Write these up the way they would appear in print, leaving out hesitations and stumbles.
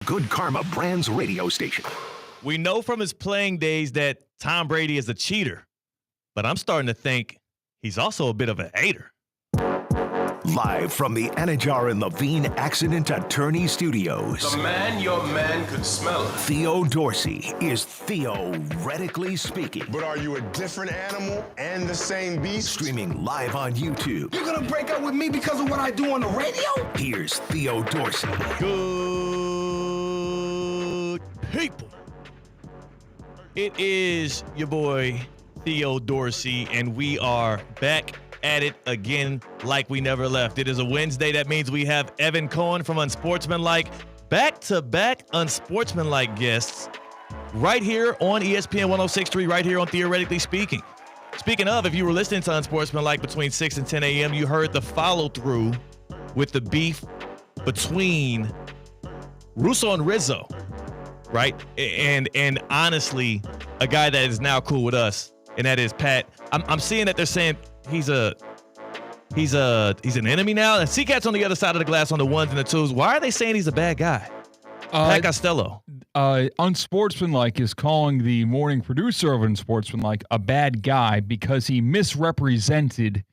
Good Karma Brands radio station. We know from his playing days that Tom Brady is a cheater, but I'm starting to think he's also a bit of a hater. Live from the Anajar and Levine Accident Attorney Studios. The man your man could smell it. Theo Dorsey is theoretically speaking. But are you a different animal and the same beast? Streaming live on YouTube. You're gonna break up with me because of what I do on the radio? Here's Theo Dorsey. Good people. It is your boy, Theo Dorsey, and we are back at it again like we never left. It is a Wednesday. That means we have Evan Cohen from Unsportsmanlike, back-to-back Unsportsmanlike guests right here on ESPN 106.3, right here on Theoretically Speaking. Speaking of, if you were listening to Unsportsmanlike between 6 and 10 a.m., you heard the follow-through with the beef between Russo and Rizzo, right? And honestly, a guy that is now cool with us, and that is Pat. I'm seeing that they're saying he's an enemy now. And C-Cat's on the other side of the glass on the ones and the twos. Why are they saying he's a bad guy? Pat Costello. Unsportsmanlike is calling the morning producer of Unsportsmanlike a bad guy because he misrepresented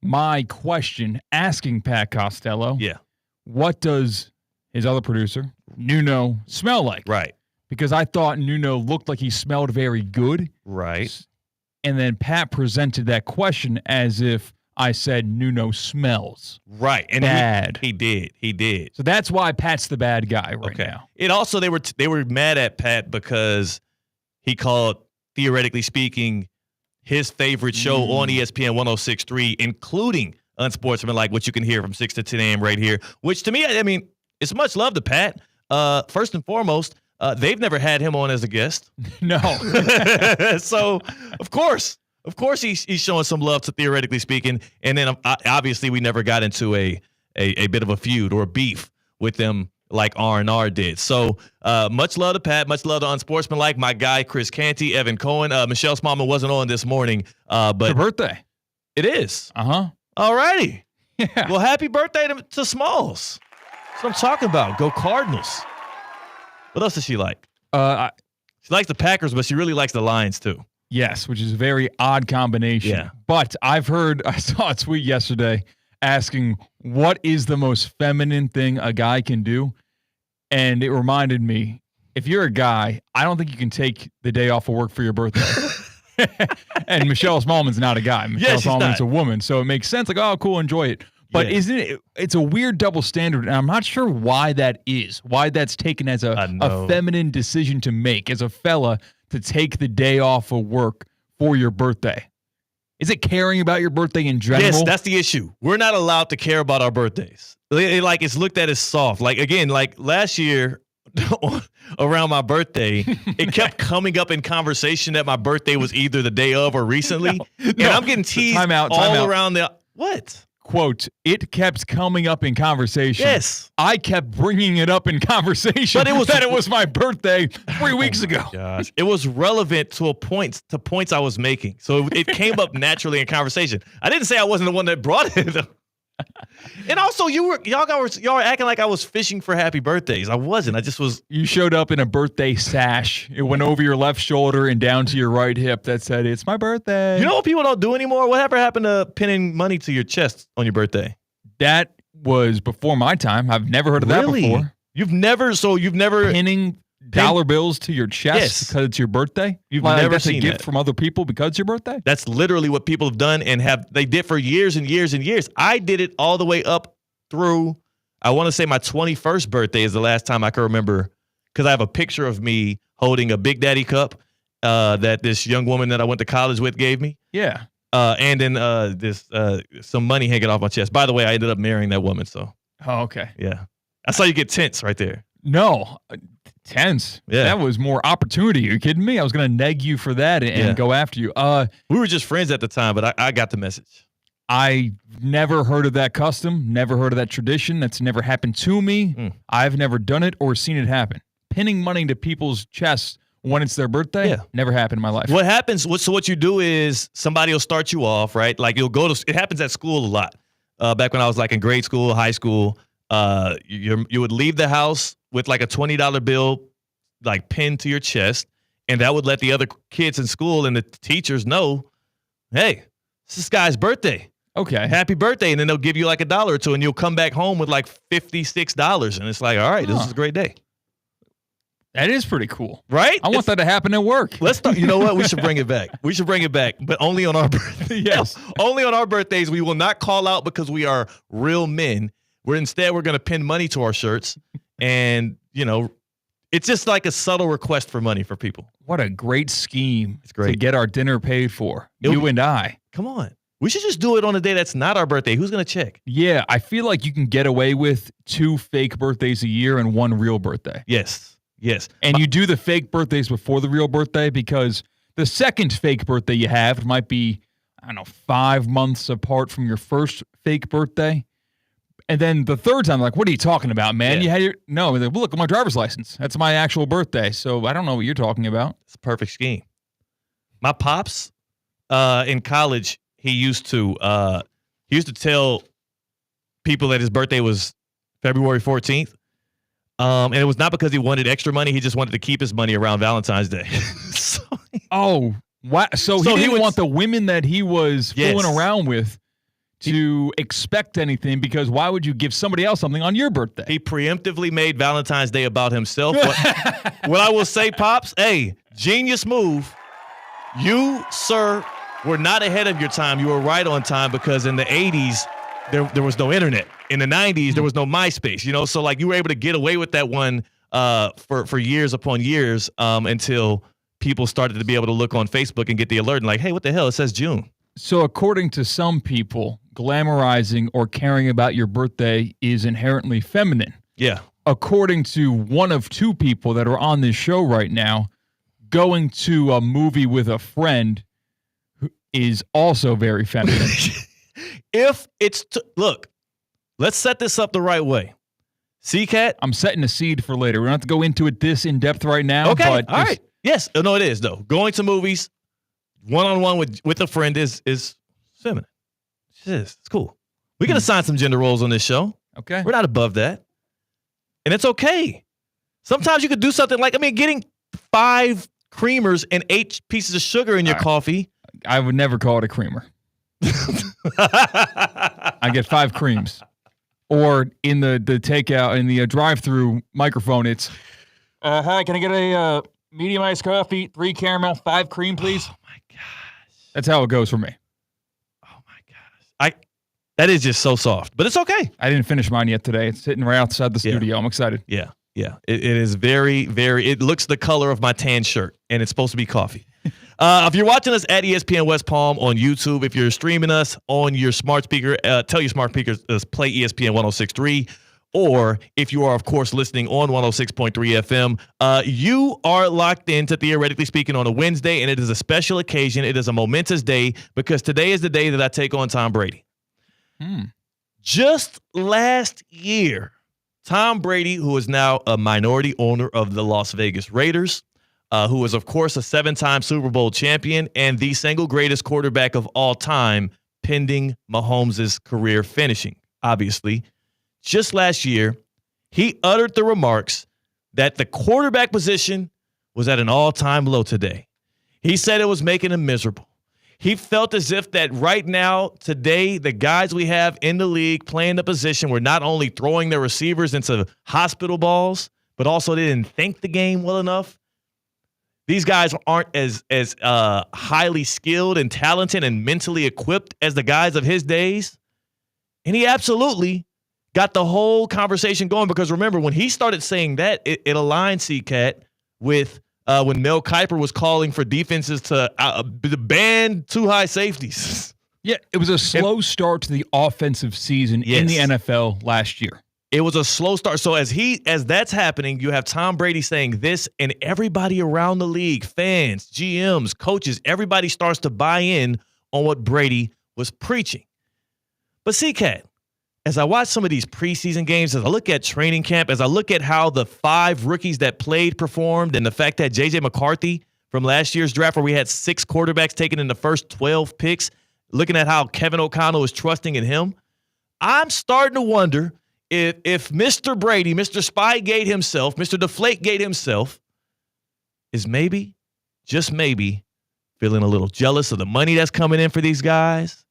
my question asking Pat Costello. Yeah. What does his other producer, Nuno, smell like? Right. Because I thought Nuno looked like he smelled very good. Right. And then Pat presented that question as if I said Nuno smells. Right. And bad. He did. So that's why Pat's the bad guy right now. It also, they were mad at Pat because he called, theoretically speaking, his favorite show on ESPN 106.3, including Unsportsmanlike, which you can hear from 6 to 10 a.m. right here, which to me, I mean, it's much love to Pat. First and foremost, they've never had him on as a guest. No. So, of course he's showing some love to Theoretically Speaking. And then obviously we never got into a bit of a feud or a beef with them like R&R did. So much love to Pat, much love to Unsportsmanlike, my guy Chris Canty, Evan Cohen. Michelle Smallman wasn't on this morning. But her birthday. It is. Uh-huh. All righty. Yeah. Well, happy birthday to Smalls. That's what I'm talking about. Go Cardinals. What else does she like? She likes the Packers, but she really likes the Lions too. Yes, which is a very odd combination. Yeah. But I saw a tweet yesterday asking what is the most feminine thing a guy can do? And it reminded me, if you're a guy, I don't think you can take the day off of work for your birthday. And Michelle Smallman's not a guy. Michelle Smallman's a woman. So it makes sense. Like, oh, cool, enjoy it. But isn't it's a weird double standard, and I'm not sure why that is, why that's taken as a feminine decision to make as a fella to take the day off of work for your birthday. Is it caring about your birthday in general? Yes, that's the issue. We're not allowed to care about our birthdays. It's looked at as soft. Like, again, like last year around my birthday, it kept coming up in conversation that my birthday was either the day of or recently. And I'm getting teased all around the – what? Quote, it kept coming up in conversation. Yes. I kept bringing it up in conversation but it was my birthday 3 weeks ago. Gosh. It was relevant to points I was making. So it came up naturally in conversation. I didn't say I wasn't the one that brought it. And also, y'all were acting like I was fishing for happy birthdays. I wasn't. I just was. You showed up in a birthday sash. It went over your left shoulder and down to your right hip that said, "It's my birthday." You know what people don't do anymore? Whatever happened to pinning money to your chest on your birthday? That was before my time. I've never heard of that before. You've never pinning dollar bills to your chest because it's your birthday? You've never that's seen a gift that from other people because it's your birthday? That's literally what people have done and they did for years and years and years. I did it all the way up through, I want to say my 21st birthday is the last time I can remember, because I have a picture of me holding a Big Daddy cup that this young woman that I went to college with gave me. Yeah. And then some money hanging off my chest. By the way, I ended up marrying that woman. So. Oh, okay. Yeah. I saw you get tense right there. No. Tense. Yeah. That was more opportunity. Are you kidding me? I was going to neg you for that and go after you. We were just friends at the time, but I got the message. I never heard of that custom, never heard of that tradition. That's never happened to me. I've never done it or seen it happen. Pinning money to people's chests when it's their birthday, never happened in my life. What happens, so what you do is somebody will start you off, right? Like you'll go to, it happens at school a lot. Back when I was like in grade school, high school, you would leave the house with like a $20 bill like pinned to your chest, and that would let the other kids in school and the teachers know, hey, it's this guy's birthday. Okay. Happy birthday. And then they'll give you like $1 or $2, and you'll come back home with like $56. And it's like, all right, this is a great day. That is pretty cool. Right? I want that to happen at work. Let's start. You know what? We should bring it back. We should bring it back, but only on our birthday. Yes. Only on our birthdays. We will not call out because we are real men. We're going to pin money to our shirts. And, it's just like a subtle request for money for people. What a great scheme It's great. to get our dinner paid for. You and I. Come on. We should just do it on a day that's not our birthday. Who's going to check? Yeah, I feel like you can get away with 2 fake birthdays a year and 1 real birthday. Yes. And you do the fake birthdays before the real birthday because the second fake birthday you have might be, 5 months apart from your first fake birthday. And then the third time, like, what are you talking about, man? Yeah. No, well, look at my driver's license. That's my actual birthday. So I don't know what you're talking about. It's a perfect scheme. My pops in college, he used to tell people that his birthday was February 14th. And it was not because he wanted extra money. He just wanted to keep his money around Valentine's Day. Wow. So he didn't want the women that he was fooling around with to expect anything, because why would you give somebody else something on your birthday? He preemptively made Valentine's Day about himself. What I will say, Pops, hey, genius move. You, sir, were not ahead of your time. You were right on time, because in the 80s, there was no internet. In the 90s, there was no MySpace, so like you were able to get away with that one for years upon years until people started to be able to look on Facebook and get the alert and like, hey, what the hell? It says June. So according to some people, glamorizing or caring about your birthday is inherently feminine. Yeah. According to one of 2 people that are on this show right now, going to a movie with a friend is also very feminine. If it's look, let's set this up the right way. C-Cat? I'm setting a seed for later. We don't have to go into it this in depth right now. Okay, but all right. Yes. No, it is, though. Going to movies one-on-one with a friend is feminine. It is. It's cool. We can assign some gender roles on this show. Okay. We're not above that. And it's okay. Sometimes you could do something like, getting 5 creamers and 8 pieces of sugar in your coffee. I would never call it a creamer. I get 5 creams. Or in the takeout, in the drive-through microphone, it's, hi, can I get a medium iced coffee, 3 caramel, 5 cream, please? Oh, my gosh. That's how it goes for me. Oh, my gosh. That is just so soft. But it's okay. I didn't finish mine yet today. It's sitting right outside the studio. I'm excited. Yeah. It is very, very, it looks the color of my tan shirt, and it's supposed to be coffee. If you're watching us at ESPN West Palm on YouTube, if you're streaming us on your smart speaker, tell your smart speakers to play ESPN 106.3. Or if you are, of course, listening on 106.3 FM, you are locked into Theoretically Speaking on a Wednesday, and it is a special occasion. It is a momentous day because today is the day that I take on Tom Brady. Just last year, Tom Brady, who is now a minority owner of the Las Vegas Raiders, who is, of course, a 7-time Super Bowl champion and the single greatest quarterback of all time, pending Mahomes' career finishing, obviously. Just last year, he uttered the remarks that the quarterback position was at an all-time low today. He said it was making him miserable. He felt as if that right now, today, the guys we have in the league playing the position were not only throwing their receivers into hospital balls, but also they didn't think the game well enough. These guys aren't as highly skilled and talented and mentally equipped as the guys of his days. And he absolutely got the whole conversation going because remember, when he started saying that, it aligned C-Cat with when Mel Kiper was calling for defenses to ban too high safeties. Yeah, it was a slow start to the offensive season in the NFL last year. It was a slow start. So as that's happening, you have Tom Brady saying this, and everybody around the league, fans, GMs, coaches, everybody starts to buy in on what Brady was preaching. But C-Cat, as I watch some of these preseason games, as I look at training camp, as I look at how the 5 rookies that played performed, and the fact that J.J. McCarthy from last year's draft, where we had 6 quarterbacks taken in the first 12 picks, looking at how Kevin O'Connell is trusting in him, I'm starting to wonder if Mr. Brady, Mr. Spygate himself, Mr. Deflategate himself is maybe, just maybe, feeling a little jealous of the money that's coming in for these guys,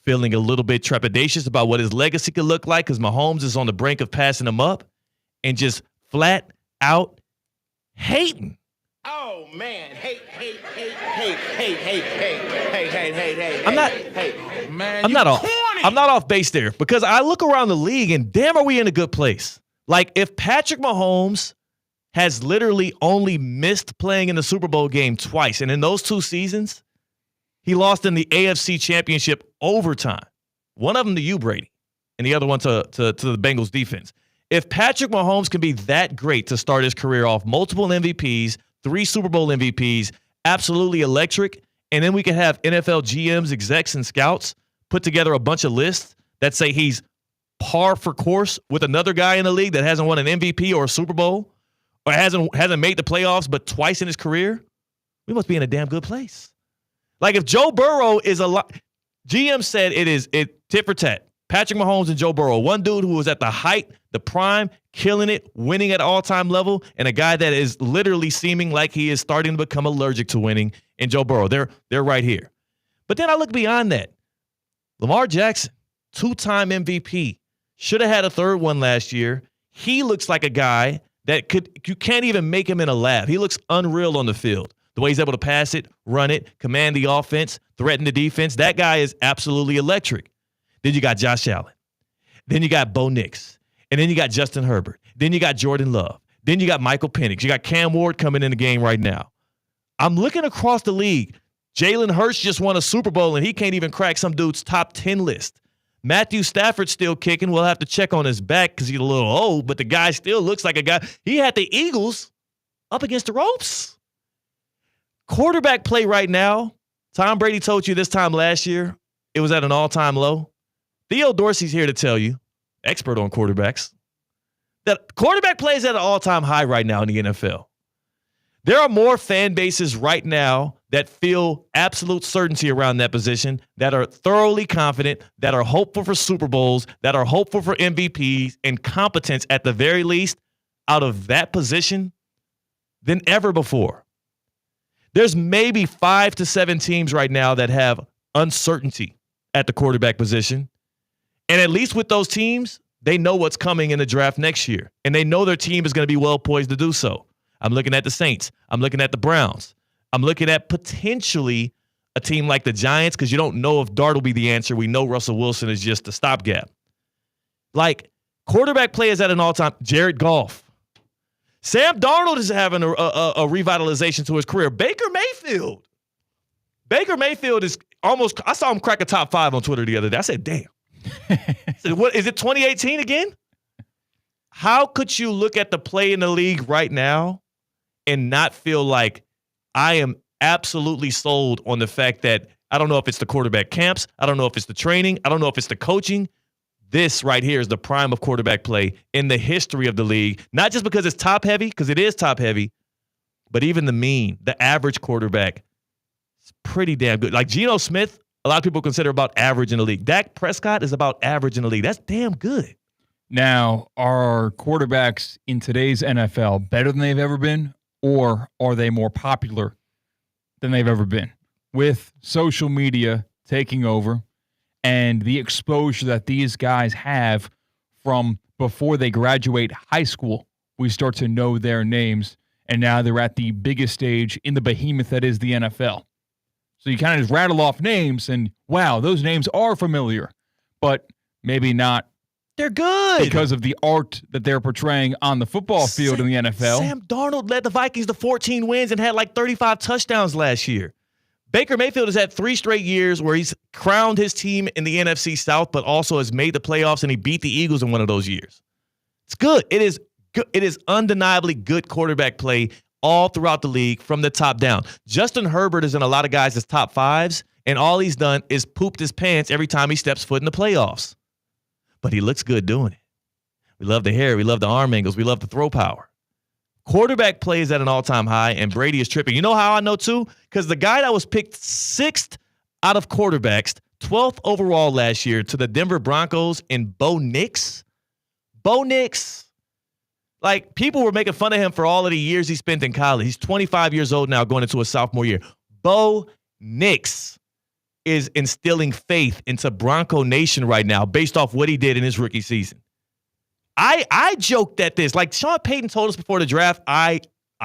feeling a little bit trepidatious about what his legacy could look like because Mahomes is on the brink of passing him up, and just flat out hating. Oh man, hate. I'm not off base there because I look around the league and damn are we in a good place. Like if Patrick Mahomes has literally only missed playing in the Super Bowl game twice, and in those 2 seasons, he lost in the AFC Championship overtime. One of them to you, Brady, and the other one to the Bengals defense. If Patrick Mahomes can be that great to start his career off, multiple MVPs, 3 Super Bowl MVPs, absolutely electric, and then we can have NFL GMs, execs, and scouts put together a bunch of lists that say he's par for course with another guy in the league that hasn't won an MVP or a Super Bowl or hasn't made the playoffs but twice in his career, we must be in a damn good place. Like if Joe Burrow is a lot, GM said it tit for tat. Patrick Mahomes and Joe Burrow, one dude who was at the height, the prime, killing it, winning at all-time level, and a guy that is literally seeming like he is starting to become allergic to winning in Joe Burrow. They're right here. But then I look beyond that. Lamar Jackson, 2-time MVP, should have had a 3rd one last year. He looks like a guy that you can't even make him in a lab. He looks unreal on the field. The way he's able to pass it, run it, command the offense, threaten the defense. That guy is absolutely electric. Then you got Josh Allen. Then you got Bo Nix. And then you got Justin Herbert. Then you got Jordan Love. Then you got Michael Penix. You got Cam Ward coming in the game right now. I'm looking across the league. Jalen Hurts just won a Super Bowl, and he can't even crack some dude's top 10 list. Matthew Stafford's still kicking. We'll have to check on his back because he's a little old, but the guy still looks like a guy. He had the Eagles up against the ropes. Quarterback play right now, Tom Brady told you this time last year, it was at an all-time low. Theo Dorsey's here to tell you, expert on quarterbacks, that quarterback play is at an all-time high right now in the NFL. There are more fan bases right now that feel absolute certainty around that position, that are thoroughly confident, that are hopeful for Super Bowls, that are hopeful for MVPs and competence at the very least out of that position than ever before. There's maybe 5 to 7 teams right now that have uncertainty at the quarterback position. And at least with those teams, they know what's coming in the draft next year. And they know their team is going to be well poised to do so. I'm looking at the Saints. I'm looking at the Browns. I'm looking at potentially a team like the Giants because you don't know if Dart will be the answer. We know Russell Wilson is just a stopgap. Like, quarterback play is at an all-time. Jared Goff. Sam Darnold is having a revitalization to his career. Baker Mayfield is almost – I saw him crack a top 5 on Twitter the other day. I said, damn. So what is it 2018 again? How could you look at the play in the league right now and not feel like I am absolutely sold on the fact that I don't know if it's the quarterback camps, I don't know if it's the training, I don't know if it's the coaching. This right here is the prime of quarterback play in the history of the league, not just because it's top heavy, because it is top heavy, but even the average quarterback is pretty damn good. Like Geno Smith, a lot of people consider about average in the league. Dak Prescott is about average in the league. That's damn good. Now, are quarterbacks in today's NFL better than they've ever been, or are they more popular than they've ever been? With social media taking over and the exposure that these guys have from before they graduate high school, we start to know their names, and now they're at the biggest stage in the behemoth that is the NFL. So you kind of just rattle off names and, wow, those names are familiar, but maybe not. They're good. Because of the art that they're portraying on the football field in the NFL. Sam Darnold led the Vikings to 14 wins and had like 35 touchdowns last year. Baker Mayfield has had 3 straight years where he's crowned his team in the NFC South, but also has made the playoffs, and he beat the Eagles in one of those years. It's good. It is good. It is undeniably good quarterback play all throughout the league from the top down. Justin Herbert is in a lot of guys' top 5s, and all he's done is pooped his pants every time he steps foot in the playoffs. But he looks good doing it. We love the hair. We love the arm angles. We love the throw power. Quarterback play is at an all-time high, and Brady is tripping. You know how I know, too? Because the guy that was picked 6th out of quarterbacks, 12th overall last year to the Denver Broncos in Bo Nix. Bo Nix, like, people were making fun of him for all of the years he spent in college. He's 25 years old now, going into a sophomore year. Bo Nix is instilling faith into Bronco Nation right now based off what he did in his rookie season. I joked at this. Like Sean Payton told us before the draft, I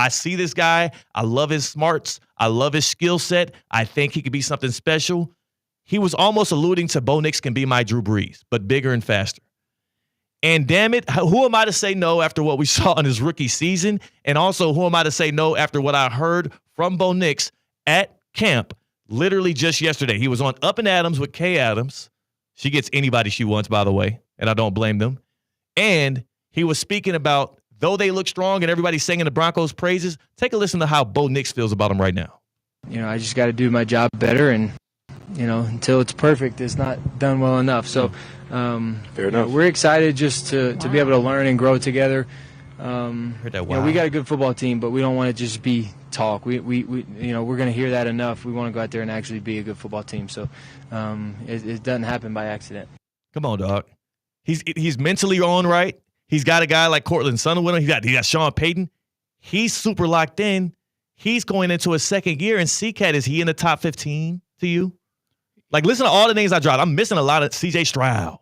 see this guy. I love his smarts. I love his skill set. I think he could be something special. He was almost alluding to Bo Nix can be my Drew Brees, but bigger and faster. And damn it, who am I to say no after what we saw in his rookie season? And also, who am I to say no after what I heard from Bo Nix at camp literally just yesterday? He was on Up and Adams with Kay Adams. She gets anybody she wants, by the way, and I don't blame them. And he was speaking about, though they look strong and everybody's singing the Broncos' praises, take a listen to how Bo Nix feels about them right now. I just got to do my job better, and, until it's perfect, it's not done well enough. So fair enough. We're excited just to be able to learn and grow together. Heard that, wow. We got a good football team, but we don't want to just be talk. We're going to hear that enough. We want to go out there and actually be a good football team. So it doesn't happen by accident. Come on, dog. He's mentally on right. He's got a guy like Cortland Sutton with him. He got Sean Payton. He's super locked in. He's going into his second year. And CCAT, is he in the top 15 to you? Like, listen to all the names I dropped. I'm missing a lot of C.J. Stroud.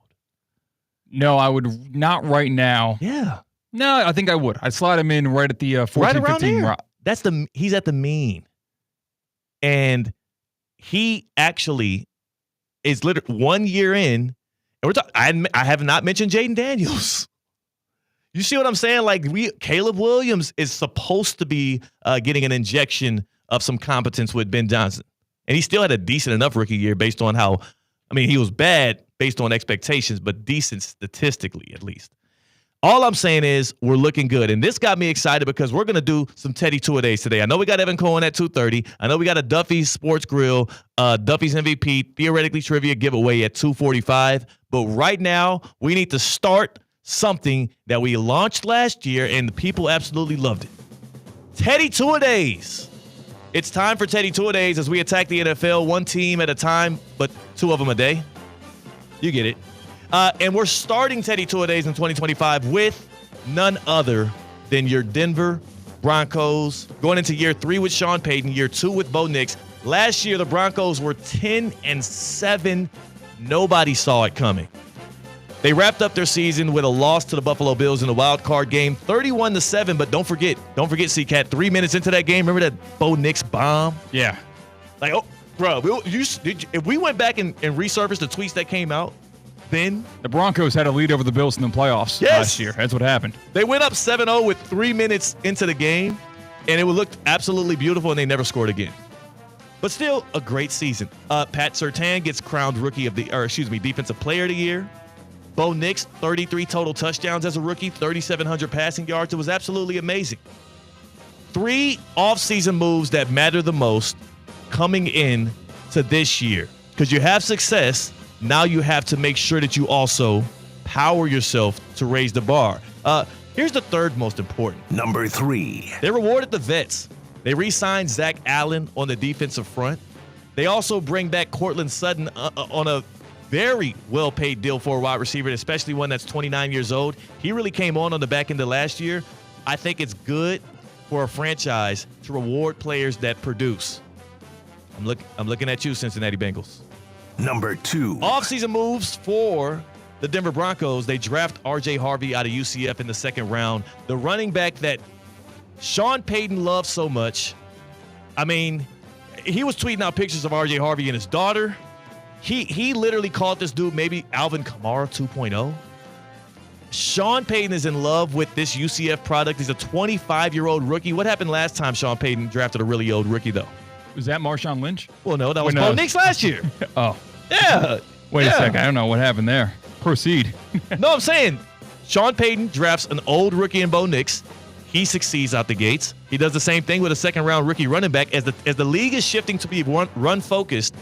No, I would not right now. Yeah. No, I think I would. I'd slide him in right at the 14, right around 15. There. He's at the mean. And he actually is literally 1 year in. And I have not mentioned Jaden Daniels. You see what I'm saying? Like, Caleb Williams is supposed to be getting an injection of some competence with Ben Johnson. And he still had a decent enough rookie year based on he was bad based on expectations, but decent statistically at least. All I'm saying is we're looking good. And this got me excited because we're going to do some Teddy Two-A-Days today. I know we got Evan Cohen at 2:30. I know we got a Duffy's Sports Grill, Duffy's MVP, theoretically trivia giveaway at 2:45. But right now, we need to start something that we launched last year, and the people absolutely loved it. Teddy Two-A-Days. It's time for Teddy Two-A-Days as we attack the NFL one team at a time, but two of them a day. You get it. And we're starting Teddy Two-A-Days in 2025 with none other than your Denver Broncos. Going into year 3 with Sean Payton, year 2 with Bo Nix. Last year, the Broncos were 10-7. Nobody saw it coming. They wrapped up their season with a loss to the Buffalo Bills in the wild card game, 31-7. But don't forget, CCAT, 3 minutes into that game, remember that Bo Nix bomb? Yeah. Like, oh, bro, if we went back and resurfaced the tweets that came out, then the Broncos had a lead over the Bills in the playoffs last year. That's what happened. They went up 7-0 with 3 minutes into the game, and it looked absolutely beautiful, and they never scored again. But still, a great season. Pat Surtain gets crowned Defensive Player of the Year. Bo Nix, 33 total touchdowns as a rookie, 3,700 passing yards. It was absolutely amazing. 3 offseason moves that matter the most coming in to this year. Because you have success, now you have to make sure that you also power yourself to raise the bar. Here's the third most important. Number 3. They rewarded the vets. They re-signed Zach Allen on the defensive front. They also bring back Cortland Sutton on a very well-paid deal for a wide receiver, especially one that's 29 years old. He really came on the back end of last year. I think it's good for a franchise to reward players that produce. I'm looking at you, Cincinnati Bengals. Number 2. Offseason moves for the Denver Broncos. They draft R.J. Harvey out of UCF in the second round. The running back that Sean Payton loves so much. I mean, he was tweeting out pictures of R.J. Harvey and his daughter. He literally called this dude maybe Alvin Kamara 2.0. Sean Payton is in love with this UCF product. He's a 25-year-old rookie. What happened last time Sean Payton drafted a really old rookie, though? Was that Marshawn Lynch? Well, no, that was Bo Nix last year. Oh. Yeah. Wait a second. I don't know what happened there. Proceed. No, I'm saying Sean Payton drafts an old rookie in Bo Nix. He succeeds out the gates. He does the same thing with a second-round rookie running back. As the league is shifting to be run-focused,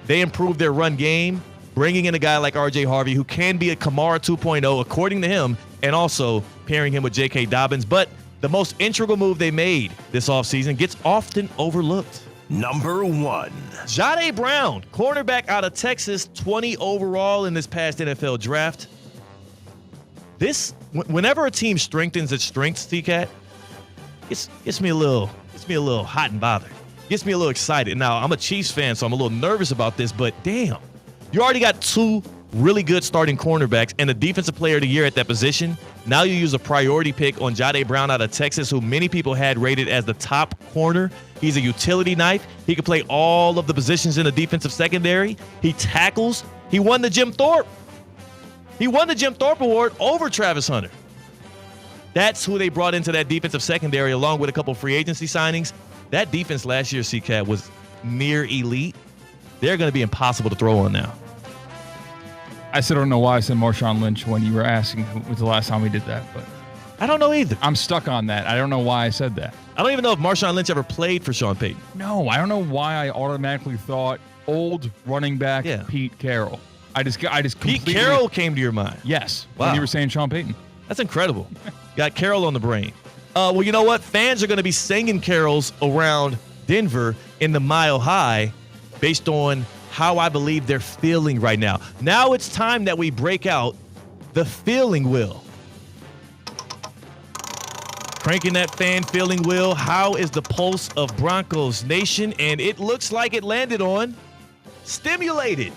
they improve their run game, bringing in a guy like R.J. Harvey, who can be a Kamara 2.0, according to him, and also pairing him with J.K. Dobbins. But the most integral move they made this offseason gets often overlooked. Number 1. Jahdae Brown, cornerback out of Texas, 20 overall in this past NFL draft. This whenever a team strengthens its strengths, T-Cat, gets me a little hot and bothered. Gets me a little excited. Now, I'm a Chiefs fan, so I'm a little nervous about this, but damn. You already got 2 really good starting cornerbacks and a defensive player of the year at that position. Now you use a priority pick on Jahdae Brown out of Texas, who many people had rated as the top corner. He's a utility knife. He can play all of the positions in the defensive secondary. He tackles. He won the Jim Thorpe. He won the Jim Thorpe Award over Travis Hunter. That's who they brought into that defensive secondary along with a couple free agency signings. That defense last year, CCAT, was near elite. They're going to be impossible to throw on now. I still don't know why I said Marshawn Lynch when you were asking who was the last time we did that, but I don't know either. I'm stuck on that. I don't know why I said that. I don't even know if Marshawn Lynch ever played for Sean Payton. No, I don't know why I automatically thought old running back Yeah. Pete Carroll. I just Pete Carroll came to your mind. Yes, Wow. when you were saying Sean Payton. That's incredible. Got Carroll on the brain. Well, you know what? Fans are going to be singing carols around Denver in the Mile High based on how I believe they're feeling right now. Now it's time that we break out the feeling wheel. Cranking that fan feeling wheel. How is the pulse of Broncos Nation? And it looks like it landed on stimulated.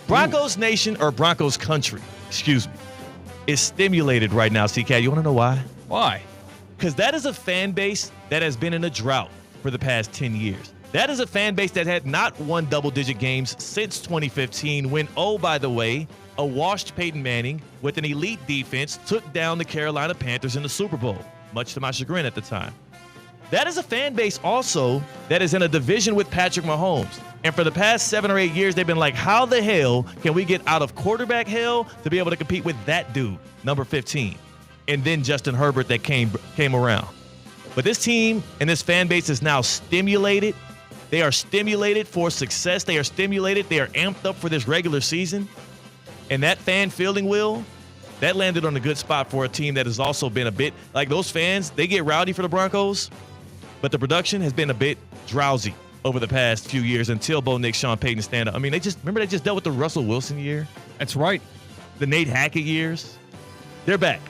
Broncos Nation, or Broncos Country, excuse me, is stimulated right now, CK. You want to know why? Why? Because that is a fan base that has been in a drought for the past 10 years. That is a fan base that had not won double-digit games since 2015 when, oh, by the way, a washed Peyton Manning with an elite defense took down the Carolina Panthers in the Super Bowl, much to my chagrin at the time. That is a fan base also that is in a division with Patrick Mahomes. And for the past 7 or 8 years, they've been like, how the hell can we get out of quarterback hell to be able to compete with that dude, number 15, and then Justin Herbert that came around. But this team and this fan base is now stimulated. They are stimulated for success. They are stimulated. They are amped up for this regular season. And that fan feeling wheel, that landed on a good spot for a team that has also been a bit, like those fans, they get rowdy for the Broncos, but the production has been a bit drowsy over the past few years until Bo Nix, Sean Payton stand up. I mean, they just dealt with the Russell Wilson year. That's right. The Nate Hackett years. They're back.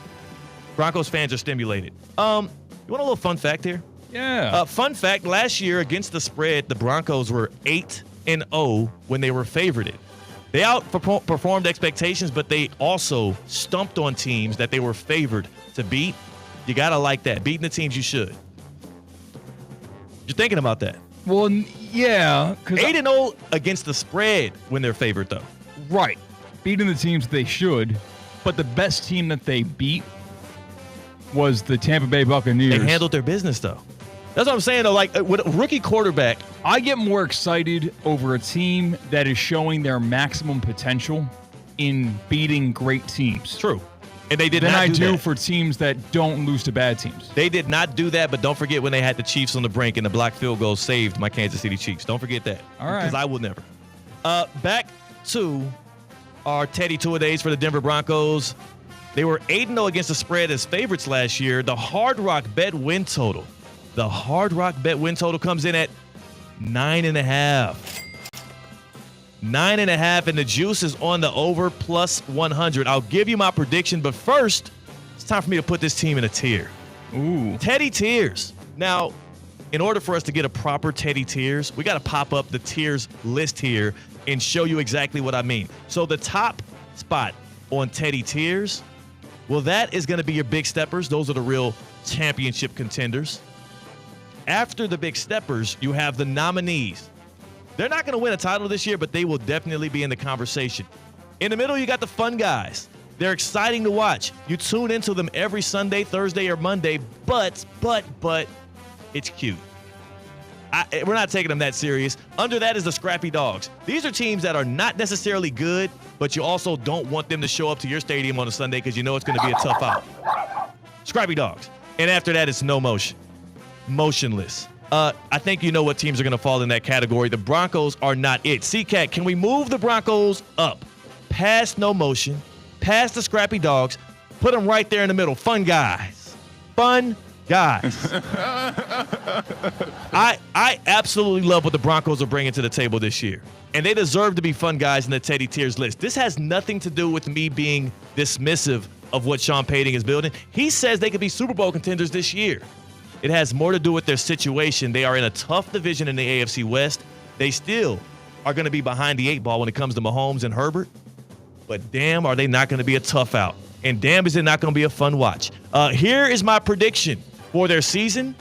Broncos fans are stimulated. You want a little fun fact here? Yeah. Fun fact, last year against the spread, the Broncos were 8-0 when they were favorited. They outperformed expectations, but they also stumped on teams that they were favored to beat. You got to like that. Beating the teams you should. You're thinking about that. Well, yeah. 8-0 against the spread when they're favored, though. Right. Beating the teams they should, but the best team that they beat was the Tampa Bay Buccaneers. They handled their business, though. That's what I'm saying, though. Like, with a rookie quarterback, I get more excited over a team that is showing their maximum potential in beating great teams. True. And they did than not I do that. for teams that don't lose to bad teams. They did not do that, but don't forget when they had the Chiefs on the brink and the blocked field goal saved my Kansas City Chiefs. Don't forget that. All right. Because I will never. Back to our Teddy Two-A-Days for the Denver Broncos. They were 8-0 against the spread as favorites last year. The Hard Rock Bet win total. The Hard Rock Bet win total comes in at 9.5. 9.5, and the juice is on the over plus 100. I'll give you my prediction, but first, it's time for me to put this team in a tier. Ooh. Teddy tiers. Now, in order for us to get a proper Teddy tiers, we got to pop up the tiers list here and show you exactly what I mean. So the top spot on Teddy tiers, well, that is going to be your big steppers. Those are the real championship contenders. After the big steppers, you have the nominees. They're not going to win a title this year, but they will definitely be in the conversation. In the middle, you got the fun guys. They're exciting to watch. You tune into them every Sunday, Thursday, or Monday, but it's cute. We're not taking them that serious. Under that is the scrappy dogs. These are teams that are not necessarily good, but you also don't want them to show up to your stadium on a Sunday because you know it's going to be a tough out. Scrappy dogs. And after that, it's no motion. Motionless. I think you know what teams are going to fall in that category. The Broncos are not it. CCAT, can we move the Broncos up past no motion, past the scrappy dogs, put them right there in the middle? Fun guys. Fun guys. I absolutely love what the Broncos are bringing to the table this year. And they deserve to be fun guys in the Teddy Tiers list. This has nothing to do with me being dismissive of what Sean Payton is building. He says they could be Super Bowl contenders this year. It has more to do with their situation. They are in a tough division in the AFC West. They still are going to be behind the 8 ball when it comes to Mahomes and Herbert. But damn, are they not going to be a tough out. And damn, is it not going to be a fun watch. Here is my prediction for their season.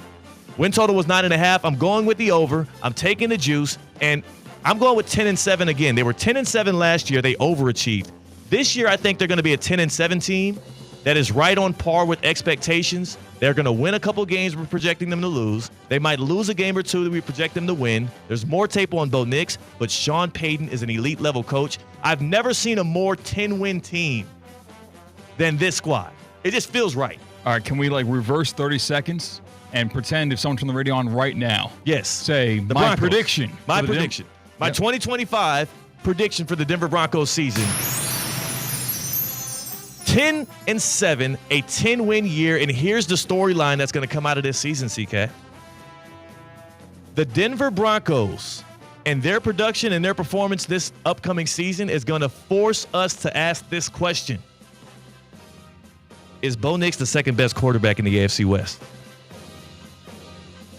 Win total was 9.5. I'm going with the over. I'm taking the juice. And I'm going with 10-7 again. They were 10-7 last year. They overachieved. This year, I think they're going to be a 10-7 team that is right on par with expectations. They're going to win a couple games we're projecting them to lose. They might lose a game or two that we project them to win. There's more tape on Bo Nix, but Sean Payton is an elite-level coach. I've never seen a more 10-win team than this squad. It just feels right. All right, can we reverse 30 seconds and pretend if someone's on the radio on right now? Yes. Say the my Broncos. prediction. My prediction. My 2025 prediction for the Denver Broncos season. 10-7, a 10-win year, and here's the storyline that's going to come out of this season, CK. The Denver Broncos and their production and their performance this upcoming season is going to force us to ask this question. Is Bo Nix the second best quarterback in the AFC West?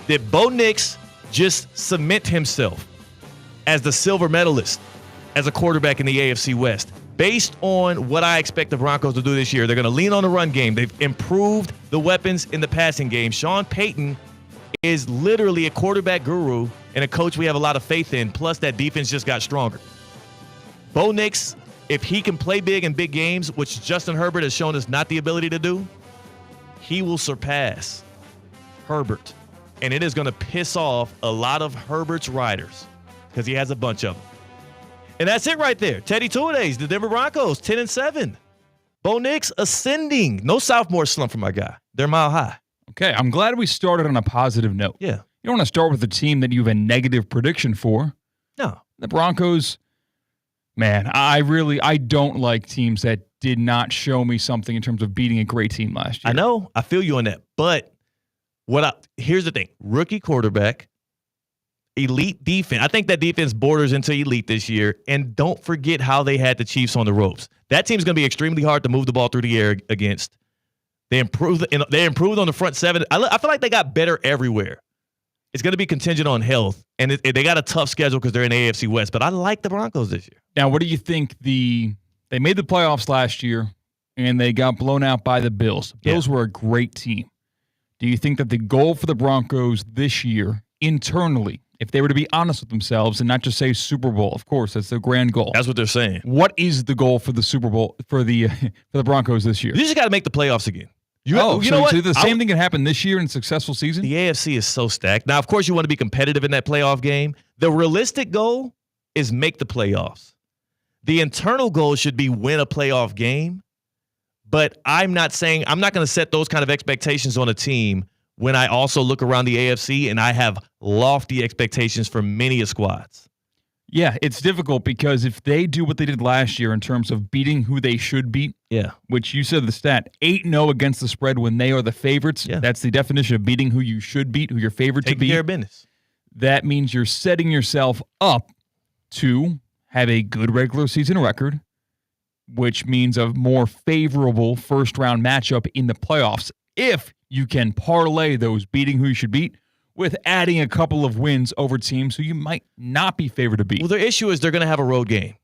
Did Bo Nix just cement himself as the silver medalist as a quarterback in the AFC West? Based on what I expect the Broncos to do this year, they're going to lean on the run game. They've improved the weapons in the passing game. Sean Payton is literally a quarterback guru and a coach we have a lot of faith in, plus that defense just got stronger. Bo Nix, if he can play big in big games, which Justin Herbert has shown us not the ability to do, he will surpass Herbert. And it is going to piss off a lot of Herbert's riders because he has a bunch of them. And that's it right there. Teddy Two-Days, the Denver Broncos, 10-7. Bo Nix ascending. No sophomore slump for my guy. They're mile high. Okay, I'm glad we started on a positive note. Yeah. You don't want to start with a team that you have a negative prediction for. No. The Broncos, man, I don't like teams that did not show me something in terms of beating a great team last year. I know. I feel you on that. But here's the thing. Rookie quarterback, elite defense. I think that defense borders into elite this year. And don't forget how they had the Chiefs on the ropes. That team's going to be extremely hard to move the ball through the air against. They improved on the front seven. I feel like they got better everywhere. It's going to be contingent on health. And they got a tough schedule because they're in the AFC West. But I like the Broncos this year. Now, what do you think they made the playoffs last year and they got blown out by the Bills. Bills were a great team. Do you think that the goal for the Broncos this year internally, if they were to be honest with themselves and not just say Super Bowl, of course, that's the grand goal. That's what they're saying. What is the goal for the Super Bowl for the Broncos this year? You just got to make the playoffs again. You know what? So the same thing can happen this year in a successful season? The AFC is so stacked. Now, of course, you want to be competitive in that playoff game. The realistic goal is make the playoffs. The internal goal should be win a playoff game. But I'm not going to set those kind of expectations on a team when I also look around the AFC and I have lofty expectations for many of squads. Yeah, it's difficult because if they do what they did last year in terms of beating who they should beat, which you said the stat, 8-0 against the spread when they are the favorites. Yeah. That's the definition of beating who you should beat, who you're favored to beat. Taking care of business. That means you're setting yourself up to have a good regular season record, which means a more favorable first-round matchup in the playoffs if you can parlay those beating who you should beat with adding a couple of wins over teams who you might not be favored to beat. Well, their issue is they're going to have a road game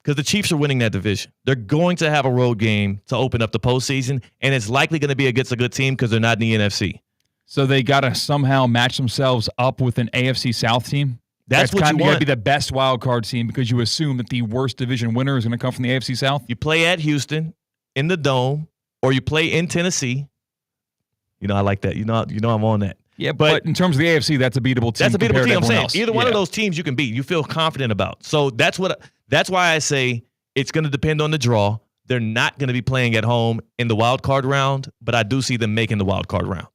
because the Chiefs are winning that division. They're going to have a road game to open up the postseason, and it's likely going to be against a good team because they're not in the NFC. So they got to somehow match themselves up with an AFC South team? That's what you want. You got to be the best wild card team because you assume that the worst division winner is going to come from the AFC South? You play at Houston in the Dome, or you play in Tennessee. You know, I like that. You know I'm on that. Yeah, but in terms of the AFC, that's a beatable team. That's a beatable team. I'm saying else. Either one of those teams you can beat. You feel confident about. So that's why I say it's going to depend on the draw. They're not going to be playing at home in the wild card round, but I do see them making the wild card round.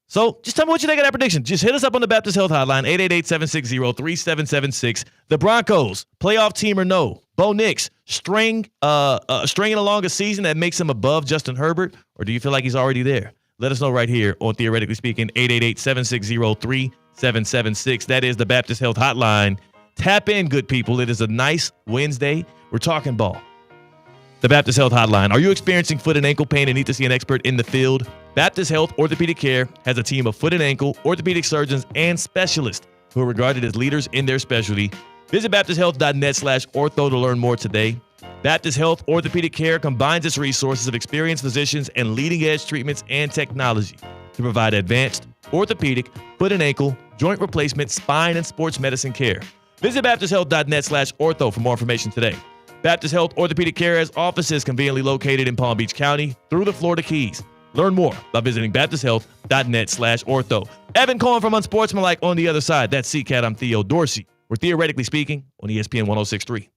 So just tell me what you think of that prediction. Just hit us up on the Baptist Health Hotline, 888-760-3776. The Broncos, playoff team or no? Bo Nix, stringing along a season that makes him above Justin Herbert, or do you feel like he's already there? Let us know right here on Theoretically Speaking, 888-760-3776. That is the Baptist Health Hotline. Tap in, good people. It is a nice Wednesday. We're talking ball. The Baptist Health Hotline. Are you experiencing foot and ankle pain and need to see an expert in the field? Baptist Health Orthopedic Care has a team of foot and ankle orthopedic surgeons and specialists who are regarded as leaders in their specialty. Visit baptisthealth.net/ortho to learn more today. Baptist Health Orthopedic Care combines its resources of experienced physicians and leading-edge treatments and technology to provide advanced orthopedic, foot and ankle, joint replacement, spine, and sports medicine care. Visit baptisthealth.net/ortho for more information today. Baptist Health Orthopedic Care has offices conveniently located in Palm Beach County through the Florida Keys. Learn more by visiting baptisthealth.net/ortho. Evan Cohen from Unsportsmanlike on the other side. That's CCAT. I'm Theo Dorsey. We're theoretically speaking on ESPN 106.3.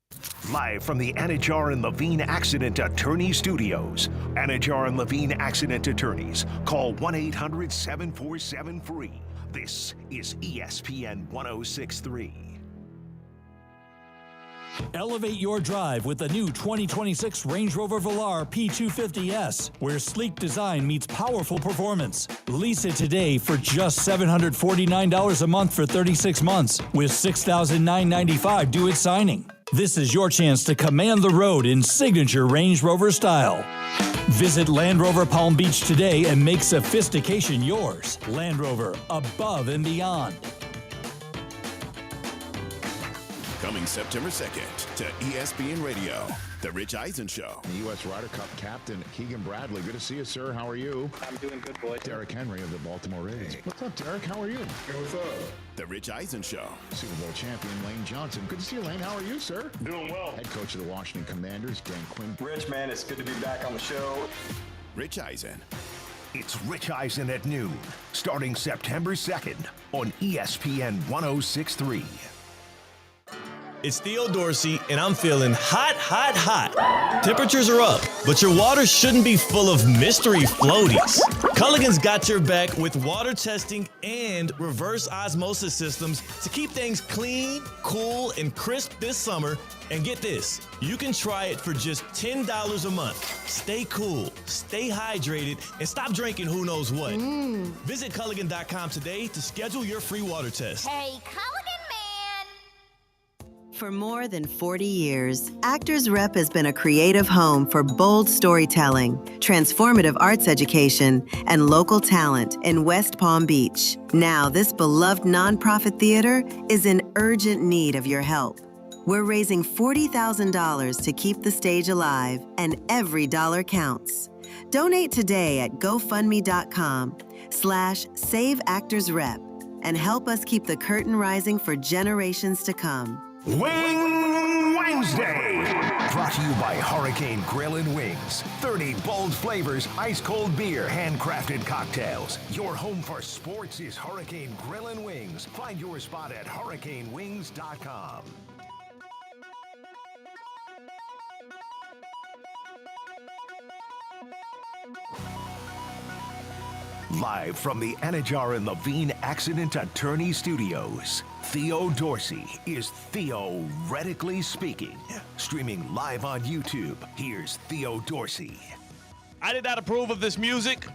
Live from the Anajar and Levine Accident Attorney Studios. Anajar and Levine Accident Attorneys. Call 1-800-747-FREE. This is ESPN 106.3. Elevate your drive with the new 2026 Range Rover Velar P250S, where sleek design meets powerful performance. Lease it today for just $749 a month for 36 months, with $6,995 due at signing. This is your chance to command the road in signature Range Rover style. Visit Land Rover Palm Beach today and make sophistication yours. Land Rover, above and beyond. Coming September 2nd to ESPN Radio, The Rich Eisen Show. The U.S. Ryder Cup captain, Keegan Bradley. Good to see you, sir. How are you? I'm doing good, boy. Derek Henry of the Baltimore Ravens. What's up, Derek? How are you? Hey, what's up? The Rich Eisen Show. Super Bowl champion Lane Johnson. Good to see you, Lane. How are you, sir? Doing well. Head coach of the Washington Commanders, Dan Quinn. Rich, man, it's good to be back on the show. Rich Eisen. It's Rich Eisen at noon, starting September 2nd on ESPN 106.3. It's Theo Dorsey, and I'm feeling hot, hot, hot. Temperatures are up, but your water shouldn't be full of mystery floaties. Culligan's got your back with water testing and reverse osmosis systems to keep things clean, cool, and crisp this summer. And get this, you can try it for just $10 a month. Stay cool, stay hydrated, and stop drinking who knows what. Visit Culligan.com today to schedule your free water test. Hey, Culligan man! For more than 40 years, Actors Rep has been a creative home for bold storytelling, transformative arts education, and local talent in West Palm Beach. Now, this beloved nonprofit theater is in urgent need of your help. We're raising $40,000 to keep the stage alive, and every dollar counts. Donate today at GoFundMe.com/SaveActorsRep and help us keep the curtain rising for generations to come. Wing Wednesday, brought to you by Hurricane Grill and Wings. 30 bold flavors, ice-cold beer, handcrafted cocktails. Your home for sports is Hurricane Grill and Wings. Find your spot at hurricanewings.com. Live from the Anajar and Levine Accident Attorney Studios, Theo Dorsey is theoretically speaking. Streaming live on YouTube, here's Theo Dorsey. I did not approve of this music,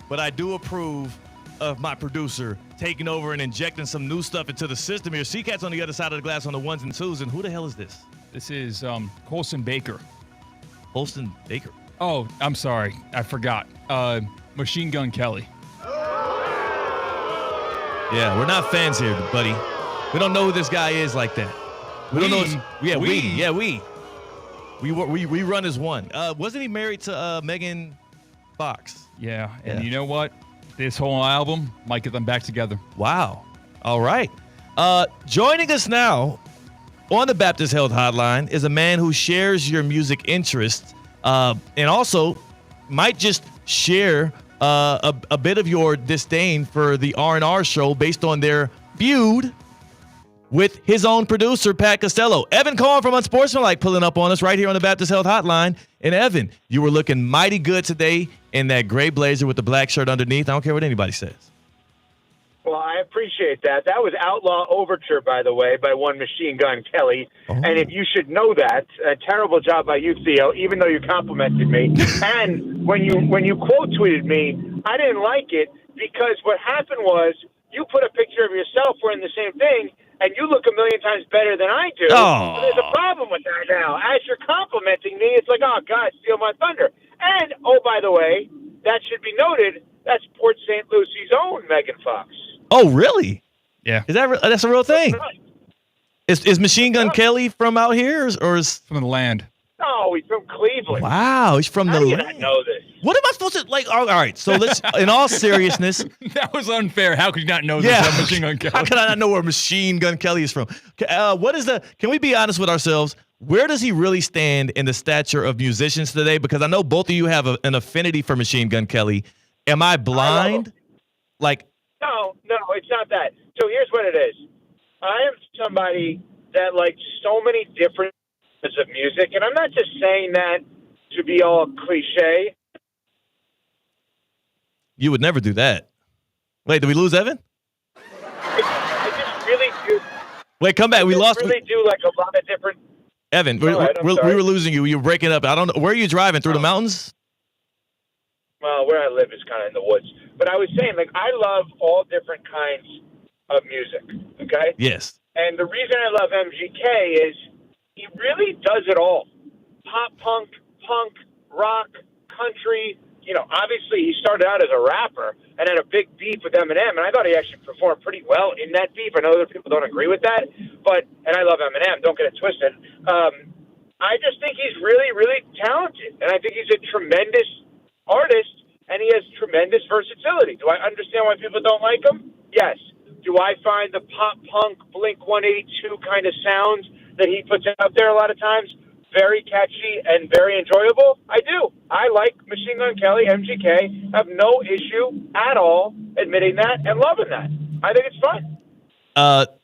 but I do approve of my producer taking over and injecting some new stuff into the system here. C-Cat's on the other side of the glass on the ones and twos, and who the hell is this? This is Colson Baker. Colson Baker? Oh, I'm sorry. I forgot. Machine Gun Kelly. Yeah, we're not fans here, buddy. We don't know who this guy is like that. We don't know. We run as one. Wasn't he married to Megan Fox? Yeah, and you know what? This whole album might get them back together. Wow. All right. Joining us now on the Baptist Health Hotline is a man who shares your music interests and also might just share a bit of your disdain for the R&R show based on their feud with his own producer, Pat Costello. Evan Cohen from Unsportsmanlike pulling up on us right here on the Baptist Health Hotline. And Evan, you were looking mighty good today in that gray blazer with the black shirt underneath. I don't care what anybody says. Well, I appreciate that. That was Outlaw Overture, by the way, by one Machine Gun Kelly. Oh. And if you should know that, a terrible job by you, Theo, even though you complimented me. And when you quote tweeted me, I didn't like it because what happened was you put a picture of yourself wearing the same thing, and you look a million times better than I do. Oh. So there's a problem with that now. As you're complimenting me, it's like, oh, God, steal my thunder. And, oh, by the way, that should be noted, that's Port St. Lucie's own Megan Fox. Oh, really? Yeah. Is that that's a real thing? Is Machine Gun Kelly from out here or is from the land? No, he's from Cleveland. Wow, he's from How the do you land. not know this? What am I supposed to like? All right, so let's. In all seriousness, That was unfair. How could you not know this about Machine Gun Kelly? How can I not know where Machine Gun Kelly is from? What is the? Can we be honest with ourselves? Where does he really stand in the stature of musicians today? Because I know both of you have an affinity for Machine Gun Kelly. Am I blind? Like, no, it's not that. So here's what it is. I am somebody that likes so many different kinds of music, and I'm not just saying that to be all cliche. you would never do that. Wait, did we lose Evan? I just really do. Wait, come back. We lost. Really do like a lot of different. Evan, Go ahead, I'm we sorry. were losing you. You were breaking up. I don't know. Where are you driving? Through the mountains? Well, where I live is kind of in the woods. But I was saying, like, I love all different kinds of music, okay? Yes. And the reason I love MGK is he really does it all. Pop punk, rock, country. You know, obviously he started out as a rapper and had a big beef with Eminem, and I thought he actually performed pretty well in that beef. I know other people don't agree with that, and I love Eminem, don't get it twisted. I just think he's really, really talented, and I think he's a tremendous artist, and he has tremendous versatility. Do I understand why people don't like him? Yes. Do I find the pop-punk Blink-182 kind of sounds that he puts out there a lot of times very catchy and very enjoyable? I do. I like Machine Gun Kelly, MGK, have no issue at all admitting that and loving that. I think it's fun.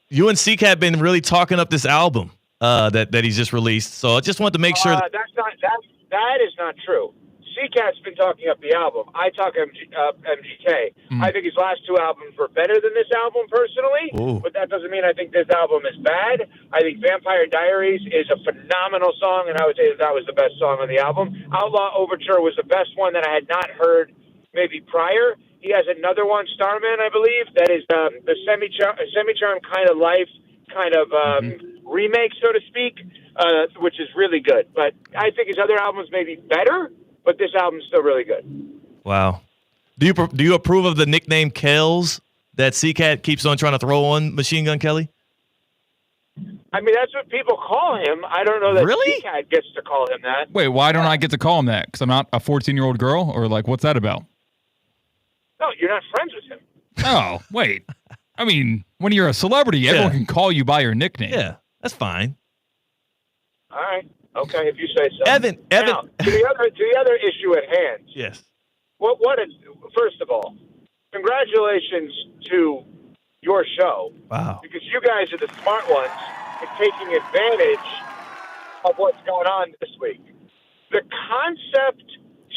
You and CK have been really talking up this album that he's just released, so I just wanted to make sure. That is not true. CCAT's been talking up the album. I talk MGK. I think his last two albums were better than this album personally, but that doesn't mean I think this album is bad. I think Vampire Diaries is a phenomenal song, and I would say that was the best song on the album. Outlaw Overture was the best one that I had not heard maybe prior. He has another one, Starman, I believe, that is the Semi-Charm Kind of Life kind of remake, so to speak, which is really good. But I think his other albums may be better, but this album's still really good. Wow. Do you approve of the nickname Kells that CCAT keeps on trying to throw on Machine Gun Kelly? I mean, that's what people call him. I don't know that Really? CCAT gets to call him that. Wait, why don't I get to call him that? Because I'm not a 14-year-old girl? Or, like, what's that about? No, you're not friends with him. Oh, wait. I mean, when you're a celebrity, everyone can call you by your nickname. Yeah, that's fine. All right. Okay, if you say so. Evan. Now, to the other issue at hand. Yes. First of all, congratulations to your show. Wow. Because you guys are the smart ones in taking advantage of what's going on this week. The concept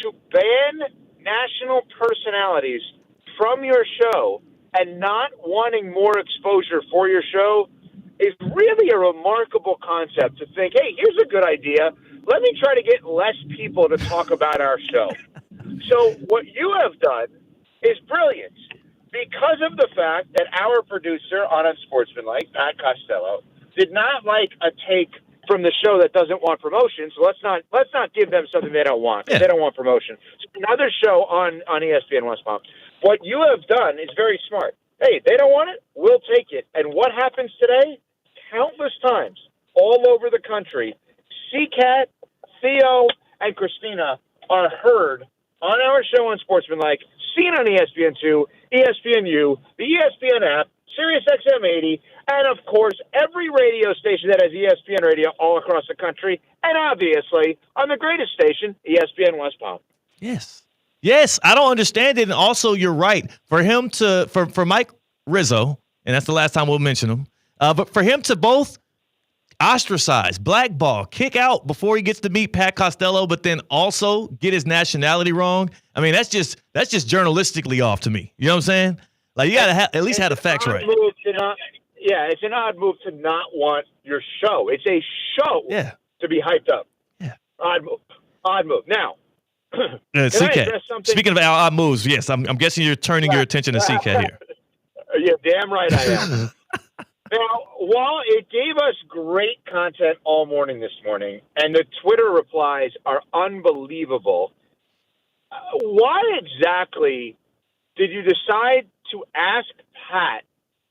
to ban national personalities from your show and not wanting more exposure for your show is really a remarkable concept to think, hey, here's a good idea. Let me try to get less people to talk about our show. So what you have done is brilliant because of the fact that our producer on Unsportsmanlike, Pat Costello, did not like a take from the show that doesn't want promotion. So let's not give them something they don't want. They don't want promotion. So another show on ESPN West Palm. What you have done is very smart. Hey, they don't want it, we'll take it. And what happens today? Countless times all over the country, CCAT, Theo, and Christina are heard on our show on Sportsmanlike, seen on ESPN2, ESPNU, the ESPN app, Sirius XM 80, and of course every radio station that has ESPN radio all across the country, and obviously on the greatest station, ESPN West Palm. Yes, I don't understand it. And also, you're right. For him for Mike Rizzo, and that's the last time we'll mention him, but for him to both ostracize, blackball, kick out before he gets to meet Pat Costello, but then also get his nationality wrong. I mean, that's just journalistically off to me. You know what I'm saying? Like, you gotta at least have the facts right. It's an odd move to not want your show. It's a show to be hyped up. Yeah. Odd move. Now, CK. Speaking of odd moves, yes, I'm guessing you're turning your attention to CK here. Yeah, damn right I am. Now, while it gave us great content all morning this morning, and the Twitter replies are unbelievable, why exactly did you decide to ask Pat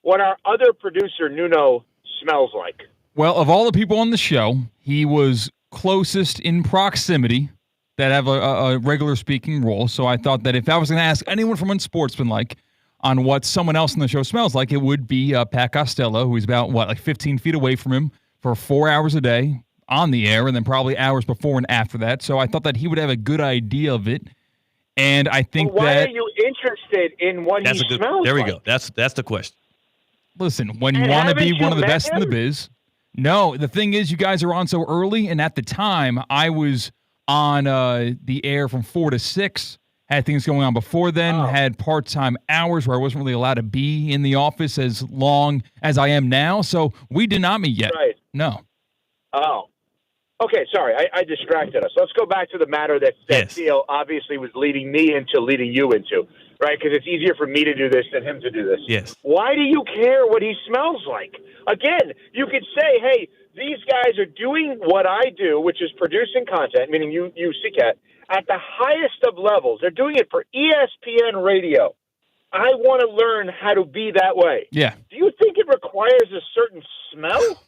what our other producer, Nuno, smells like? Well, of all the people on the show, he was closest in proximity that have a regular speaking role. So I thought that if I was going to ask anyone from Unsportsmanlike on what someone else in the show smells like, it would be Pat Costello, who's about, 15 feet away from him for 4 hours a day on the air, and then probably hours before and after that. So I thought that he would have a good idea of it. And I think why are you interested in what he smells There we like? go. That's the question. Listen, when you want to be one of the best in the biz. No, the thing is, you guys are on so early, and at the time, I was on the air from 4 to 6. Had things going on before then, had part-time hours where I wasn't really allowed to be in the office as long as I am now. So we did not meet yet. Right. No. Oh. Okay, sorry. I distracted us. Let's go back to the matter that Theo obviously was leading you into, right? Because it's easier for me to do this than him to do this. Yes. Why do you care what he smells like? Again, you could say, hey, these guys are doing what I do, which is producing content, meaning you CCAT, at the highest of levels. They're doing it for ESPN radio. I want to learn how to be that way. Yeah. Do you think it requires a certain smell?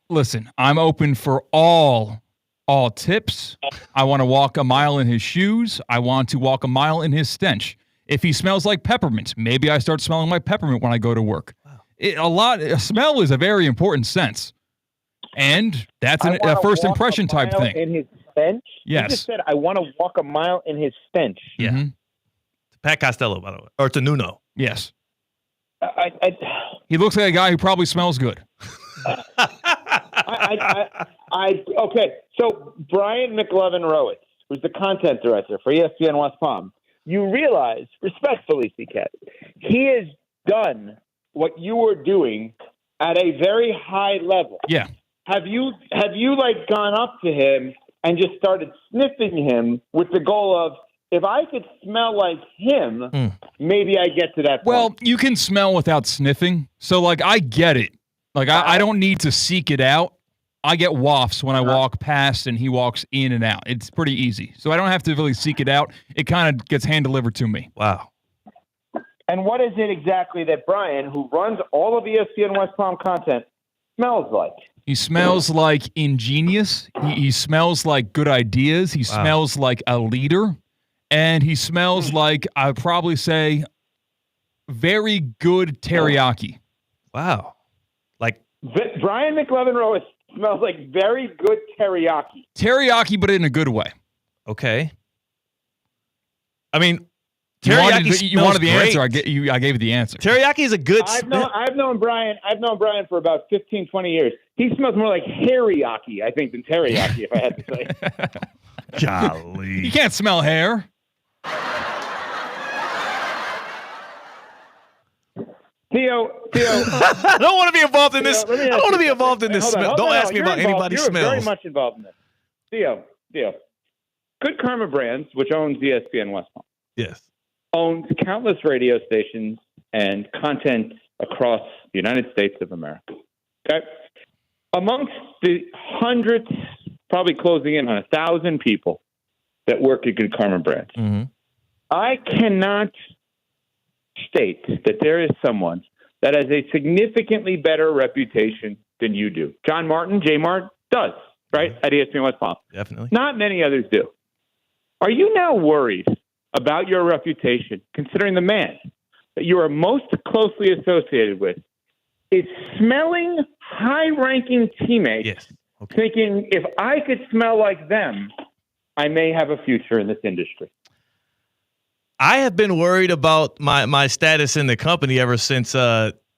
Listen, I'm open for all tips. I want to walk a mile in his shoes. I want to walk a mile in his stench. If he smells like peppermint, maybe I start smelling like peppermint when I go to work. Wow. A smell is a very important sense. And that's a first impression type thing. In his stench? Yes. You just said, I want to walk a mile in his stench. Yeah. Mm-hmm. Pat Costello, by the way. Or to Nuno. Yes. He looks like a guy who probably smells good. Okay, so Brian McLevin-Rowitz, who's the content director for ESPN West Palm, you realize, respectfully, CCAT, he has done what you were doing at a very high level. Yeah. Have you gone up to him and just started sniffing him with the goal of, if I could smell like him, maybe I get to that point? Well, you can smell without sniffing. So, I get it. I don't need to seek it out. I get wafts when I walk past and he walks in and out. It's pretty easy. So I don't have to really seek it out. It kind of gets hand-delivered to me. Wow. And what is it exactly that Brian, who runs all of ESPN West Palm content, smells like? He smells like ingenious. He smells like good ideas. He smells like a leader. And he smells like, I would probably say, very good teriyaki. Wow. Brian McLevin-Rowitz smells like very good teriyaki. Teriyaki, but in a good way. Okay. I mean, teriyaki you wanted the great. answer. I gave you the answer. Teriyaki is a good I've known Brian for about 15, 20 years. He smells more like hariyaki, I think, than teriyaki, if I had to say. Golly. You can't smell hair. Theo. I don't want to be involved in this. I don't want to be involved in this smell. Don't ask me about anybody's smells. You're very much involved in this. Theo. Good Karma Brands, which owns ESPN West Palm. Yes. Owns countless radio stations and content across the United States of America. Okay? Amongst the hundreds, probably closing in on 1,000 people that work at Good Karma Brands, I cannot state that there is someone that has a significantly better reputation than you do. John Martin, J-Mart, does, right, at ESPN West Palm. Definitely. Not many others do. Are you now worried about your reputation, considering the man that you are most closely associated with is smelling high-ranking teammates, thinking, if I could smell like them, I may have a future in this industry? I have been worried about my status in the company ever since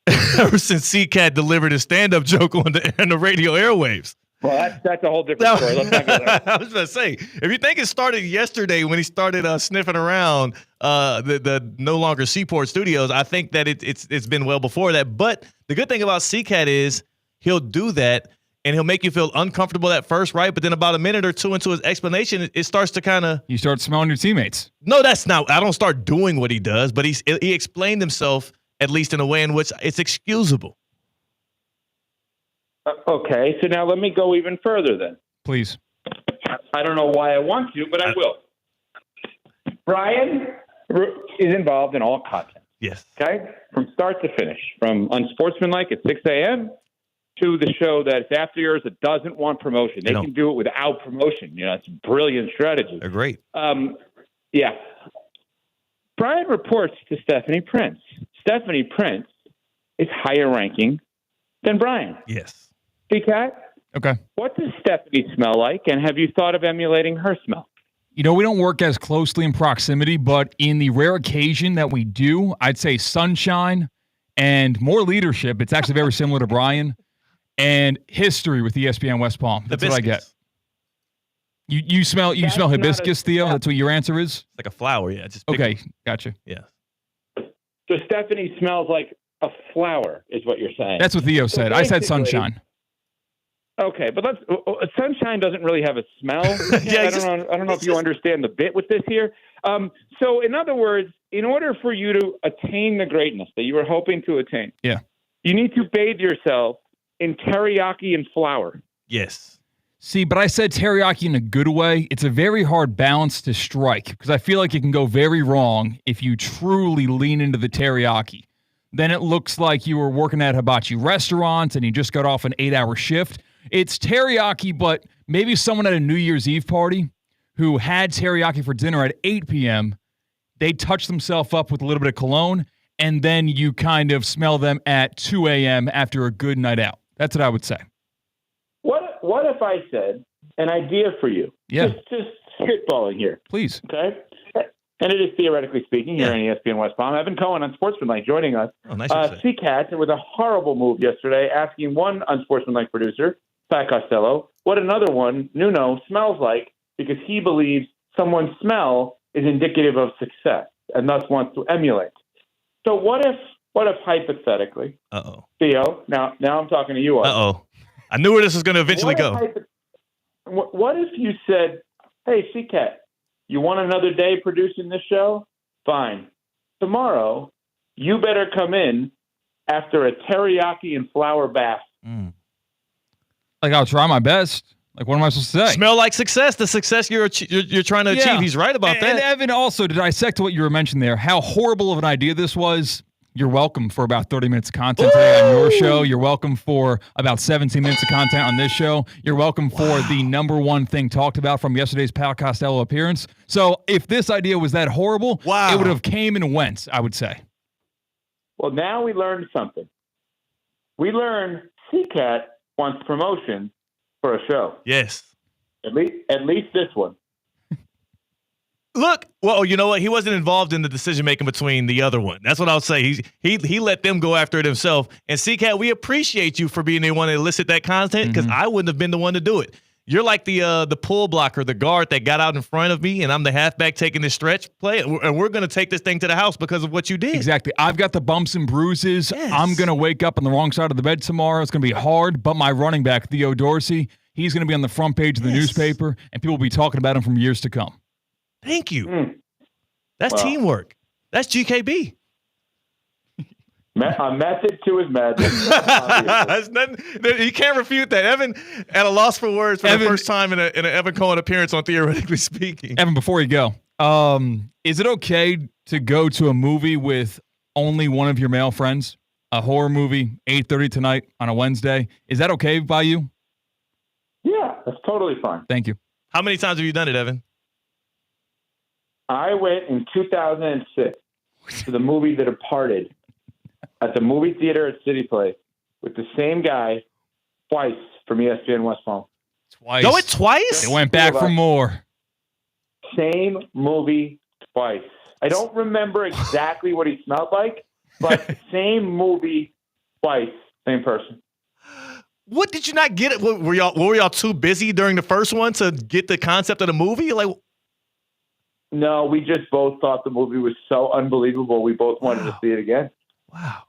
CCAT delivered his stand-up joke on the radio airwaves. Well, that's a whole different story. Let's not go there. I was going to say, if you think it started yesterday when he started sniffing around the no longer Seaport Studios, I think that it's been well before that. But the good thing about CCAT is he'll do that, and he'll make you feel uncomfortable at first, right? But then about a minute or two into his explanation, it starts to kind of... You start smelling your teammates. No, that's not... I don't start doing what he does, but he explained himself, at least in a way in which it's excusable. Okay, so now let me go even further then. Please. I don't know why I want to, but I will. Brian is involved in all content. Yes. Okay? From start to finish. From Unsportsmanlike at 6 a.m. to the show that's after yours that doesn't want promotion. They can do it without promotion. It's a brilliant strategy. They're great. Yeah. Brian reports to Stephanie Prince. Stephanie Prince is higher ranking than Brian. Yes. Cat? Okay. What does Stephanie smell like, and have you thought of emulating her smell? We don't work as closely in proximity, but in the rare occasion that we do, I'd say sunshine and more leadership. It's actually very similar to Brian. And history with ESPN West Palm. That's what I get. You smell hibiscus, Theo? That's what your answer is? It's like a flower, yeah. Just okay, gotcha. Yeah. So Stephanie smells like a flower, is what you're saying. That's what Theo said. I said sunshine. Okay, but sunshine doesn't really have a smell. I don't know if you understand the bit with this here. So in other words, in order for you to attain the greatness that you were hoping to attain, you need to bathe yourself in teriyaki and flour. Yes. See, but I said teriyaki in a good way. It's a very hard balance to strike because I feel like it can go very wrong if you truly lean into the teriyaki. Then it looks like you were working at hibachi restaurants and you just got off an 8-hour shift. It's teriyaki, but maybe someone at a New Year's Eve party who had teriyaki for dinner at 8 p.m., they touch themselves up with a little bit of cologne, and then you kind of smell them at 2 a.m. after a good night out. That's what I would say. What if I said an idea for you? Yeah. Just spitballing here. Please. Okay? And it is theoretically speaking here on ESPN West Palm. Evan Cohen, Unsportsmanlike, joining us. Oh, nice. Cat, it was a horrible move yesterday, asking one Unsportsmanlike producer, Pat Costello, what another one, Nuno, smells like because he believes someone's smell is indicative of success and thus wants to emulate. So what if hypothetically, Theo, now I'm talking to you. I knew where this was going to eventually go. What if you said, hey, C-Cat, you want another day producing this show? Fine. Tomorrow, you better come in after a teriyaki and flour bath. Like, I'll try my best. Like, what am I supposed to say? Smell like success. The success you're trying to achieve. He's right about that. And Evan, also, to dissect what you were mentioning there, how horrible of an idea this was. You're welcome for about 30 minutes of content today on your show. You're welcome for about 17 minutes of content on this show. You're welcome for the number one thing talked about from yesterday's Pat Costello appearance. So if this idea was that horrible, it would have came and went, I would say. Well, now we learned something. We learned C-Cat wants promotion for a show. Yes. At least this one. Look, well, you know what? He wasn't involved in the decision making between the other one. That's what I'll say. He let them go after it himself. And C-Cat, we appreciate you for being the one to elicit that content because I wouldn't have been the one to do it. You're like the pull blocker, the guard that got out in front of me, and I'm the halfback taking this stretch play, and we're going to take this thing to the house because of what you did. Exactly. I've got the bumps and bruises. Yes. I'm going to wake up on the wrong side of the bed tomorrow. It's going to be hard, but my running back, Theo Dorsey, he's going to be on the front page of the newspaper, and people will be talking about him from years to come. Thank you. That's teamwork. That's GKB. A method to his madness. You can't refute that. Evan at a loss for words for the first time in an Evan Cohen appearance on Theoretically Speaking. Evan, before you go, is it okay to go to a movie with only one of your male friends? A horror movie, 8:30 tonight on a Wednesday. Is that okay by you? Yeah, that's totally fine. Thank you. How many times have you done it, Evan? I went in 2006 to the movie The Departed at the movie theater at City Place with the same guy twice from ESPN West Palm. Twice? Go it twice? They went back for more. Same movie twice. I don't remember exactly what he smelled like, but same movie twice, same person. What did you not get? Were y'all too busy during the first one to get the concept of the movie? Like, no, we just both thought the movie was so unbelievable. We both wanted to see it again. Wow.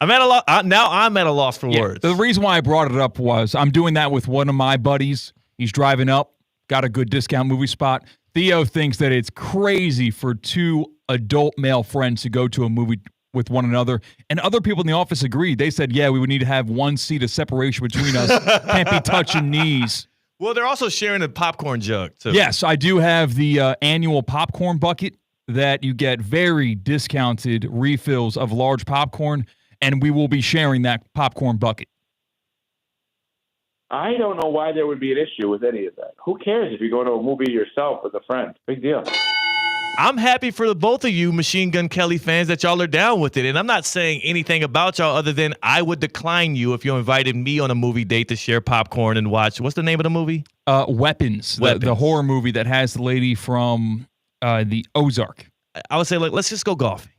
I'm at a loss for words. The reason why I brought it up was I'm doing that with one of my buddies. He's driving up, got a good discount movie spot. Theo thinks that it's crazy for two adult male friends to go to a movie with one another. And other people in the office agreed. They said, yeah, we would need to have 1 seat of separation between us. Can't be touching knees. Well, they're also sharing a popcorn jug, too. Yes, I do have the annual popcorn bucket that you get very discounted refills of large popcorn, and we will be sharing that popcorn bucket. I don't know why there would be an issue with any of that. Who cares if you go to a movie yourself with a friend? Big deal. I'm happy for the both of you Machine Gun Kelly fans that y'all are down with it. And I'm not saying anything about y'all other than I would decline you if you invited me on a movie date to share popcorn and watch. What's the name of the movie? Weapons. The horror movie that has the lady from the Ozark. I would say, like, let's just go golfing.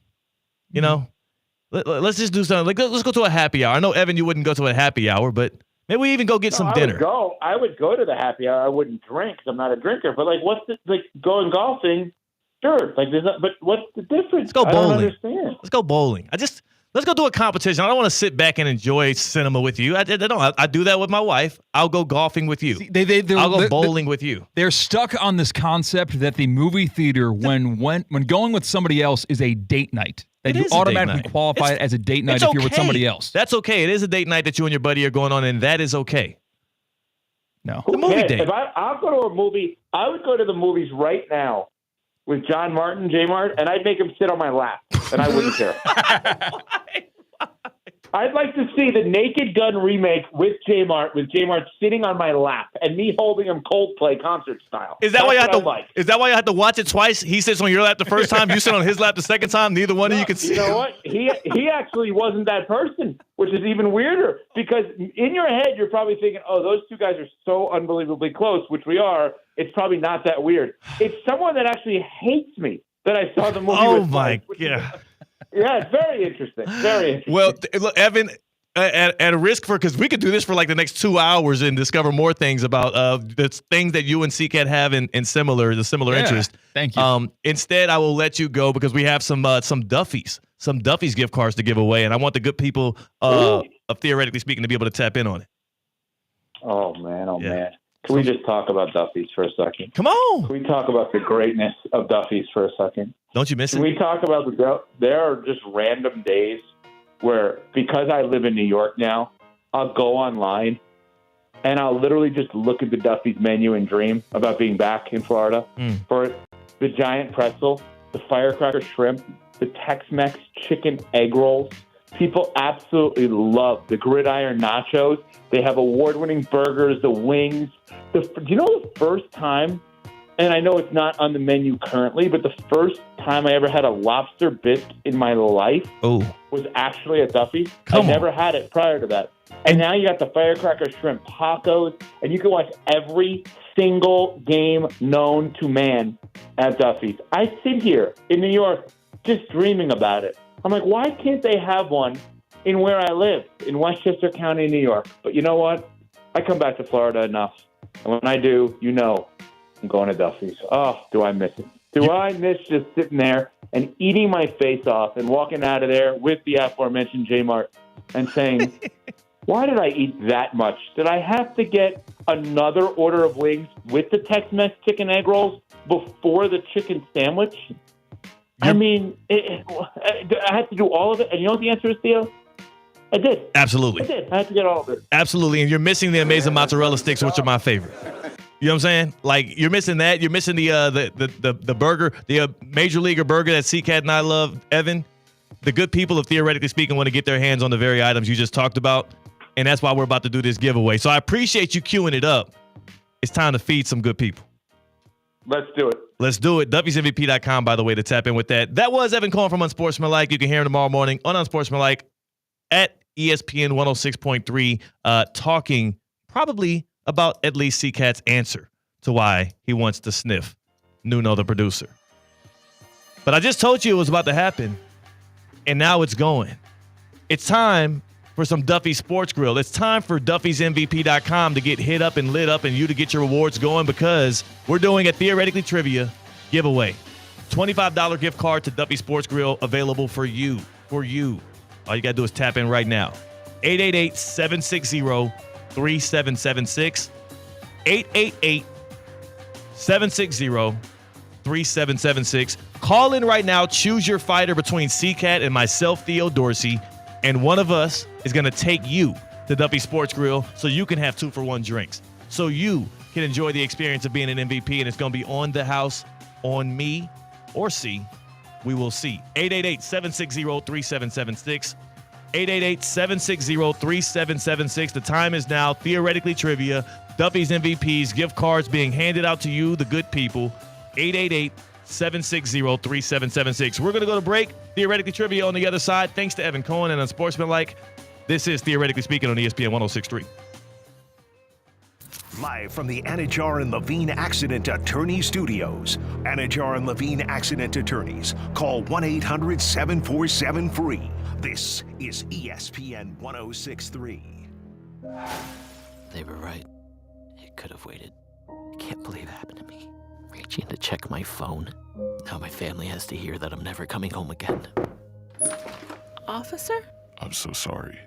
You know? Let's just do something. Like, let's go to a happy hour. I know, Evan, you wouldn't go to a happy hour, but maybe we even go get some dinner. I would go to the happy hour. I wouldn't drink 'cause I'm not a drinker. But, like, going golfing? Sure. But what's the difference? Let's go bowling. I don't understand. Let's go bowling. Let's go do a competition. I don't want to sit back and enjoy cinema with you. I don't. I do that with my wife. I'll go golfing with you. I'll go bowling with you. They're stuck on this concept that the movie theater, when going with somebody else, is a date night. That you automatically qualify it as a date night if you're with somebody else. That's okay. It is a date night that you and your buddy are going on, and that is okay. No. The movie date. If I'll go to a movie, I would go to the movies right now with John Martin, J Mart, and I'd make him sit on my lap, and I wouldn't care. I'd like to see the Naked Gun remake with J Mart sitting on my lap and me holding him Coldplay concert style. Is that why you have to watch it twice? He sits on your lap the first time, you sit on his lap the second time. Neither one of you can see. You know what? He actually wasn't that person, which is even weirder because in your head you're probably thinking, "Oh, those two guys are so unbelievably close," which we are. It's probably not that weird. It's someone that actually hates me that I saw the movie with. Oh my God. Yeah, it's very interesting. Very interesting. Well, look, Evan, at a risk because we could do this for like the next 2 hours and discover more things about the things that you and CCAT have in similar interest. Thank you. Instead, I will let you go because we have some Duffy's gift cards to give away, and I want the good people of Theoretically Speaking to be able to tap in on it. Oh man. Can we just talk about Duffy's for a second? Come on. Can we talk about the greatness of Duffy's for a second? Don't you miss it? Can we talk about there are just random days where, because I live in New York now, I'll go online and I'll literally just look at the Duffy's menu and dream about being back in Florida for it. The giant pretzel, the firecracker shrimp, the Tex-Mex chicken egg rolls. People absolutely love the gridiron nachos. They have award-winning burgers, the wings. Do you know the first time, and I know it's not on the menu currently, but the first time I ever had a lobster bisque in my life was actually at Duffy's. I never had it prior to that. And now you got the firecracker shrimp tacos, and you can watch every single game known to man at Duffy's. I sit here in New York just dreaming about it. I'm like, why can't they have one in where I live, in Westchester County, New York? But you know what? I come back to Florida enough. And when I do, I'm going to Duffy's. Oh, do I miss it? Do I miss just sitting there and eating my face off and walking out of there with the aforementioned J-Mart and saying, why did I eat that much? Did I have to get another order of wings with the Tex-Mex chicken egg rolls before the chicken sandwich? I mean, I had to do all of it. And you know what the answer is, Theo? I did. Absolutely. I did. I had to get all of it. Absolutely. And you're missing the amazing mozzarella sticks, which are my favorite. You know what I'm saying? Like, you're missing that. You're missing the burger, the Major Leaguer burger that CCAT and I love, Evan. The good people of Theoretically Speaking want to get their hands on the very items you just talked about. And that's why we're about to do this giveaway. So I appreciate you queuing it up. It's time to feed some good people. Let's do it. Let's do it. DuffysMVP.com, by the way, to tap in with that. That was Evan Cohen from Unsportsmanlike. You can hear him tomorrow morning on Unsportsmanlike at ESPN 106.3, talking probably about at least CCAT's answer to why he wants to sniff Nuno, the producer. But I just told you it was about to happen, and now it's going. It's time for some Duffy Sports Grill. It's time for DuffysMVP.com to get hit up and lit up and you to get your rewards going because we're doing a Theoretically Trivia giveaway. $25 gift card to Duffy Sports Grill available for you. All you got to do is tap in right now. 888-760-3776. 888-760-3776. 3776. Call in right now. Choose your fighter between C-Cat and myself, Theo Dorsey, and one of us is going to take you to Duffy Sports Grill so you can have 2-for-1 drinks. So you can enjoy the experience of being an MVP, and it's going to be on the house, on me, or C. We will see. 888-760-3776. 888-760-3776. The time is now. Theoretically Trivia. Duffy's MVPs. Gift cards being handed out to you, the good people. 888-760-3776. We're going to go to break. Theoretically Trivia on the other side. Thanks to Evan Cohen and Unsportsmanlike. This is Theoretically Speaking on ESPN 106.3. Live from the Anajar and Levine Accident Attorney Studios. Anajar and Levine Accident Attorneys. Call 1-800-747-FREE. This is ESPN 106.3. They were right. It could have waited. I can't believe it happened to me. Reaching to check my phone. Now my family has to hear that I'm never coming home again. Officer? I'm so sorry.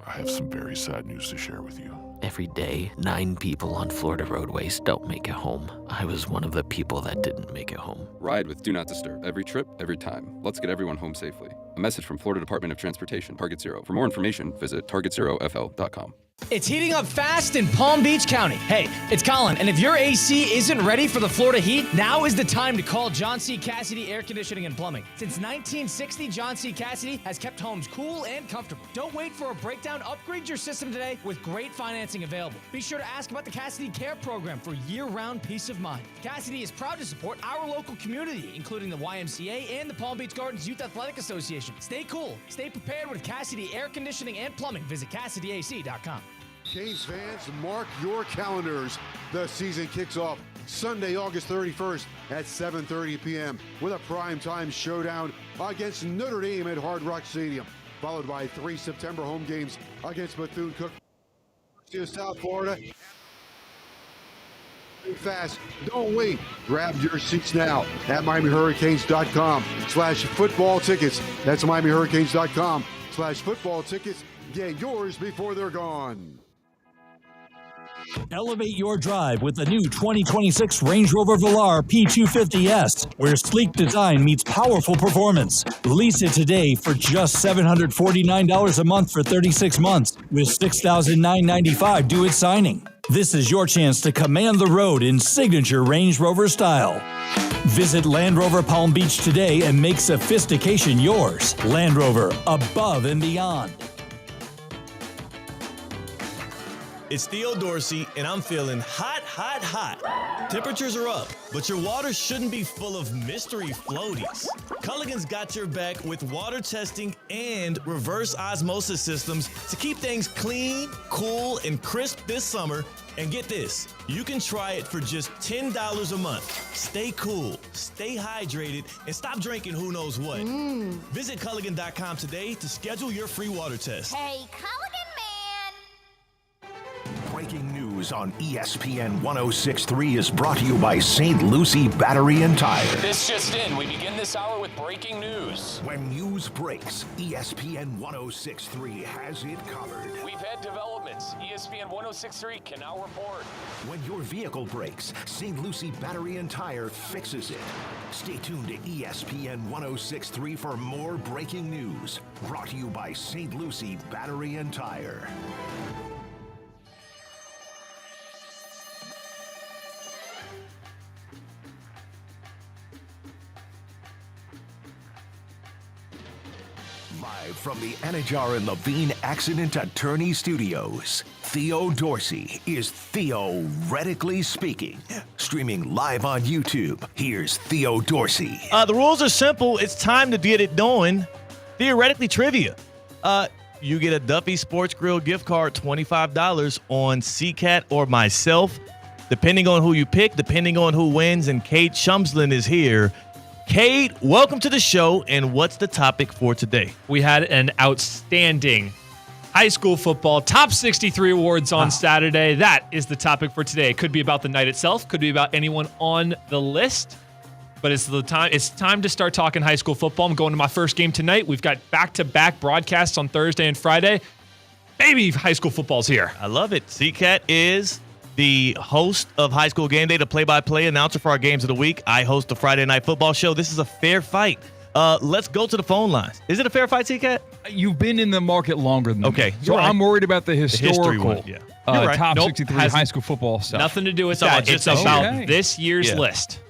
I have some very sad news to share with you. Every day, 9 people on Florida roadways don't make it home. I was one of the people that didn't make it home. Ride with Do Not Disturb. Every trip, every time. Let's get everyone home safely. A message from Florida Department of Transportation, Target Zero. For more information, visit targetzerofl.com. It's heating up fast in Palm Beach County. Hey, it's Colin, and if your AC isn't ready for the Florida heat, now is the time to call John C. Cassidy Air Conditioning and Plumbing. Since 1960, John C. Cassidy has kept homes cool and comfortable. Don't wait for a breakdown. Upgrade your system today with great financing available. Be sure to ask about the Cassidy Care Program for year-round peace of mind. Cassidy is proud to support our local community, including the YMCA and the Palm Beach Gardens Youth Athletic Association. Stay cool. Stay prepared with Cassidy Air Conditioning and Plumbing. Visit CassidyAC.com. Canes fans, mark your calendars. The season kicks off Sunday, August 31st at 7:30 p.m. with a primetime showdown against Notre Dame at Hard Rock Stadium, followed by 3 September home games against Bethune-Cookman, South Florida. Fast, don't wait. Grab your seats now at MiamiHurricanes.com/football tickets. That's MiamiHurricanes.com/football tickets. Get yours before they're gone. Elevate your drive with the new 2026 Range Rover Velar P250S, where sleek design meets powerful performance. Lease it today for just $749 a month for 36 months, with $6,995 due at signing. This is your chance to command the road in signature Range Rover style. Visit Land Rover Palm Beach today and make sophistication yours. Land Rover, above and beyond. It's Theo Dorsey, and I'm feeling hot, hot, hot. Temperatures are up, but your water shouldn't be full of mystery floaties. Culligan's got your back with water testing and reverse osmosis systems to keep things clean, cool, and crisp this summer. And get this, you can try it for just $10 a month. Stay cool, stay hydrated, and stop drinking who knows what. Visit Culligan.com today to schedule your free water test. Hey, Culligan man! Breaking news on ESPN 106.3 is brought to you by St. Lucie Battery and Tire. This just in. We begin this hour with breaking news. When news breaks, ESPN 106.3 has it covered. We've had developments. ESPN 106.3 can now report. When your vehicle breaks, St. Lucie Battery and Tire fixes it. Stay tuned to ESPN 106.3 for more breaking news. Brought to you by St. Lucie Battery and Tire. Live from the Anajar and Levine Accident Attorney Studios, Theo Dorsey is Theoretically Speaking. Streaming live on YouTube, here's Theo Dorsey. The rules are simple. It's time to get it going. Theoretically Trivia. You get a Duffy Sports Grill gift card, $25 on C-Cat or myself, depending on who you pick, depending on who wins, and Kate Shumslin is here. Kate, welcome to the show, and what's the topic for today? We had an outstanding high school football top 63 awards on Saturday. That is the topic for today. It could be about the night itself, could be about anyone on the list, but it's time to start talking high school football. I'm going to my first game tonight. We've got back-to-back broadcasts on Thursday and Friday. Baby, high school football's here. I love it. C-Cat is the host of High School Game Day, the play-by-play announcer for our games of the week. I host the Friday Night Football show. This is a fair fight. Let's go to the phone lines. Is it a fair fight, T-Cat? You've been in the market longer than Okay, me. So I'm worried about the historical one, yeah. You're right. top Nope, 63 has high school football stuff. Nothing to do with So that. just It's about about this year's list.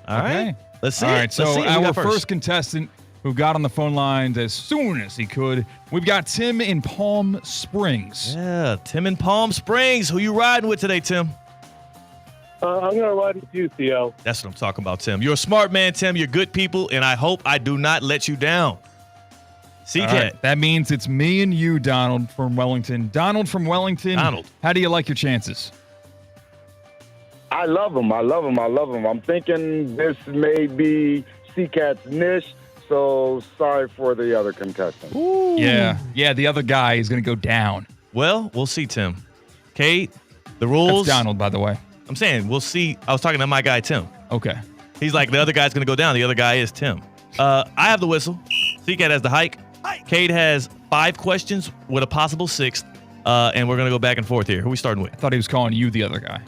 All right. Okay. Let's see All it. right, so Let's see it. Who our got first contestant who got on the phone lines as soon as he could, we've got Tim in Palm Springs. Yeah, Tim in Palm Springs. Who you riding with today, Tim? I'm going to ride with you, Theo. That's what I'm talking about, Tim. You're a smart man, Tim. You're good people, and I hope I do not let you down. C-Cat. All right, that means it's me and you, Donald from Wellington. Donald from Wellington. Donald. How do you like your chances? I love him. I'm thinking this may be C-Cat's niche, so sorry for the other contestant. Yeah, the other guy is going to go down. Well, we'll see, Tim. Kate, the rules. That's Donald, by the way. I'm saying we'll see. I was talking to my guy, Tim. Okay. He's like, the other guy's going to go down. The other guy is Tim. I have the whistle. C-Cat has the hike. Kate has 5 questions with a possible 6th, and we're going to go back and forth here. Who are we starting with? I thought he was calling you the other guy.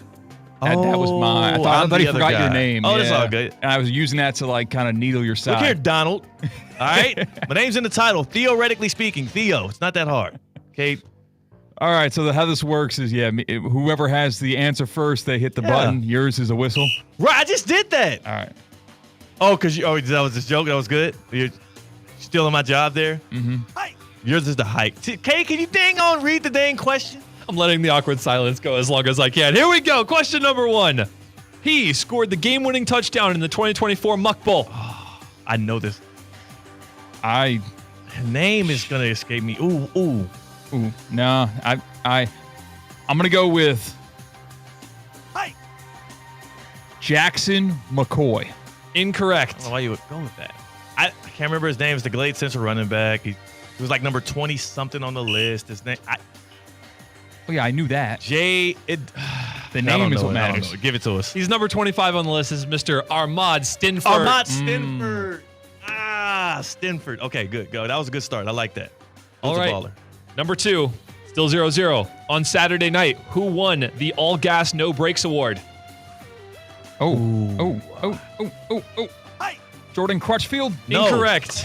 That was mine. I thought he forgot your name. Oh, that's all good. And I was using that to kind of needle your side. Look here, Donald. All right? My name's in the title. Theoretically speaking, Theo. It's not that hard. Kate. All right, so how this works is, whoever has the answer first, they hit the button. Yours is a whistle. Right, I just did that. All right. Oh, because that was this joke? That was good? You're stealing my job there? Mm-hmm. Yours is the hike. Kate, can you dang on read the dang question? I'm letting the awkward silence go as long as I can. Here we go. Question number 1. He scored the game-winning touchdown in the 2024 Muck Bowl. Oh, I know this. Her name is going to escape me. Ooh. No, I'm gonna go with Jackson McCoy. Incorrect. I don't know why you would go with that. I can't remember his name. It's the Glade Central running back. He was like number 20 something on the list. His name. I knew that. The name is what matters. Give it to us. He's number 25 on the list. Is Mr. Armad Stinford. Armad Stinford. Stinford. Okay, good. Go. That was a good start. I like that. All right. Baller. Number 2, still 0-0. On Saturday night, who won the All Gas No Brakes Award? Oh. Jordan Crutchfield? No. Incorrect.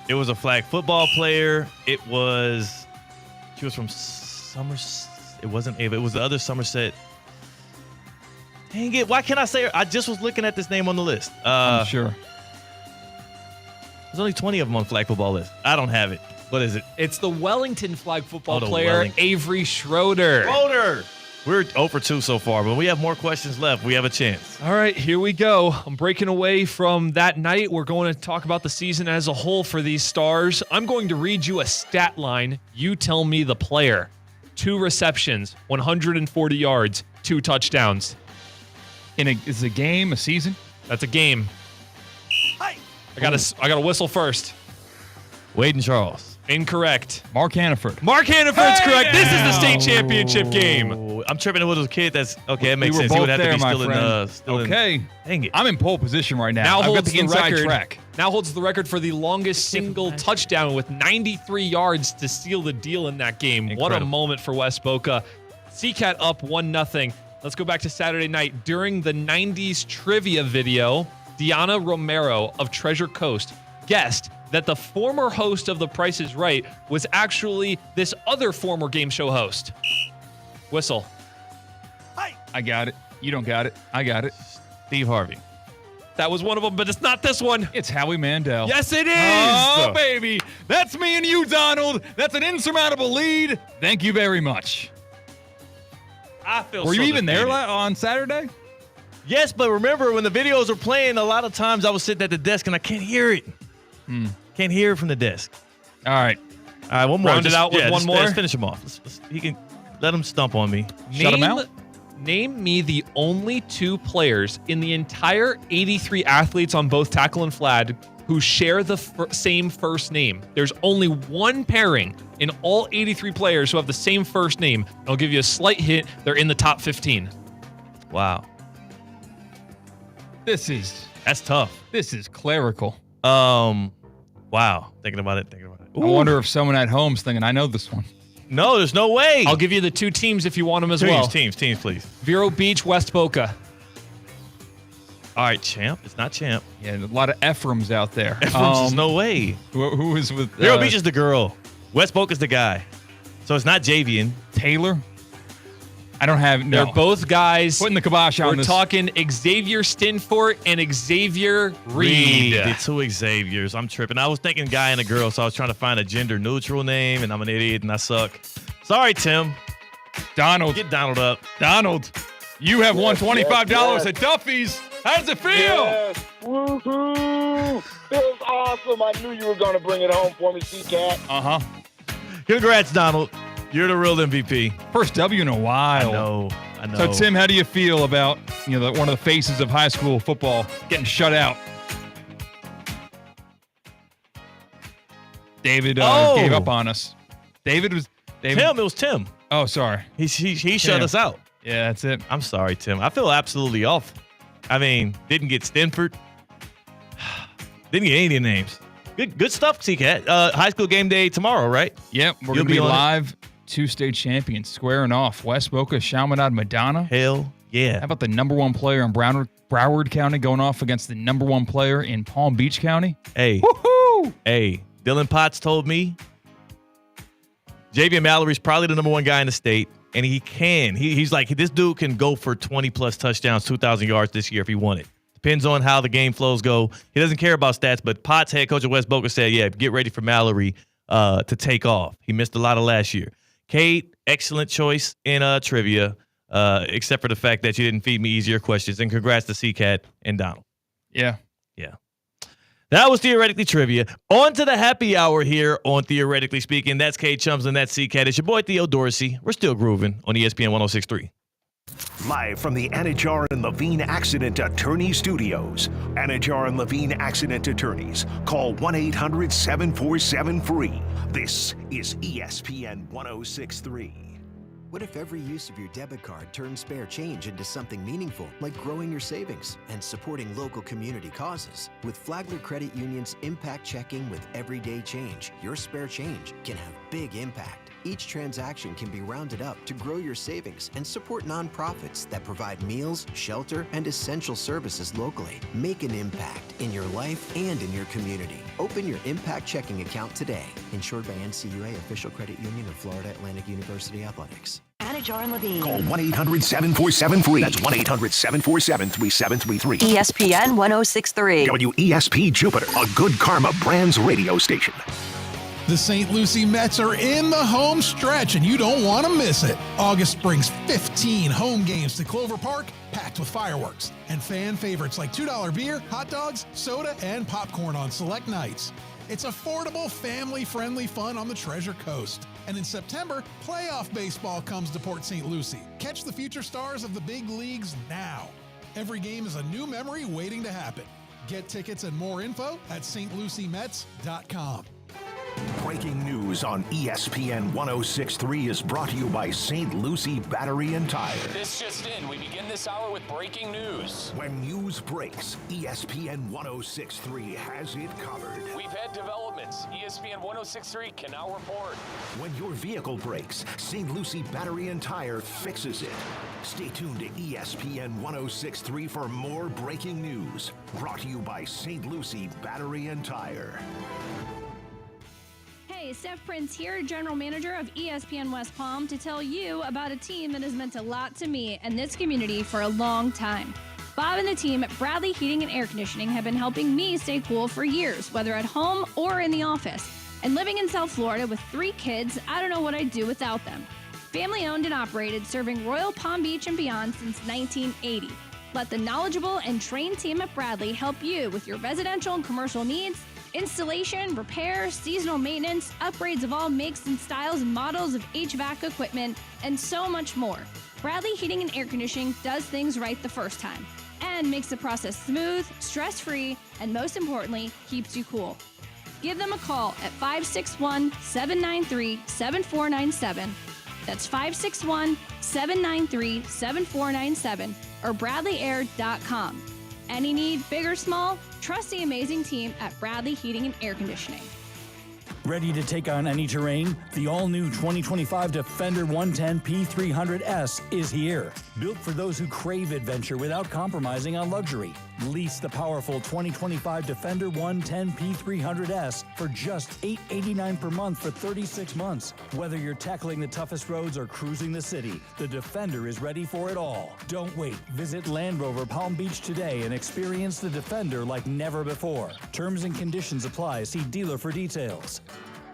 It was a flag football player. She was from Somerset. It wasn't Ava. It was the other Somerset. Dang it. Why can't I say her? I just was looking at this name on the list. I'm sure. There's only 20 of them on flag football list. I don't have it. What is it? It's the Wellington flag football player, Avery Schroeder. We're 0 for 2 so far, but we have more questions left. We have a chance. All right, here we go. I'm breaking away from that night. We're going to talk about the season as a whole for these stars. I'm going to read you a stat line. You tell me the player. 2 receptions, 140 yards, 2 touchdowns. Is it a game, a season? That's a game. I got a whistle first. Wade and Charles. Incorrect. Mark Hannaford. Mark Hannaford's correct. This is the state championship game. I'm tripping with a kid. That's okay. That makes sense. Both He would have there, to be my still friend. in. Dang it. I'm in pole position right now. Now I've holds got the the inside record. track. Now holds the record for the longest single touchdown with 93 yards to seal the deal in that game. Incredible. What a moment for West Boca. C-Cat up 1-0. Let's go back to Saturday night. During the 90s trivia video, Diana Romero of Treasure Coast guessed that the former host of The Price is Right was actually this other former game show host. Whistle. I got it. You don't got it. I got it. Steve Harvey. That was one of them, but it's not this one. It's Howie Mandel. Yes, it is. Oh, baby. That's me and you, Donald. That's an insurmountable lead. Thank you very much. I feel Were so you even defeated. there on Saturday? Yes, but remember when the videos were playing, a lot of times I was sitting at the desk and I can't hear it. Can't hear it from the desk. All right. One more. Round it out with one more? Let's finish him off. He can let him stump on me. Shut him out? Name me the only 2 players in the entire 83 athletes on both tackle and flag who share the same first name. There's only one pairing in all 83 players who have the same first name. I'll give you a slight hint. They're in the top 15. Wow. That's tough. This is clerical. Wow. Thinking about it. I wonder if someone at home's thinking, I know this one. No, there's no way. I'll give you the two teams if you want them as well. Teams, please. Vero Beach, West Boca. All right, Champ. It's not Champ. Yeah, a lot of Ephraims out there. There's no way. Who is with Vero Beach is the girl. West Boca's the guy. So it's not Javian. Taylor? I don't have. No. They're both guys. Putting the kibosh on this. We're talking Xavier Stinfort and Xavier Reed. The two Xaviers. I'm tripping. I was thinking guy and a girl, so I was trying to find a gender-neutral name, and I'm an idiot, and I suck. Sorry, Tim. Donald. Get Donald up. Donald, you have won $25 at Duffy's. How does it feel? Yes. Woohoo! Feels awesome. I knew you were going to bring it home for me, C-Cat. Uh-huh. Congrats, Donald. You're the real MVP. First W in a while. I know. So, Tim, how do you feel about one of the faces of high school football getting shut out? David gave up on us. David. Tim, it was Tim. Oh, sorry. He shut us out. Yeah, that's it. I'm sorry, Tim. I feel absolutely off. I mean, didn't get Stanford. Didn't get any of the names. Good stuff, C-Cat. High school game day tomorrow, right? Yep, we're going to be live. Two state champions squaring off. West Boca, Chaminade, Madonna. Hell yeah. How about the number one player in Broward County going off against the number one player in Palm Beach County? Hey. Woohoo! Hey, Dylan Potts told me Javian Mallory's probably the number one guy in the state, and he's like, this dude can go for 20-plus touchdowns, 2,000 yards this year if he wanted. Depends on how the game flows go. He doesn't care about stats, but Potts, head coach of West Boca, said, yeah, get ready for Mallory to take off. He missed a lot of last year. Kate, excellent choice in trivia, except for the fact that you didn't feed me easier questions. And congrats to C-Cat and Donald. Yeah. That was Theoretically Trivia. On to the happy hour here on Theoretically Speaking. That's Kate Chums and that's C-Cat. It's your boy Theo Dorsey. We're still grooving on ESPN 106.3. Live from the Anajar and Levine Accident Attorney Studios. Anajar and Levine Accident Attorneys. Call 1-800-747-FREE. This is ESPN 106.3. What if every use of your debit card turns spare change into something meaningful, like growing your savings and supporting local community causes? With Flagler Credit Union's Impact Checking with Everyday Change, your spare change can have big impact. Each transaction can be rounded up to grow your savings and support nonprofits that provide meals, shelter, and essential services locally. Make an impact in your life and in your community. Open your Impact Checking account today. Insured by NCUA, official credit union of Florida Atlantic University Athletics. Anajar and Levine. Call 1-800-747-FREE. That's 1-800-747-3733. ESPN 106.3. WESP Jupiter, a Good Karma Brands radio station. The St. Lucie Mets are in the home stretch, and you don't want to miss it. August brings 15 home games to Clover Park, packed with fireworks and fan favorites like $2 beer, hot dogs, soda, and popcorn on select nights. It's affordable, family-friendly fun on the Treasure Coast. And in September, playoff baseball comes to Port St. Lucie. Catch the future stars of the big leagues now. Every game is a new memory waiting to happen. Get tickets and more info at stluciemets.com. Breaking news on ESPN 106.3 is brought to you by St. Lucie Battery and Tire. This just in. We begin this hour with breaking news. When news breaks, ESPN 106.3 has it covered. We've had developments. ESPN 106.3 can now report. When your vehicle breaks, St. Lucie Battery and Tire fixes it. Stay tuned to ESPN 106.3 for more breaking news. Brought to you by St. Lucie Battery and Tire. Hey, Steph Prince here, General Manager of ESPN West Palm, to tell you about a team that has meant a lot to me and this community for a long time. Bob and the team at Bradley Heating and Air Conditioning have been helping me stay cool for years, whether at home or in the office. And living in South Florida with 3 kids, I don't know what I'd do without them. Family owned and operated, serving Royal Palm Beach and beyond since 1980. Let the knowledgeable and trained team at Bradley help you with your residential and commercial needs, installation, repair, seasonal maintenance, upgrades of all makes and styles and models of HVAC equipment, and so much more. Bradley Heating and Air Conditioning does things right the first time and makes the process smooth, stress-free, and most importantly, keeps you cool. Give them a call at 561-793-7497. That's 561-793-7497 or bradleyair.com. Any need, big or small, trust the amazing team at Bradley Heating and Air Conditioning. Ready to take on any terrain? The all-new 2025 Defender 110 P300S is here. Built for those who crave adventure without compromising on luxury. Lease the powerful 2025 Defender 110 P300S for just $889 per month for 36 months. Whether you're tackling the toughest roads or cruising the city, the Defender is ready for it all. Don't wait. Visit Land Rover Palm Beach today and experience the Defender like never before. Terms and conditions apply. See dealer for details.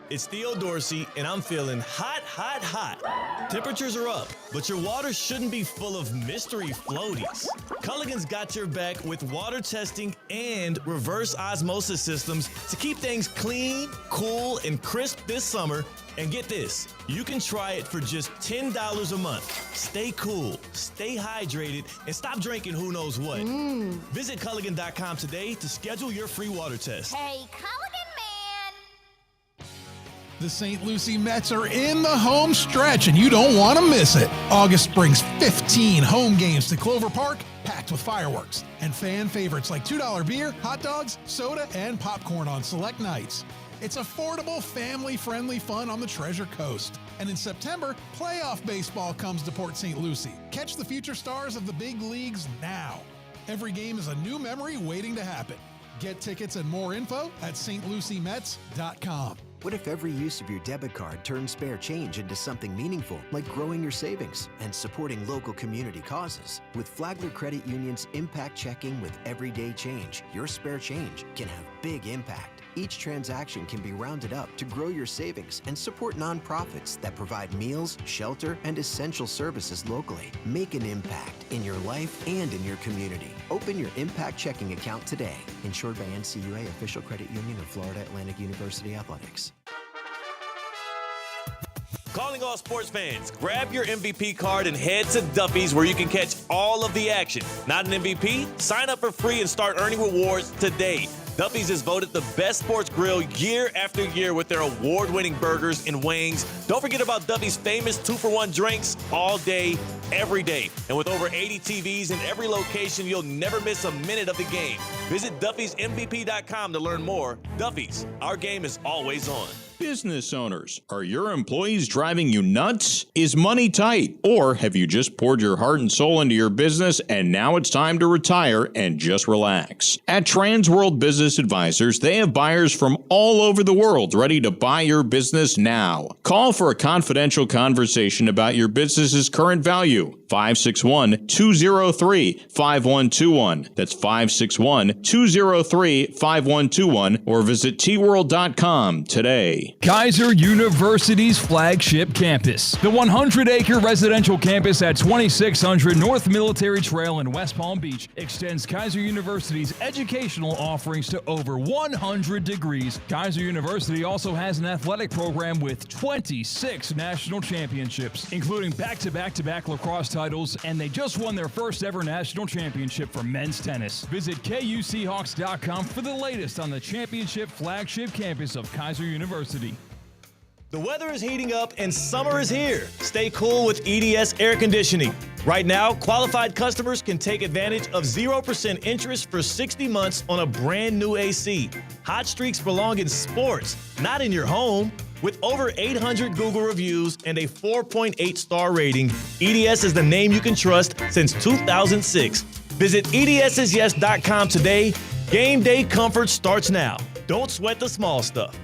It's Theo Dorsey, and I'm feeling hot, hot, hot. Temperatures are up, but your water shouldn't be full of mystery floaties. Culligan's got your back with water testing and reverse osmosis systems to keep things clean, cool, and crisp this summer. And get this, you can try it for just $10 a month. Stay cool, stay hydrated, and stop drinking who knows what. Visit Culligan.com today to schedule your free water test. Hey, Culligan man! The St. Lucie Mets are in the home stretch, and you don't want to miss it. August brings 15 home games to Clover Park, packed with fireworks and fan favorites like $2 beer, hot dogs, soda, and popcorn on select nights. It's affordable, family-friendly fun on the Treasure Coast. And in September, playoff baseball comes to Port St. Lucie. Catch the future stars of the big leagues now. Every game is a new memory waiting to happen. Get tickets and more info at stluciemets.com. What if every use of your debit card turns spare change into something meaningful, like growing your savings and supporting local community causes? With Flagler Credit Union's Impact Checking with Everyday Change, your spare change can have big impact. Each transaction can be rounded up to grow your savings and support nonprofits that provide meals, shelter, and essential services locally. Make an impact in your life and in your community. Open your Impact Checking account today. Insured by NCUA, official credit union of Florida Atlantic University Athletics. Calling all sports fans, grab your MVP card and head to Duffy's where you can catch all of the action. Not an MVP? Sign up for free and start earning rewards today. Duffy's is voted the best sports grill year after year with their award-winning burgers and wings. Don't forget about Duffy's famous 2-for-1 drinks all day, every day. And with over 80 TVs in every location, you'll never miss a minute of the game. Visit Duffy'sMVP.com to learn more. Duffy's, our game is always on. Business owners, are your employees driving you nuts? Is money tight? Or have you just poured your heart and soul into your business and now it's time to retire and just relax? At Transworld Business Advisors, they have buyers from all over the world ready to buy your business now. Call for a confidential conversation about your business's current value. 561-203-5121. That's 561-203-5121 or visit tworld.com today. Kaiser University's flagship campus. The 100-acre residential campus at 2600 North Military Trail in West Palm Beach extends Kaiser University's educational offerings to over 100 degrees. Kaiser University also has an athletic program with 26 national championships, including back-to-back-to-back lacrosse titles, and they just won their first ever national championship for men's tennis. Visit KUSeahawks.com for the latest on the championship flagship campus of Kaiser University. The weather is heating up and summer is here. Stay cool with EDS air conditioning. Right now, qualified customers can take advantage of 0% interest for 60 months on a brand new AC. Hot streaks belong in sports, not in your home. With over 800 Google reviews and a 4.8 star rating, EDS is the name you can trust since 2006. Visit EDSIsYes.com today. Game day comfort starts now. Don't sweat the small stuff.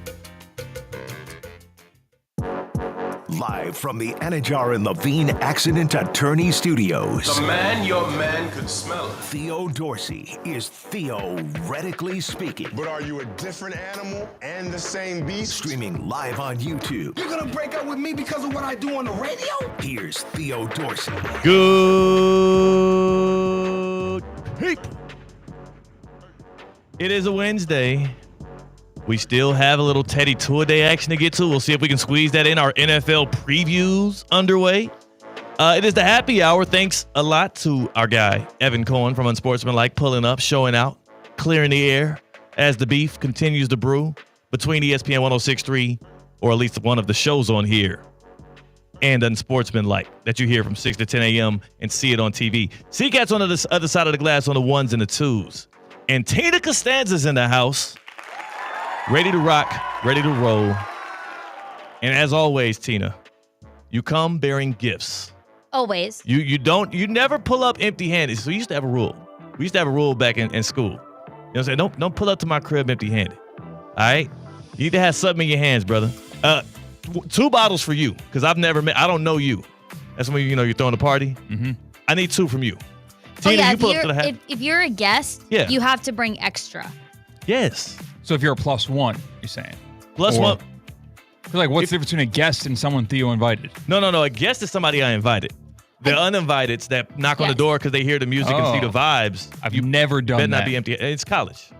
Live from the Anajar and Levine Accident Attorney Studios. The man your man could smell. Theo Dorsey is theoretically speaking. But are you a different animal and the same beast? Streaming live on YouTube. You're gonna break up with me because of what I do on the radio? Here's Theo Dorsey. Good people. It is a Wednesday. We still have a little Teddy Two-A-Day action to get to. We'll see if we can squeeze that in. Our NFL previews underway. It is the happy hour. Thanks a lot to our guy, Evan Cohen from Unsportsmanlike, pulling up, showing out, clearing the air as the beef continues to brew between ESPN 106.3, or at least one of the shows on here, and Unsportsmanlike that you hear from 6 to 10 a.m. and see it on TV. Seacat's on the other side of the glass on the ones and the twos. And Tina Costanza's in the house. Ready to rock, ready to roll. And as always, Tina, you come bearing gifts. Always. You never pull up empty-handed. So we used to have a rule. We used to have a rule back in school. You know what I'm saying? Don't pull up to my crib empty-handed. All right? You need to have something in your hands, brother. 2 bottles for you, because I don't know you. That's when you're throwing a party. Mm-hmm. I need 2 from you. Tina, you pull up to the house. If you're a guest, Yeah. you have to bring extra. Yes. So if you're a +1, you're saying? +1. Like, what's the difference between a guest and someone Theo invited? No. A guest is somebody I invited. The uninviteds that knock on the door because they hear the music and see the vibes. I've never done better that. not be empty. It's college.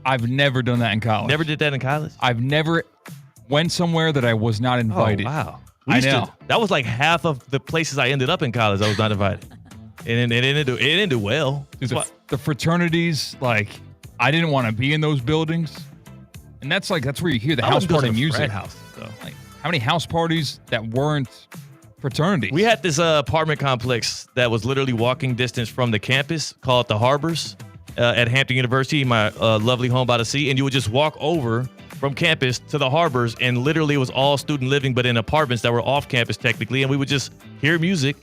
I've never done that in college. Never did that in college? I've never went somewhere that I was not invited. Oh, wow. I know. That was like half of the places I ended up in college. I was not invited. And it didn't do well. Dude, the fraternities, like, I didn't want to be in those buildings. And that's where you hear the house party music. House, like, how many house parties that weren't fraternities? We had this apartment complex that was literally walking distance from the campus called the Harbors at Hampton University, my lovely home by the sea. And you would just walk over from campus to the Harbors, and literally it was all student living, but in apartments that were off campus technically. And we would just hear music,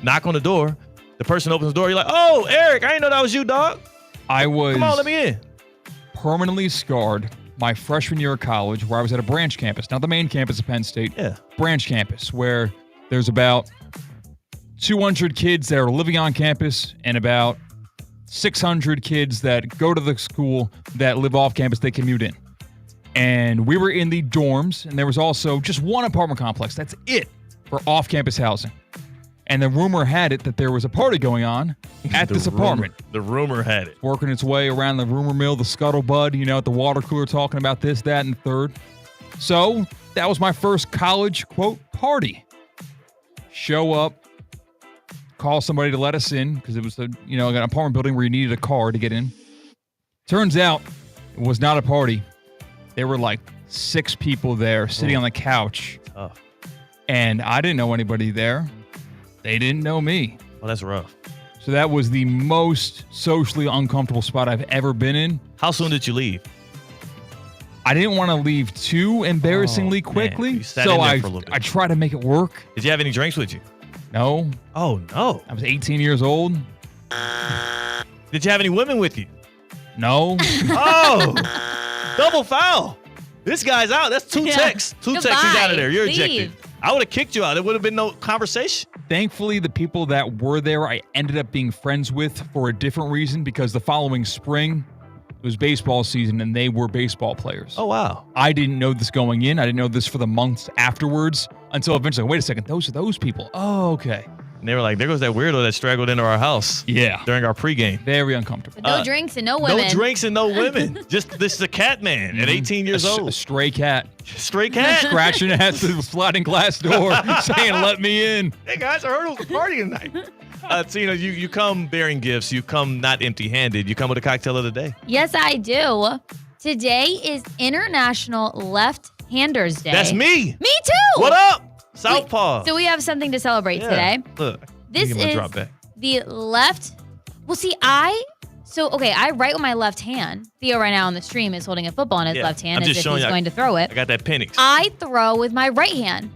knock on the door. The person opens the door. You're like, "Oh, Eric, I didn't know that was you, dog." I was Come on, let me in. Permanently scarred my freshman year of college, where I was at a branch campus, not the main campus of Penn State. Yeah. Branch campus, where there's about 200 kids that are living on campus and about 600 kids that go to the school that live off campus. They commute in. And we were in the dorms, and there was also just one apartment complex. That's it for off-campus housing. And the rumor had it that there was a party going on at this apartment. The rumor had it. Working its way around the rumor mill, the scuttlebutt, at the water cooler, talking about this, that, and the third. So that was my first college, quote, party. Show up, call somebody to let us in, because it was an apartment building where you needed a car to get in. Turns out it was not a party. There were like 6 people there sitting on the couch. Tough. And I didn't know anybody there. They didn't know me. Oh, that's rough. So that was the most socially uncomfortable spot I've ever been in. How soon did you leave? I didn't want to leave too embarrassingly quickly. You sat in there for a little bit. I tried to make it work. Did you have any drinks with you? No. Oh, no. I was 18 years old. Did you have any women with you? No. Oh, double foul. This guy's out. That's 2 texts. 2 texts. He's out of there. You're ejected. I would have kicked you out. There would have been no conversation. Thankfully, the people that were there, I ended up being friends with for a different reason, because the following spring, it was baseball season, and they were baseball players. Oh, wow. I didn't know this going in. I didn't know this for the months afterwards, until eventually, wait a second, those are those people. Oh, okay. And they were like, there goes that weirdo that straggled into our house. Yeah. During our pregame. Very uncomfortable. No drinks and no women. No drinks and no women. Just this is a cat man at 18 years old. A stray cat. Stray cat. Scratching at the sliding glass door, saying, "Let me in." Hey guys, I heard it was a party tonight. So you come bearing gifts. You come not empty-handed. You come with a cocktail of the day. Yes, I do. Today is International Left-Handers Day. That's me. Me too. What up? Southpaw. So we have something to celebrate today. Look, This give me my is drop back. the left. Well, see, I write with my left hand. Theo right now on the stream is holding a football in his left hand as if he's going to throw it. I got that Penix. I throw with my right hand.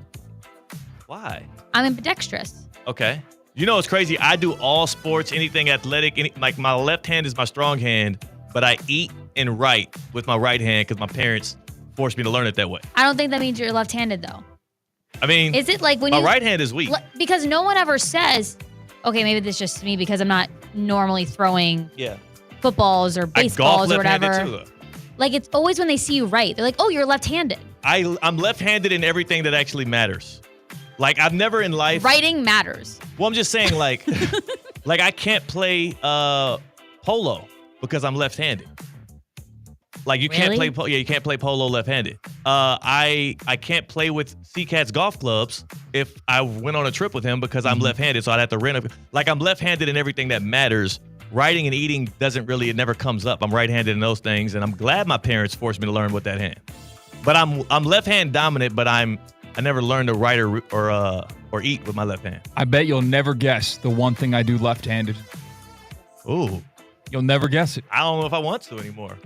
Why? I'm ambidextrous. Okay. You know what's crazy? I do all sports, anything athletic. Like my left hand is my strong hand, but I eat and write with my right hand because my parents forced me to learn it that way. I don't think that means you're left-handed though. I mean, is it like when my right hand is weak? Because no one ever says, okay, maybe this is just me because I'm not normally throwing footballs or baseballs or whatever. Too, like it's always when they see you right. They're like, oh, you're left-handed. I'm left-handed in everything that actually matters. Like I've never in life. Writing matters. Well, I'm just saying like, like I can't play polo because I'm left-handed. Like you can't play you can't play polo left-handed. I can't play with C-Cat's golf clubs if I went on a trip with him because I'm left-handed, so I'd have to rent a. Like I'm left-handed in everything that matters. Writing and eating it never comes up. I'm right-handed in those things, and I'm glad my parents forced me to learn with that hand. But I'm left-hand dominant, but I never learned to write or eat with my left hand. I bet you'll never guess the one thing I do left-handed. Ooh. You'll never guess it. I don't know if I want to anymore.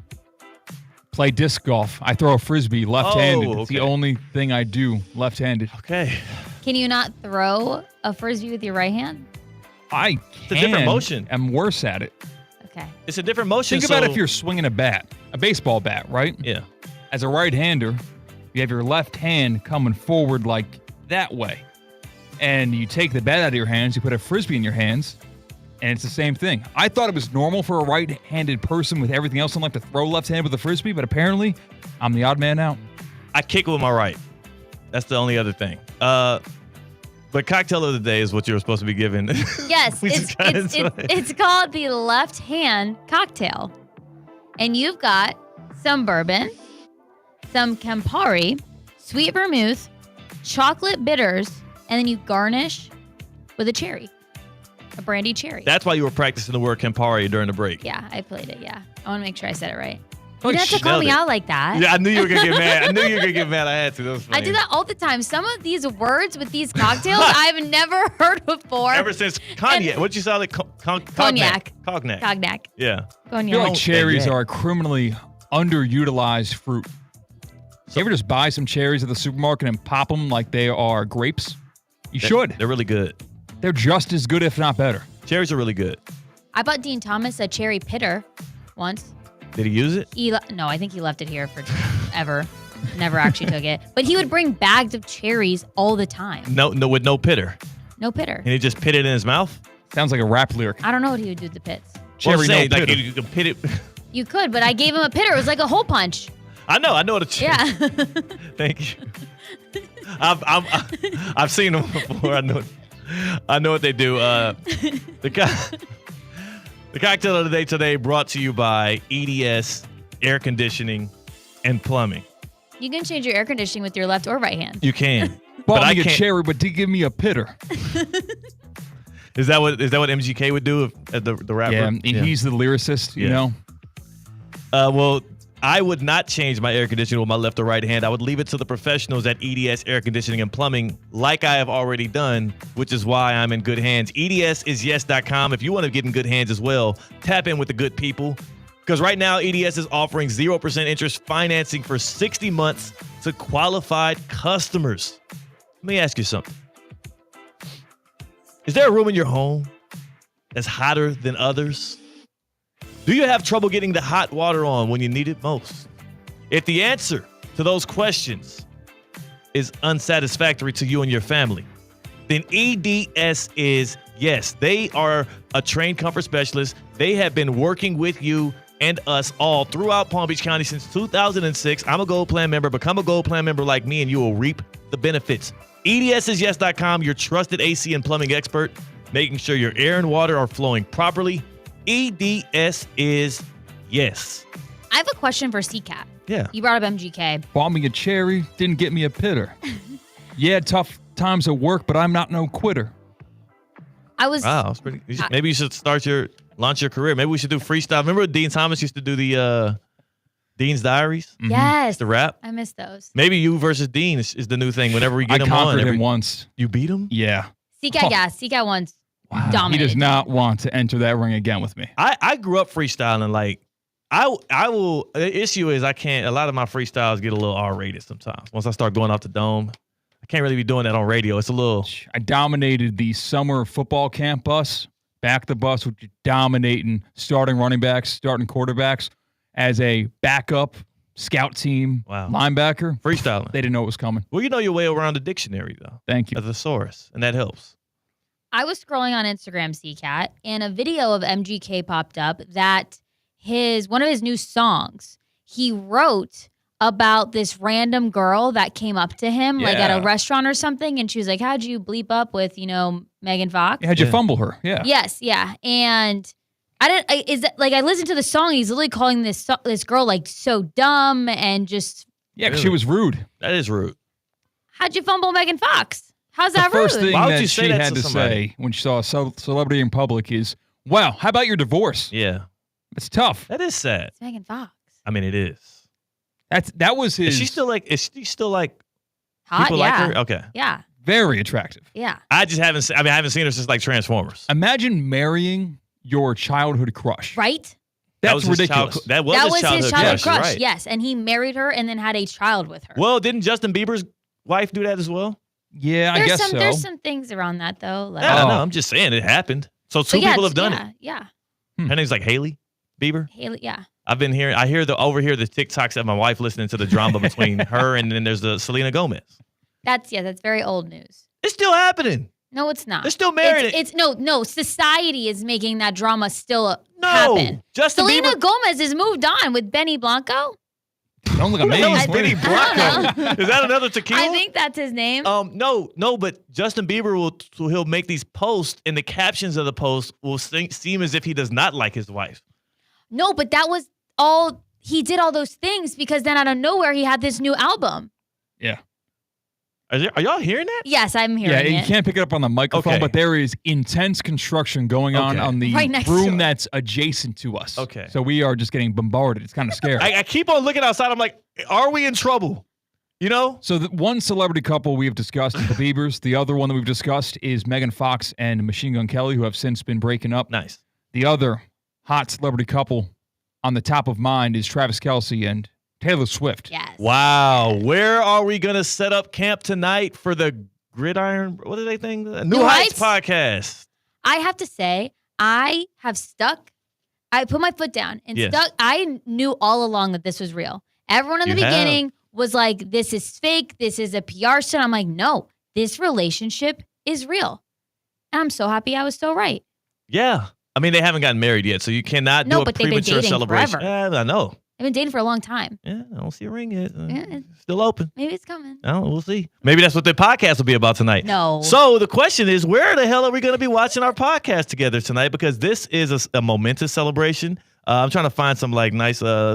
Play disc golf. I throw a frisbee left-handed. Oh, It's the okay. only thing I do left-handed. Okay. Can you not throw a frisbee with your right hand? I It's a different motion. I'm worse at it. Okay. It's a different motion. Think about if you're swinging a baseball bat, right? Yeah. As a right-hander, you have your left hand coming forward like that way. And you take the bat out of your hands, you put a frisbee in your hands, and it's the same thing. I thought it was normal for a right-handed person with everything else in life to throw left-handed with a frisbee, but apparently I'm the odd man out. I kick with my right. That's the only other thing. But cocktail of the day is what you were supposed to be given. Yes, We just got into it. it's called the left hand cocktail. And you've got some bourbon, some Campari, sweet vermouth, chocolate bitters, and then you garnish with a cherry, a brandy cherry. That's why you were practicing the word Campari during the break. Yeah, I played it, yeah. I want to make sure I said it right. Oh, You didn't have to call me out like that. Yeah, I knew you were going to get mad. I knew you were going to get mad. I had to. That was funny. I do that all the time. Some of these words with these cocktails I've never heard before. Ever since cognac. What'd you say? Like Cognac. Cognac. Cognac. Yeah. I Cognac. feel like cherries are a criminally underutilized fruit. You ever just buy some cherries at the supermarket and pop them like they are grapes? You should. They're really good. They're just as good, if not better. Cherries are really good. I bought Dean Thomas a cherry pitter once. Did he use it? No, I think he left it here for ever. Never actually took it. But he would bring bags of cherries all the time. No, with no pitter. No pitter. And he just pit it in his mouth? Sounds like a rap lyric. I don't know what he would do with the pits. Cherry, no like pitter. you can pit it. You could, but I gave him a pitter. It was like a hole punch. I know what a cherry. Yeah. Thank you. I've seen them before. I know what they do. The cocktail of the day today brought to you by EDS Air Conditioning and Plumbing. You can change your air conditioning with your left or right hand. You can. Bought but me a cherry, but did give me a pitter. Is that what MGK would do at the rapper? Yeah, and he's the lyricist, you know? Well, I would not change my air conditioning with my left or right hand. I would leave it to the professionals at EDS Air Conditioning and Plumbing, like I have already done, which is why I'm in good hands. EDSisyes.com. If you want to get in good hands as well, tap in with the good people. Because right now, EDS is offering 0% interest financing for 60 months to qualified customers. Let me ask you something. Is there a room in your home that's hotter than others? Do you have trouble getting the hot water on when you need it most? If the answer to those questions is unsatisfactory to you and your family, then EDS is yes. They are a trained comfort specialist. They have been working with you and us all throughout Palm Beach County since 2006. I'm a Gold Plan member. Become a Gold Plan member like me, and you will reap the benefits. EDSisyes.com, your trusted AC and plumbing expert, making sure your air and water are flowing properly. EDS is yes. I have a question for CCAT. Yeah. You brought up MGK. Bought me a cherry, didn't get me a pitter. Yeah, tough times at work, but I'm not no quitter. Wow, that's pretty. Maybe you should launch your career. Maybe we should do freestyle. Remember when Dean Thomas used to do the Dean's Diaries? Yes. The rap? I miss those. Maybe you versus Dean is the new thing. Whenever we get him on. I conquered him once. You beat him? Yeah. CCAT, yeah. CCAT once dominated. He does not want to enter that ring again with me. I grew up freestyling. Like, I will. The issue is I can't. A lot of my freestyles get a little R-rated sometimes. Once I start going off the dome, I can't really be doing that on radio. It's a little. I dominated the summer football camp bus. Back the bus, which dominating starting running backs, starting quarterbacks as a backup scout team linebacker. Freestyling. They didn't know it was coming. Well, you know your way around the dictionary, though. Thank you. A thesaurus, and that helps. I was scrolling on Instagram, CCAT, and a video of MGK popped up that one of his new songs, he wrote about this random girl that came up to him like at a restaurant or something, and she was like, how'd you bleep up with, Megan Fox? How'd you fumble her? Yeah. Yes, yeah. And I listened to the song, he's literally calling this girl like so dumb and just Yeah, because she was rude. That is rude. How'd you fumble Megan Fox? How's that the first rude? thing Why would that you she say that had to to somebody? say when she saw a celebrity in public is, wow, how about your divorce? Yeah. It's tough. That is sad. It's Megan Fox. I mean, it is. That was his. Is she still like Hot, people yeah. like her? Okay. Yeah. Very attractive. Yeah. I haven't seen her since like Transformers. Imagine marrying your childhood crush. Right? That's ridiculous. That was his childhood crush. Right. Yes, and he married her and then had a child with her. Well, didn't Justin Bieber's wife do that as well? Yeah, I guess so. There's some things around that though. Like, I don't know. I'm just saying it happened. So two people have done it. Yeah. Her name's like Haley Bieber. Haley, yeah. I've been hearing. I overhear the TikToks of my wife listening to the drama between her and then there's the Selena Gomez. That's very old news. It's still happening. No, it's not. They're still married. It's no. Society is making that drama still happen. Justin Selena Bieber. Gomez has moved on with Benny Blanco. Don't look at me. Benny Blanco. Is that another tequila? I think that's his name. No, but Justin Bieber he'll make these posts, and the captions of the post will seem as if he does not like his wife. No, but that was all he did. All those things because then out of nowhere he had this new album. Yeah. Are y'all hearing that? Yes, I'm hearing it. Yeah, you can't pick it up on the microphone, Okay. but there is intense construction going on the Right next to room it. that's adjacent to us. Okay. So we are just getting bombarded. It's kind of scary. I keep on looking outside. I'm like, are we in trouble? You know? So the one celebrity couple we have discussed is the Biebers. The other one that we've discussed is Megan Fox and Machine Gun Kelly, who have since been breaking up. Nice. The other hot celebrity couple on the top of mind is Travis Kelce and Taylor Swift. Yes. Wow. Where are we going to set up camp tonight for the Gridiron? What do they think? New Heights podcast. I have to say, I put my foot down and Yes. stuck. I knew all along that this was real. Everyone in the You have. beginning was like, this is fake. This is a PR stunt. I'm like, no, this relationship is real. And I'm so happy I was so right. Yeah. I mean, they haven't gotten married yet, so you cannot do a but they've been premature dating celebration. forever. Yeah, I know. I've been dating for a long time. Yeah, I don't see a ring yet. Yeah, Still open. maybe it's coming. We'll see. Maybe that's what the podcast will be about tonight. No. So the question is, where the hell are we going to be watching our podcast together tonight? Because this is a momentous celebration. I'm trying to find some like nice. How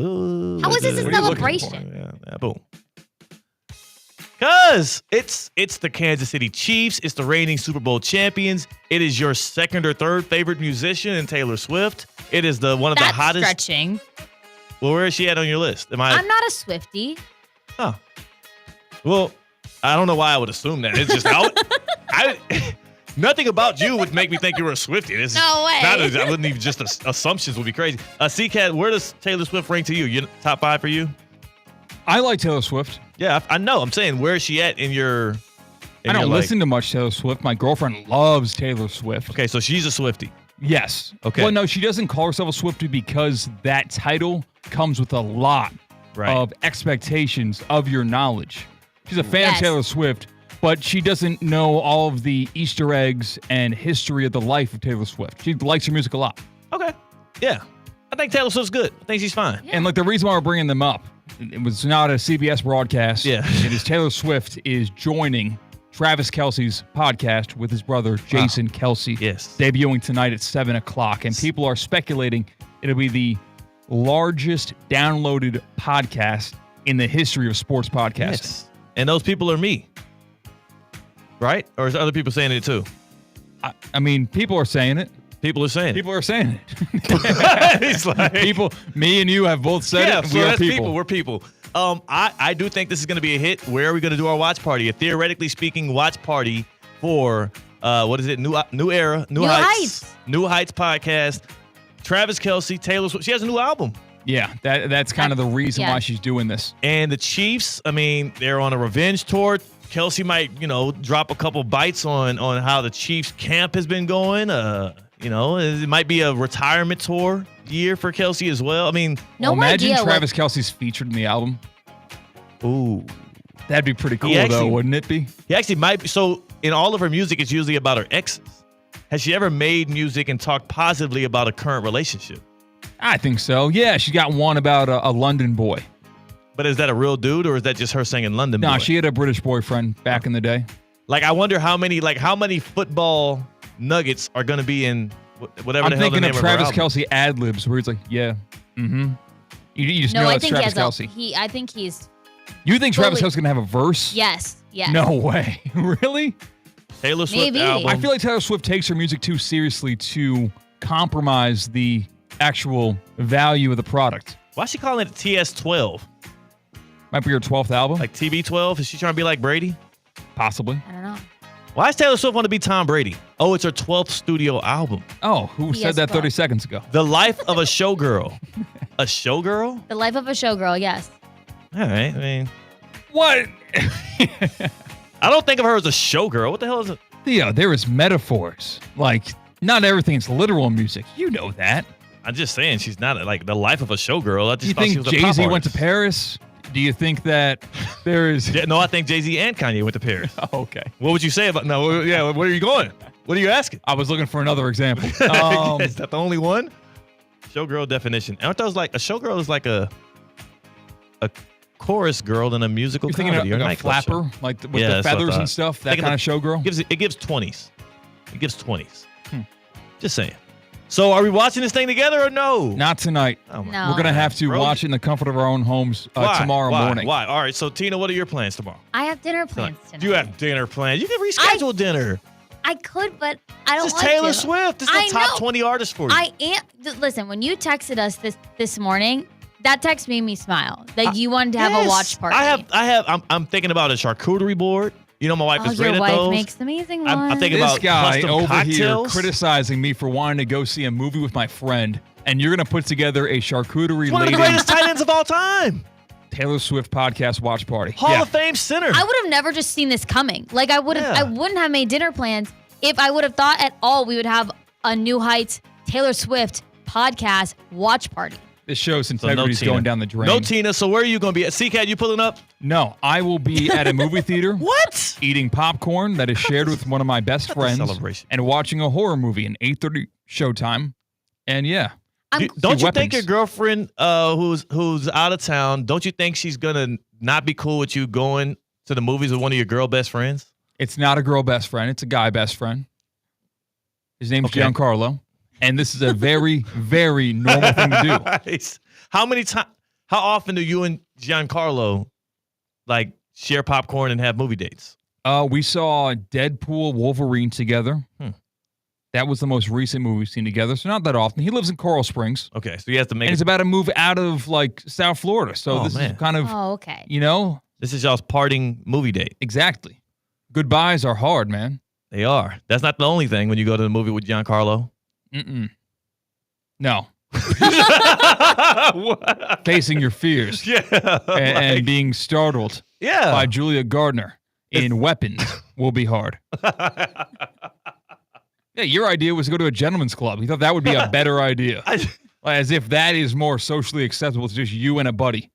is this a celebration? Yeah, boom. Because it's the Kansas City Chiefs. It's the reigning Super Bowl champions. It is your second or third favorite musician in Taylor Swift. It is one of the hottest. Stretching. Well, where is she at on your list? I'm not a Swiftie. Oh. Well, I don't know why I would assume that. It's just nothing about you would make me think you were a Swiftie. No way. I wouldn't even just assumptions would be crazy. C-Cat, where does Taylor Swift rank to you? Top 5 for you? I like Taylor Swift. Yeah, I know. I'm saying, where is she at in your? I don't listen to much Taylor Swift. My girlfriend loves Taylor Swift. Okay, so she's a Swiftie. Yes. Okay. Well, no, she doesn't call herself a Swiftie because that title comes with a lot of expectations of your knowledge. She's a fan of Taylor Swift, but she doesn't know all of the Easter eggs and history of the life of Taylor Swift. She likes her music a lot. Okay. Yeah. I think Taylor Swift's good. I think she's fine. And like the reason why we're bringing them up, it was not a CBS broadcast. Yeah. It is Taylor Swift is joining Travis Kelce's podcast with his brother, Jason Kelce. Yes. Debuting tonight at 7 o'clock. And people are speculating it'll be the largest downloaded podcast in the history of sports podcasting. Yes. And those people are me. Right? Or is other people saying it too? I mean, people are saying it. People are saying it. People are saying it. It's like, people, me and you have both said it. So We are that's people. We're people. I do think this is going to be a hit. Where are we going to do our watch party? A theoretically speaking watch party for what is it? New Era, New Heights podcast. Travis Kelce, Taylor Swift. She has a new album. Yeah, that's kind of the reason why she's doing this. And the Chiefs, I mean, they're on a revenge tour. Kelce might, drop a couple bites on how the Chiefs camp has been going. It might be a retirement tour year for Kelce as well. I mean, imagine Travis Kelce's featured in the album. Ooh. That'd be pretty cool, though, wouldn't it be? He actually might be. So in all of her music, it's usually about her exes. Has she ever made music and talked positively about a current relationship? I think so. Yeah, she got one about a London boy. But is that a real dude, or is that just her singing London boy? No, she had a British boyfriend back in the day. Like, I wonder how many football nuggets are going to be in whatever I'm the hell the thinking name of of her Travis album. Kelce ad-libs where he's like, yeah, mm-hmm. You just know I it's think Travis he has Kelce. I think he's. You think Travis Kelce's going to have a verse? Yes. No way. Really? Taylor Swift Maybe. album. I feel like Taylor Swift takes her music too seriously to compromise the actual value of the product. Why is she calling it TS12? Might be her 12th album. Like TB12? Is she trying to be like Brady? Possibly. I don't know. Why does Taylor Swift want to be Tom Brady? Oh, it's her 12th studio album. Oh, who said that 30 seconds ago? The Life of a Showgirl. A showgirl? The Life of a Showgirl, yes. All right. I mean, what? I don't think of her as a showgirl. What the hell is it? Theo, there is metaphors. Like, not everything's literal music. You know that. I'm just saying she's not like the life of a showgirl. I just Do you thought she think was a pop Jay-Z went to artist. Paris? Do you think that there is... No, I think Jay-Z and Kanye went to Paris. Oh, okay. What would you say about... No, yeah, where are you going? What are you asking? I was looking for another example. Is that the only one? Showgirl definition. Aren't those like... A showgirl is like a chorus girl in a musical You're thinking comedy. of or like a nightclub flapper? show. Like with Yeah, the that's what I feathers thought. and stuff? That Think kind of showgirl? It gives 20s. It gives 20s. Just saying. So are we watching this thing together or no? Not tonight. Oh my No. We're going to have to Bro. watch it in the comfort of our own homes Why? tomorrow Why? morning. Why? All right. So Tina, what are your plans tomorrow? I have dinner plans tonight. You have dinner plans. You can reschedule dinner. I could, but I don't This is like Taylor to. Swift. This is I the top know. 20 artist for you. I am. Listen, when you texted us this morning, that text made me smile. Like you wanted to have a Yes. watch party. I'm thinking about a charcuterie board. You know, my wife Oh, is great your at wife those. makes amazing ones. I'm thinking This about guy custom over cocktails. here criticizing me for wanting to go see a movie with my friend, and you're going to put together a charcuterie It's one of the greatest tight ends of all time. Taylor Swift podcast watch party. Hall of Fame center. I would have never just seen this coming. Like I would have. Yeah. I wouldn't have made dinner plans if I would have thought at all we would have a New Heights Taylor Swift podcast watch party. This show's So integrity is Tina. going down the drain. No Tina. So where are you going to be at? C-Cat, you pulling up? No, I will be at a movie theater. What? Eating popcorn that is shared with one of my best friends. celebration. And watching a horror movie, an 8:30 showtime. And yeah. Don't See you think weapons. your girlfriend who's out of town, don't you think she's going to not be cool with you going to the movies with one of your girl best friends? It's not a girl best friend. It's a guy best friend. His name's Okay. Giancarlo. And this is a very, very normal thing to do. Nice. How often do you and Giancarlo like share popcorn and have movie dates? We saw Deadpool, Wolverine together. That was the most recent movie we've seen together. So not that often. He lives in Coral Springs. Okay, so he has to make And it's about to move out of like South Florida. So Oh, this man. is kind of, Oh, okay. you know, This is y'all's parting movie date. exactly. Goodbyes are hard, man. They are. That's not the only thing when you go to the movie with Giancarlo. Mm-mm. No. Facing your fears. Yeah. And being startled Yeah. by Julia Gardner in Weapons will be hard. Yeah, your idea was to go to a gentleman's club. You thought that would be a better idea. As if that is more socially acceptable to just you and a buddy.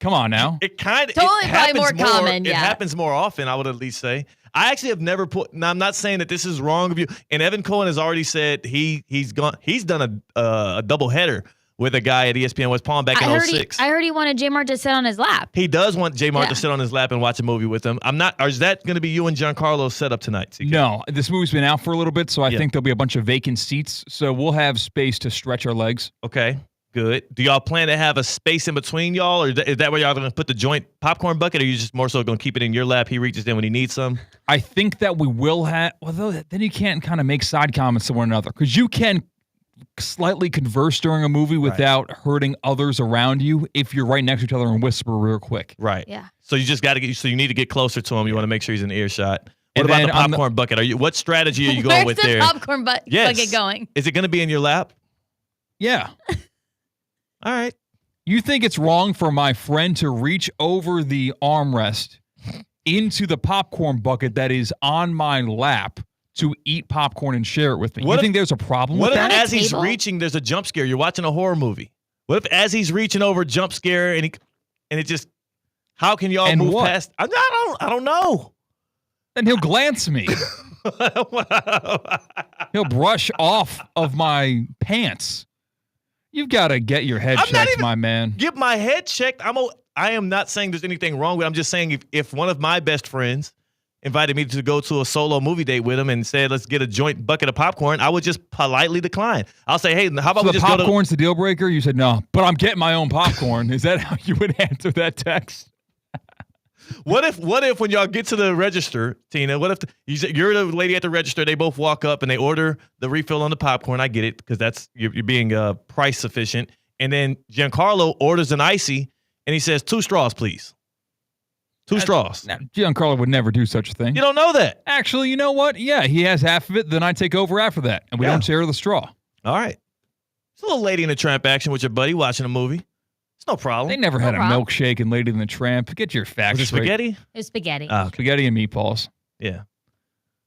Come on now. It kind of Totally probably more common, It yeah. happens more often, I would at least say. I actually have never put. Now, I'm not saying that this is wrong of you. And Evan Cohen has already said he's done a double header with a guy at ESPN West Palm back in 06. I heard he wanted J Mart to sit on his lap. He does want J Mart Yeah. to sit on his lap and watch a movie with him. Or is that going to be you and Giancarlo's setup tonight? CK? No, this movie's been out for a little bit, so I Yeah. think there'll be a bunch of vacant seats. So we'll have space to stretch our legs. Okay, good. Do y'all plan to have a space in between y'all, or is that where y'all going to put the joint popcorn bucket, or you just more so going to keep it in your lap? He reaches in when he needs some. I think that we will have, although then you can't kind of make side comments to one another because you can slightly converse during a movie without hurting others around you if you're right next to each other and whisper real quick. Right. Yeah. So you just got to you need to get closer to him. You want to make sure he's in earshot. What And about then the on the- popcorn bucket? What strategy are you going Where's with the there? popcorn bucket Yes. going? Is it going to be in your lap? Yeah. All right. You think it's wrong for my friend to reach over the armrest into the popcorn bucket that is on my lap to eat popcorn and share it with me? What You if- think there's a problem What with if that? as he's reaching, there's a jump scare? You're watching a horror movie. What if as he's reaching over, jump scare, and it just, how can y'all And move what? past? I don't know. Then he'll glance me. He'll brush off of my pants. You've got to get your head I'm not checked, even- my man. Get my head checked. I am not saying there's anything wrong with it. I'm just saying if one of my best friends invited me to go to a solo movie date with him and said, let's get a joint bucket of popcorn, I would just politely decline. I'll say, hey, how about So we the just go to... popcorn's the deal breaker? You said no, but I'm getting my own popcorn. Is that how you would answer that text? What if when y'all get to the register, Tina, what if you're the lady at the register, they both walk up and they order the refill on the popcorn. I get it because that's you're being price sufficient. And then Giancarlo orders an icy and he says 2 straws, please. 2 straws. Now, Giancarlo would never do such a thing. You don't know that. Actually, you know what? Yeah, he has half of it. Then I take over after that, and we don't share the straw. All right. It's a little Lady in the Tramp action with your buddy watching a movie. It's no problem. They never had a milkshake in Lady in the Tramp. Get your facts Was it straight. spaghetti? It was spaghetti. Spaghetti and meatballs. Yeah.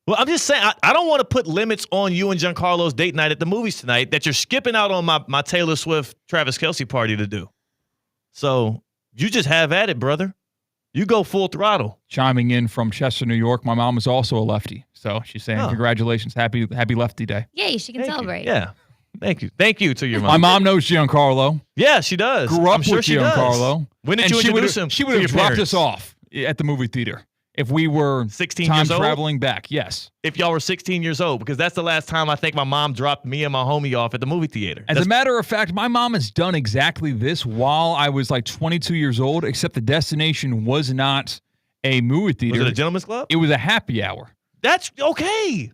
Well, I'm just saying, I don't want to put limits on you and Giancarlo's date night at the movies tonight that you're skipping out on my Taylor Swift, Travis Kelce party to do. So you just have at it, brother. You go full throttle. Chiming in from Chester, New York. My mom is also a lefty. So she's saying, congratulations. Happy Lefty Day. Yay, she can celebrate. Yeah. Thank you. Thank you to your mom. My mom knows Giancarlo. Yeah, she does. Grew up I'm sure with she Giancarlo. does. When did you introduce him? She would to have your dropped parents? us off at the movie theater if we were 16 time years old? traveling back. Yes. If y'all were 16 years old, because that's the last time I think my mom dropped me and my homie off at the movie theater. As a matter of fact, my mom has done exactly this while I was like 22 years old, except the destination was not a movie theater. Was it a gentleman's club? It was a happy hour. That's okay.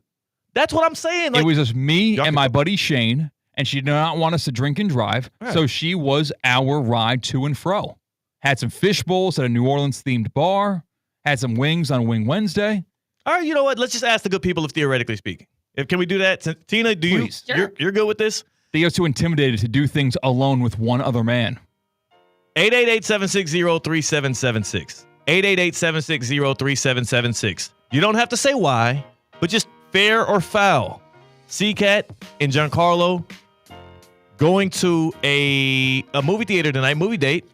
That's what I'm saying. It was just me and my buddy Shane, and she did not want us to drink and drive, so she was our ride to and fro. Had some fish bowls at a New Orleans-themed bar, had some wings on Wing Wednesday. All right, you know what? Let's just ask the good people if theoretically speaking. Can we do that? Tina, do you? Sure. You're good with this? Theo's too intimidated to do things alone with one other man. 888-760-3776. 888-760-3776. You don't have to say why, but just fair or foul. C-Cat and Giancarlo going to a movie theater tonight, movie date,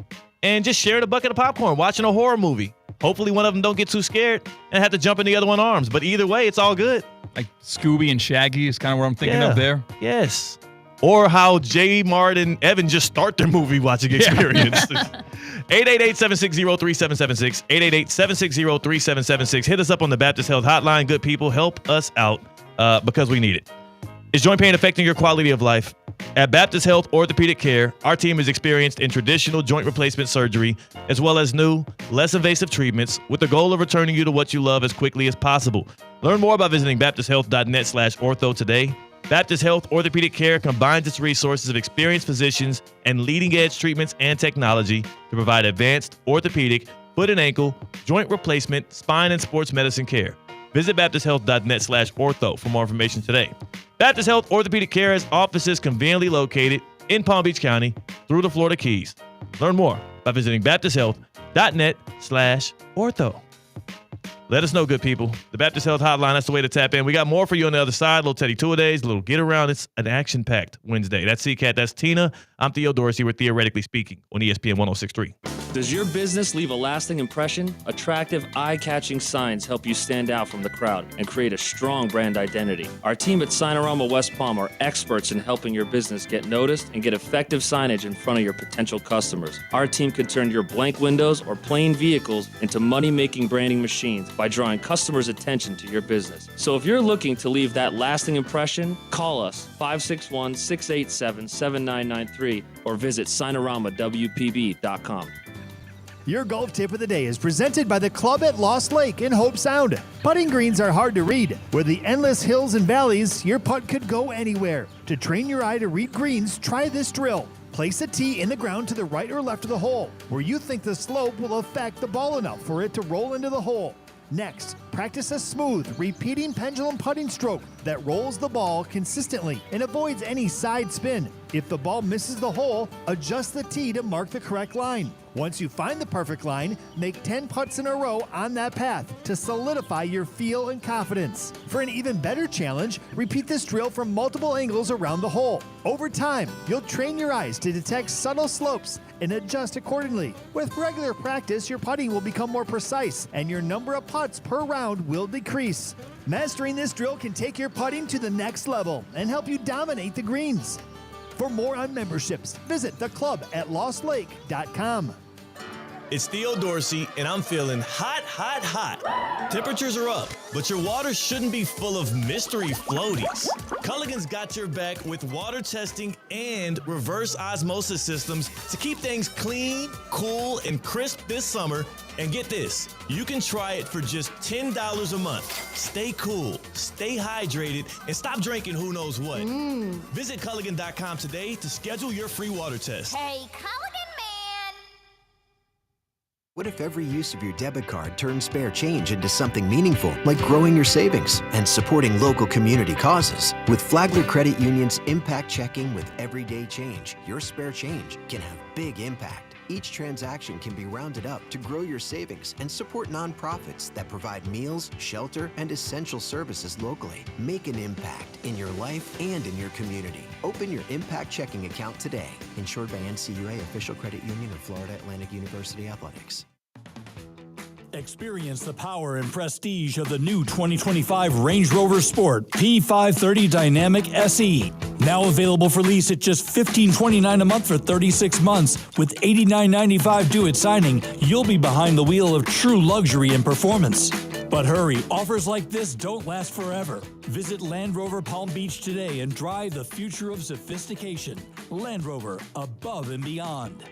and just sharing a bucket of popcorn, watching a horror movie. Hopefully one of them don't get too scared and have to jump in the other one's arms. But either way, it's all good. Like Scooby and Shaggy is kind of what I'm thinking of there. Yes. Or how J. Mart and Evan just start their movie watching experience. 888-760-3776. 888-760-3776. Hit us up on the Baptist Health Hotline. Good people, help us out because we need it. Is joint pain affecting your quality of life? At Baptist Health Orthopedic Care, our team is experienced in traditional joint replacement surgery, as well as new, less invasive treatments, with the goal of returning you to what you love as quickly as possible. Learn more by visiting baptisthealth.net/ortho today. Baptist Health Orthopedic Care combines its resources of experienced physicians and leading-edge treatments and technology to provide advanced orthopedic, foot and ankle, joint replacement, spine, and sports medicine care. Visit baptisthealth.net/ortho for more information today. Baptist Health Orthopedic Care has offices conveniently located in Palm Beach County through the Florida Keys. Learn more by visiting baptisthealth.net/ortho. Let us know, good people. The Baptist Health Hotline, that's the way to tap in. We got more for you on the other side. Little Teddy Two-A-Days, a little get around. It's an action-packed Wednesday. That's C-Cat, that's Tina. I'm Theo Dorsey. We're Theoretically Speaking on ESPN 106.3. Does your business leave a lasting impression? Attractive, eye-catching signs help you stand out from the crowd and create a strong brand identity. Our team at Signorama West Palm are experts in helping your business get noticed and get effective signage in front of your potential customers. Our team can turn your blank windows or plain vehicles into money-making branding machines by drawing customers' attention to your business. So if you're looking to leave that lasting impression, call us 561-687-7993 or visit signoramawpb.com. Your golf tip of the day is presented by the Club at Lost Lake in Hope Sound. Putting greens are hard to read. With the endless hills and valleys, your putt could go anywhere. To train your eye to read greens, try this drill. Place a tee in the ground to the right or left of the hole, where you think the slope will affect the ball enough for it to roll into the hole. Next, practice a smooth, repeating pendulum putting stroke that rolls the ball consistently and avoids any side spin. If the ball misses the hole, adjust the tee to mark the correct line. Once you find the perfect line, make 10 putts in a row on that path to solidify your feel and confidence. For an even better challenge, repeat this drill from multiple angles around the hole. Over time, you'll train your eyes to detect subtle slopes and adjust accordingly. With regular practice, your putting will become more precise and your number of putts per round will decrease. Mastering this drill can take your putting to the next level and help you dominate the greens. For more on memberships, visit theclub@lostlake.com. It's Theo Dorsey, and I'm feeling hot, hot, hot. Temperatures are up, but your water shouldn't be full of mystery floaties. Culligan's got your back with water testing and reverse osmosis systems to keep things clean, cool, and crisp this summer. And get this, you can try it for just $10 a month. Stay cool, stay hydrated, and stop drinking who knows what. Visit Culligan.com today to schedule your free water test. Hey, Culligan! What if every use of your debit card turned spare change into something meaningful, like growing your savings and supporting local community causes? With Flagler Credit Union's Impact Checking with Everyday Change, your spare change can have big impact. Each transaction can be rounded up to grow your savings and support nonprofits that provide meals, shelter, and essential services locally. Make an impact in your life and in your community. Open your Impact Checking account today. Insured by NCUA, official credit union of Florida Atlantic University Athletics. Experience the power and prestige of the new 2025 Range Rover Sport P530 Dynamic SE. Now available for lease at just $15.29 a month for 36 months. With $89.95 due at signing, you'll be behind the wheel of true luxury and performance. But hurry, offers like this don't last forever. Visit Land Rover Palm Beach today and drive the future of sophistication. Land Rover, above and beyond.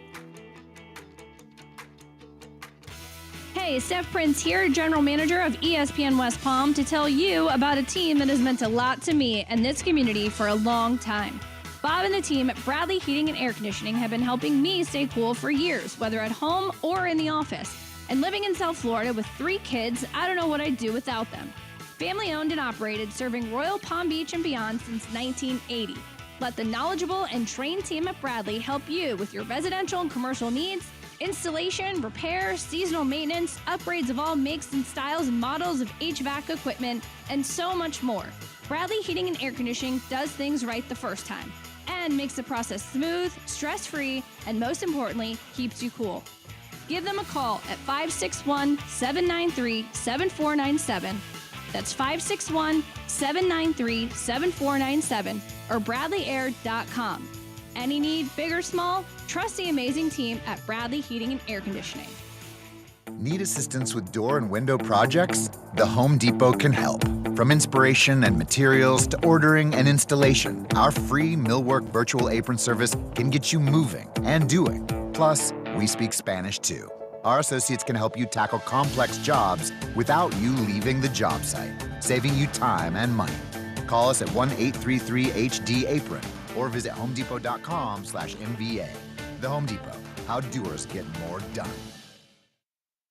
Hey, Steph Prince here, General Manager of ESPN West Palm, to tell you about a team that has meant a lot to me and this community for a long time. Bob and the team at Bradley Heating and Air Conditioning have been helping me stay cool for years, whether at home or in the office. And living in South Florida with 3 kids, I don't know what I'd do without them. Family owned and operated, serving Royal Palm Beach and beyond since 1980. Let the knowledgeable and trained team at Bradley help you with your residential and commercial needs, installation, repair, seasonal maintenance, upgrades of all makes and styles and models of HVAC equipment, and so much more. Bradley Heating and Air Conditioning does things right the first time and makes the process smooth, stress-free, and most importantly, keeps you cool. Give them a call at 561-793-7497. That's 561-793-7497 or bradleyair.com. Any need, big or small, trust the amazing team at Bradley Heating and Air Conditioning. Need assistance with door and window projects? The Home Depot can help. From inspiration and materials to ordering and installation, our free Millwork virtual apron service can get you moving and doing. Plus, we speak Spanish too. Our associates can help you tackle complex jobs without you leaving the job site, saving you time and money. Call us at 1-833-HD-APRON or visit homedepot.com/MVA. The Home Depot, how doers get more done.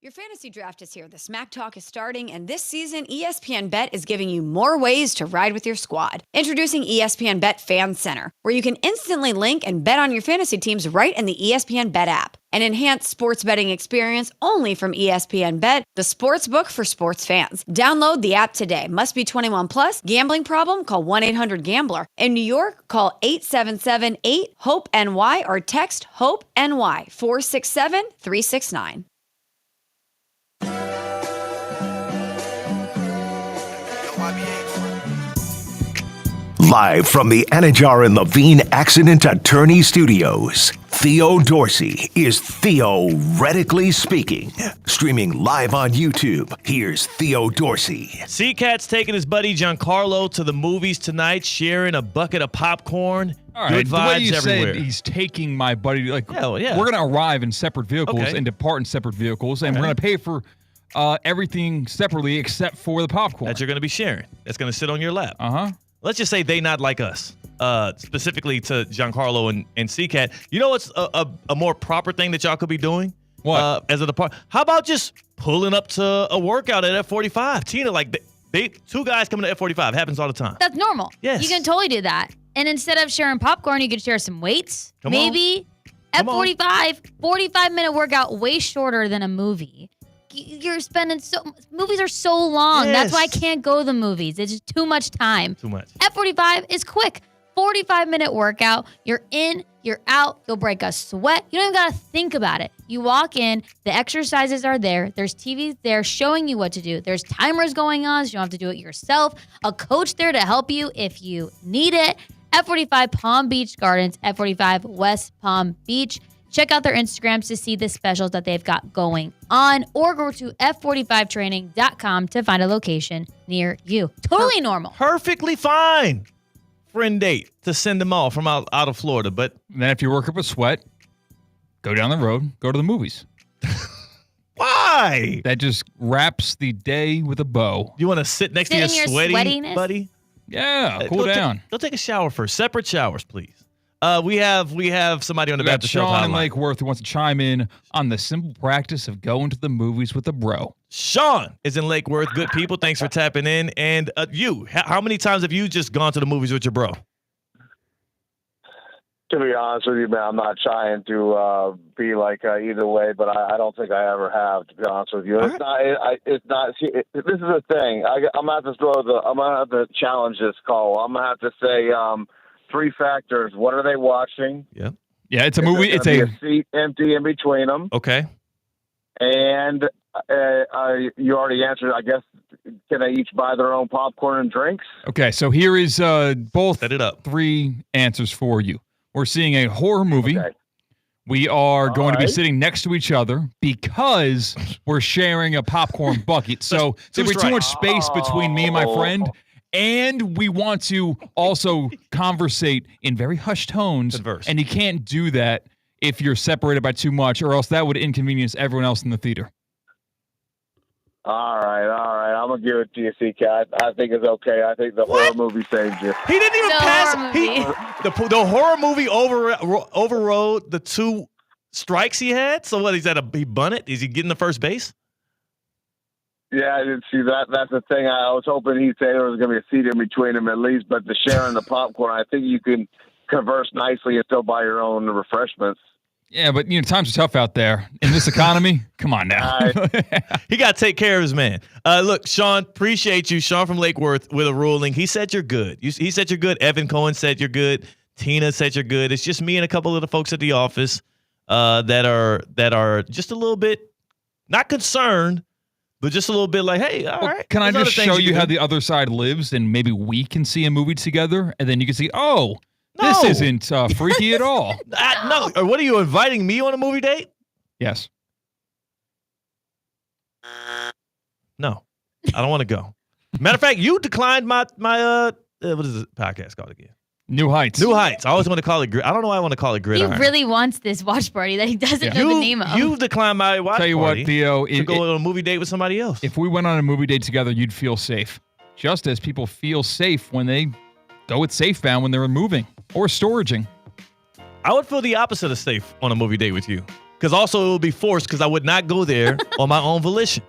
Your fantasy draft is here. The Smack Talk is starting, and this season, ESPN Bet is giving you more ways to ride with your squad. Introducing ESPN Bet Fan Center, where you can instantly link and bet on your fantasy teams right in the ESPN Bet app. An enhanced sports betting experience only from ESPN Bet, the sports book for sports fans. Download the app today. Must be 21 plus. Gambling problem? Call 1-800-GAMBLER. In New York, call 877-8-HOPE-NY or text HOPE-NY 467-369. Live from the Anajar and Levine Accident Attorney Studios, Theo Dorsey is theoretically speaking. Streaming live on YouTube, here's Theo Dorsey. C-Cat's taking his buddy Giancarlo to the movies tonight, sharing a bucket of popcorn. All right, Good the way vibes you everywhere. said he's taking my buddy, like, Hell, yeah. we're going to arrive in separate vehicles Okay. and depart in separate vehicles, and Okay. we're going to pay for everything separately except for the popcorn. That you're going to be sharing. That's going to sit on your lap. Uh-huh. Let's just say they not like us, specifically to Giancarlo and C-Cat. You know what's a more proper thing that y'all could be doing? What? As a department? How about just pulling up to a workout at F45? Tina, like, they 2 guys coming to F45. Happens all the time. That's normal. Yes. You can totally do that. And instead of sharing popcorn, you could share some weights. Come Maybe. on. Come on. F45, 45-minute workout, way shorter than a movie. You're spending movies are so long. That's why I can't go to the movies. It's just too much time. Too much. F45 is quick. 45-minute workout. You're in, you're out. You'll break a sweat. You don't even got to think about it. You walk in, the exercises are there. There's TVs there showing you what to do. There's timers going on, so you don't have to do it yourself. A coach there to help you if you need it. F45 Palm Beach Gardens, F45 West Palm Beach. Check out their Instagrams to see the specials that they've got going on, or go to f45training.com to find a location near you. Totally normal. Perfectly fine. Friend date to send them all from out of Florida. But then if you work up a sweat, go down the road, go to the movies. Why? That just wraps the day with a bow. You want to sit next to your sweaty sweatiness? buddy? Yeah, Go cool down. Go take a shower first. Separate showers, please. We have somebody on the We got Baptist Health Sean in Hotline. Lake Worth who wants to chime in on the simple practice of going to the movies with a bro. Sean is in Lake Worth. Good people. Thanks for tapping in. And how many times have you just gone to the movies with your bro? To be honest with you, man, I'm not trying to be like either way, but I don't think I ever have. To be honest with you, it's not. See, this is the thing. I'm gonna have to I'm gonna have to challenge this call. I'm gonna have to say 3 factors. What are they watching? Yeah. Yeah, it's a movie. It's a seat empty in between them. Okay. And you already answered. I guess can they each buy their own popcorn and drinks? Okay, so here is both Set it up. 3 answers for you. We're seeing a horror movie. Okay. We are going to be right. sitting next to each other because we're sharing a popcorn bucket. So there'll be too much space between me and my friend. And we want to also conversate in very hushed tones. Converse. And you can't do that if you're separated by too much, or else that would inconvenience everyone else in the theater. All right. I'm gonna give it to you, C-Cat. I think it's okay. I think the horror movie saved you. He didn't even The pass. horror The horror movie overrode the 2 strikes he had. So what? He bunted? Is he getting the first base? Yeah, I didn't see that. That's the thing. I was hoping he'd say there was going to be a seat in between them at least, but the sharing the popcorn, I think you can converse nicely and still buy your own refreshments. Yeah, but times are tough out there. In this economy, come on now. He got to take care of his man. Look, Sean, appreciate you. Sean from Lake Worth with a ruling. He said you're good. He said you're good. Evan Cohen said you're good. Tina said you're good. It's just me and a couple of the folks at the office that are just a little bit not concerned, but just a little bit like, hey, all right. Can I There's just other things show you can how do. the other side lives, and maybe we can see a movie together, and then you can see, this isn't freaky at all. No. Or what are you inviting me on a movie date? Yes. No, I don't want to go. Matter of fact, you declined my what is the podcast called again? New Heights. New Heights. I always want to call it. I don't know why I want to call it He Gridiron. really wants this watch party that he doesn't know the name of. You've declined my watch Tell you party what, Theo, to go on a movie date with somebody else. If we went on a movie date together, you'd feel safe. Just as people feel safe when they go with Safebound when they're moving or storaging. I would feel the opposite of safe on a movie date with you. Because also it would be forced because I would not go there on my own volition.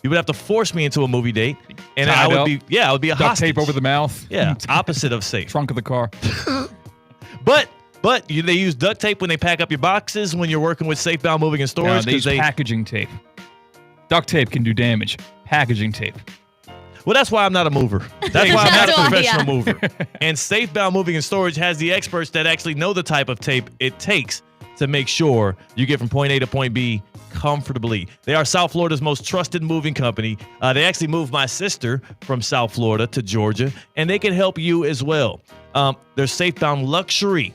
You would have to force me into a movie date. And I would be a duct hostage. tape over the mouth. Yeah, opposite of safe. Trunk of the car. But they use duct tape when they pack up your boxes when you're working with Safebound Moving and Storage. No, they use packaging tape. Duct tape can do damage. Packaging tape. Well, that's why I'm not a mover. That's why I'm not a That's why, professional yeah. mover. And Safebound Moving and Storage has the experts that actually know the type of tape it takes to make sure you get from point A to point B comfortably. They are South Florida's most trusted moving company. They actually moved my sister from South Florida to Georgia, and they can help you as well. Their Safebound Luxury,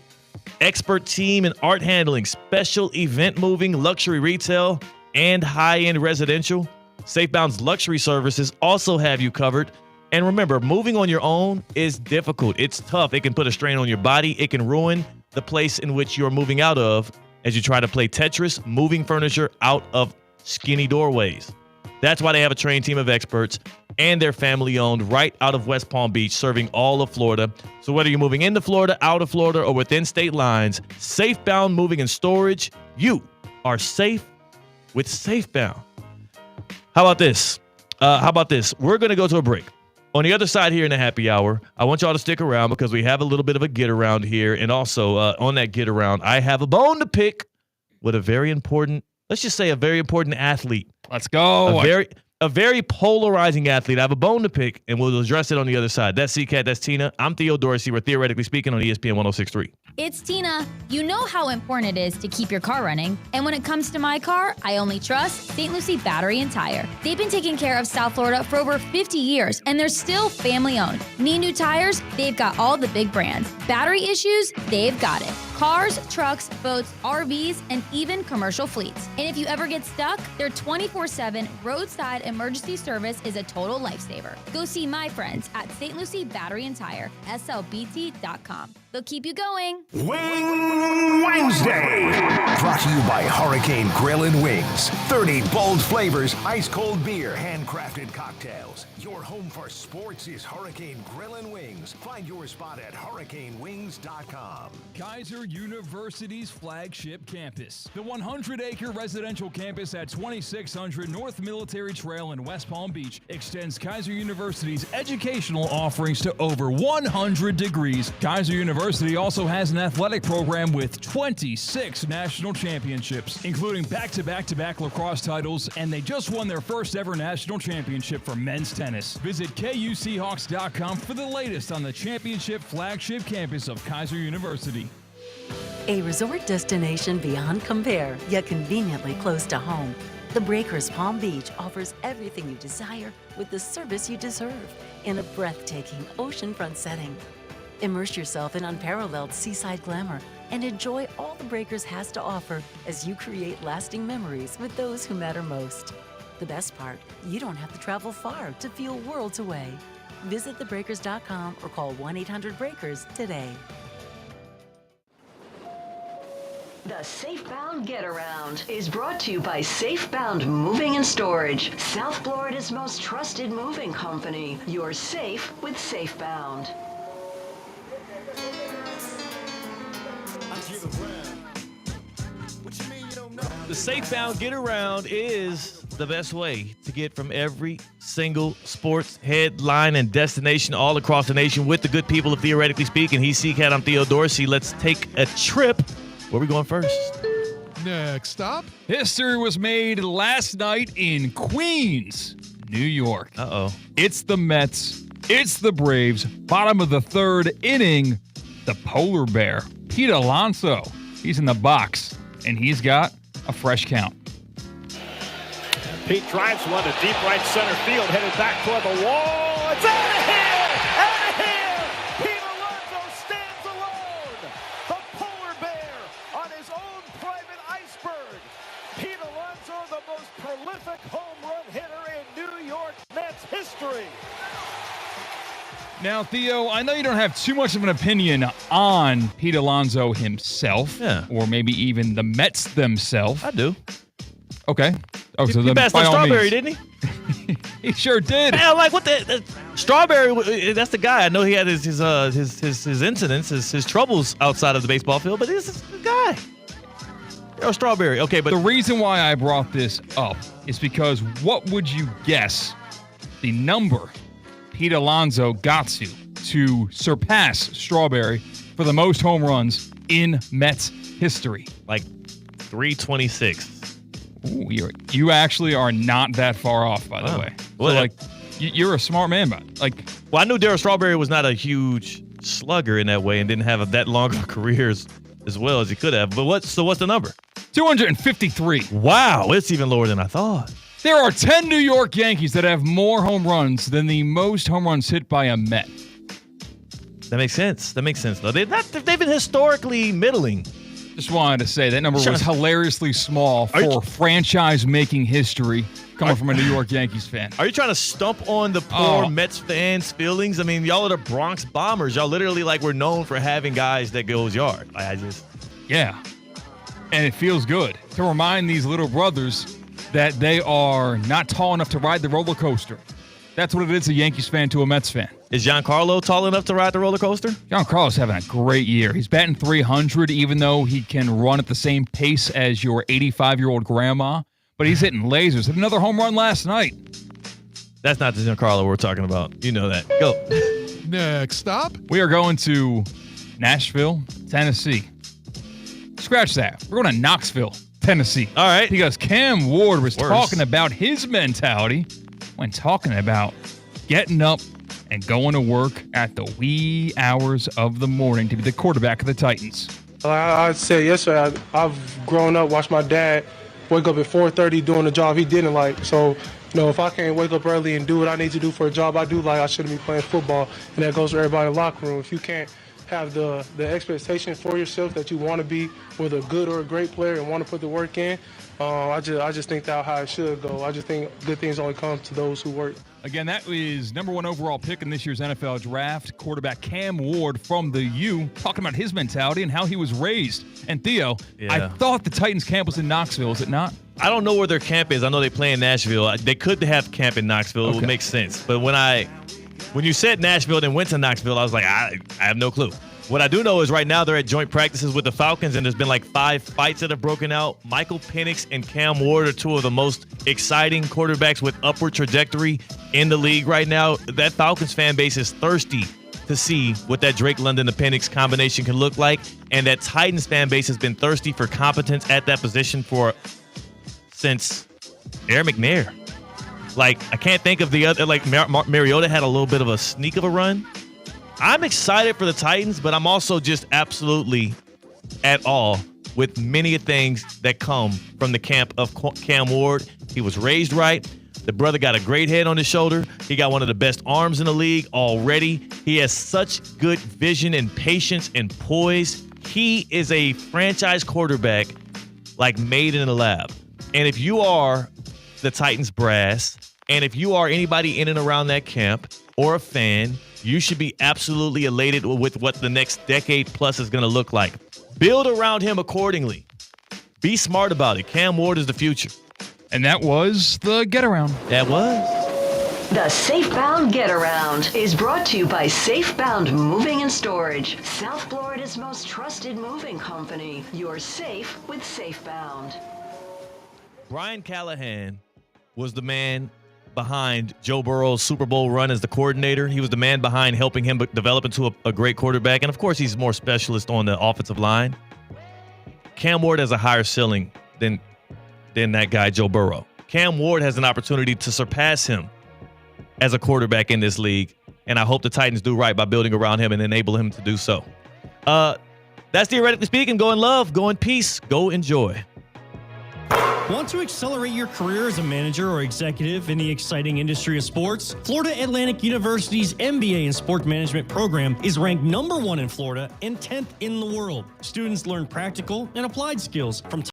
expert team in art handling, special event moving, luxury retail, and high-end residential. Safebound's luxury services also have you covered. And remember, moving on your own is difficult. It's tough. It can put a strain on your body. It can ruin the place in which you're moving out of as you try to play Tetris, moving furniture out of skinny doorways. That's why they have a trained team of experts, and they're family-owned right out of West Palm Beach, serving all of Florida. So whether you're moving into Florida, out of Florida, or within state lines, Safebound Moving and Storage, you are safe with Safebound. How about this? We're going to go to a break. On the other side here in the happy hour, I want y'all to stick around because we have a little bit of a get around here. And also on that get around, I have a bone to pick with a very important, let's just say a very important athlete. Let's go. A very polarizing athlete. I have a bone to pick, and we'll address it on the other side. That's C-Cat, that's Tina. I'm Theo Dorsey. We're Theoretically Speaking on ESPN 106.3. It's Tina. You know how important it is to keep your car running. And when it comes to my car, I only trust St. Lucie Battery and Tire. They've been taking care of South Florida for over 50 years, and they're still family owned. Need new tires? They've got all the big brands. Battery issues? They've got it. Cars, trucks, boats, RVs, and even commercial fleets. And if you ever get stuck, their 24/7 roadside emergency service is a total lifesaver. Go see my friends at St. Lucie Battery and Tire, slbt.com. They'll keep you going. Wing Wednesday. Brought to you by Hurricane Grill and Wings. 30 bold flavors, ice cold beer, handcrafted cocktails. Your home for sports is Hurricane Grill and Wings. Find your spot at hurricanewings.com. Kaiser University's flagship campus. The 100-acre residential campus at 2600 North Military Trail in West Palm Beach extends Kaiser University's educational offerings to over 100 degrees. Kaiser University also has an athletic program with 26 national championships, including back-to-back-to-back lacrosse titles, and they just won their first ever national championship for men's tennis. Visit KUSeahawks.com for the latest on the championship flagship campus of Kaiser University. A resort destination beyond compare, yet conveniently close to home. The Breakers Palm Beach offers everything you desire with the service you deserve in a breathtaking oceanfront setting. Immerse yourself in unparalleled seaside glamour and enjoy all the Breakers has to offer as you create lasting memories with those who matter most. The best part, you don't have to travel far to feel worlds away. Visit thebreakers.com or call 1-800-BREAKERS today. The Safebound Get Around is brought to you by Safebound Moving and Storage, South Florida's most trusted moving company. You're safe with Safebound. The Safebound Get Around is the best way to get from every single sports headline and destination all across the nation with the good people of Theoretically Speaking. He's C-Cat, I'm Theo Dorsey. Let's take a trip. Where are we going first? Next stop. History was made last night in Queens, New York. Uh-oh. It's the Mets. It's the Braves. Bottom of the third inning, the polar bear, Pete Alonso. He's in the box, and he's got a fresh count. Pete drives one to deep right center field, headed back toward the wall. It's out of here! Out of here! Pete Alonso stands alone. The polar bear on his own private iceberg. Pete Alonso, the most prolific home run hitter in New York Mets history. Now, Theo, I know you don't have too much of an opinion on Pete Alonso himself, or maybe even the Mets themselves. I do. Okay. Oh, so he then passed by on all Strawberry, means. didn't he? He sure did. Man, I'm like, what the Strawberry? That's the guy. I know he had his incidents, his troubles outside of the baseball field, but this is the guy. Strawberry. Okay, but the reason why I brought this up is because what would you guess the number Pete Alonso got to surpass Strawberry for the most home runs in Mets history? Like 326. Ooh, you actually are not that far off, by the way. Well, so, you're a smart man, but well, I knew Darryl Strawberry was not a huge slugger in that way and didn't have that long of a career as well as he could have. But what's the number? 253. Wow, it's even lower than I thought. There are 10 New York Yankees that have more home runs than the most home runs hit by a Met. That makes sense. Though. They've been historically middling. Just wanted to say that number was hilariously small for franchise-making history coming from a New York Yankees fan. Are you trying to stump on the poor Mets fans' feelings? I mean, y'all are the Bronx Bombers. Y'all literally we're known for having guys that goes yard. Yeah. And it feels good to remind these little brothers that they are not tall enough to ride the roller coaster. That's what it is, a Yankees fan to a Mets fan. Is Giancarlo tall enough to ride the roller coaster? Giancarlo's having a great year. He's batting 300, even though he can run at the same pace as your 85-year-old grandma. But he's hitting lasers. Hit another home run last night. That's not the Giancarlo we're talking about. You know that. Go. Next stop. We are going to Nashville, Tennessee. Scratch that. We're going to Knoxville, Tennessee. All right. Because Cam Ward was talking about his mentality when talking about getting up and going to work at the wee hours of the morning to be the quarterback of the Titans. I'd say yes, sir. I've grown up, watched my dad wake up at 4:30 doing a job he didn't like. So, if I can't wake up early and do what I need to do for a job I do like, I shouldn't be playing football. And that goes for everybody in the locker room. If you can't have the expectation for yourself that you want to be whether a good or a great player and want to put the work in, I just think that's how it should go. I just think good things only come to those who work. Again, that is number 1 overall pick in this year's NFL draft, quarterback Cam Ward from the U, talking about his mentality and how he was raised. And Theo, I thought the Titans camp was in Knoxville, is it not? I don't know where their camp is. I know they play in Nashville. They could have camp in Knoxville. It would make sense. But when you said Nashville and went to Knoxville, I was like, I have no clue. What I do know is right now they're at joint practices with the Falcons, and there's been like 5 fights that have broken out. Michael Penix and Cam Ward are 2 of the most exciting quarterbacks with upward trajectory in the league right now. That Falcons fan base is thirsty to see what that Drake London to Penix combination can look like, and that Titans fan base has been thirsty for competence at that position since Aaron McNair. Like, I can't think of the other, like Mariota had a little bit of a sneak of a run. I'm excited for the Titans, but I'm also just absolutely at all with many things that come from the camp of Cam Ward. He was raised right. The brother got a great head on his shoulder. He got one of the best arms in the league already. He has such good vision and patience and poise. He is a franchise quarterback like made in the lab. And if you are the Titans brass, and if you are anybody in and around that camp or a fan, you should be absolutely elated with what the next decade plus is going to look like. Build around him accordingly. Be smart about it. Cam Ward is the future. And that was the Get Around. That was. The SafeBound Get Around is brought to you by SafeBound Moving and Storage, South Florida's most trusted moving company. You're safe with SafeBound. Brian Callahan was the man behind Joe Burrow's Super Bowl run as the coordinator. He was the man behind helping him develop into a great quarterback. And, of course, he's more specialist on the offensive line. Cam Ward has a higher ceiling than that guy, Joe Burrow. Cam Ward has an opportunity to surpass him as a quarterback in this league. And I hope the Titans do right by building around him and enable him to do so. That's Theoretically Speaking. Go in love, go in peace, go enjoy. Want to accelerate your career as a manager or executive in the exciting industry of sports? Florida Atlantic University's MBA in Sport Management program is ranked #1 in Florida and 10th in the world. Students learn practical and applied skills from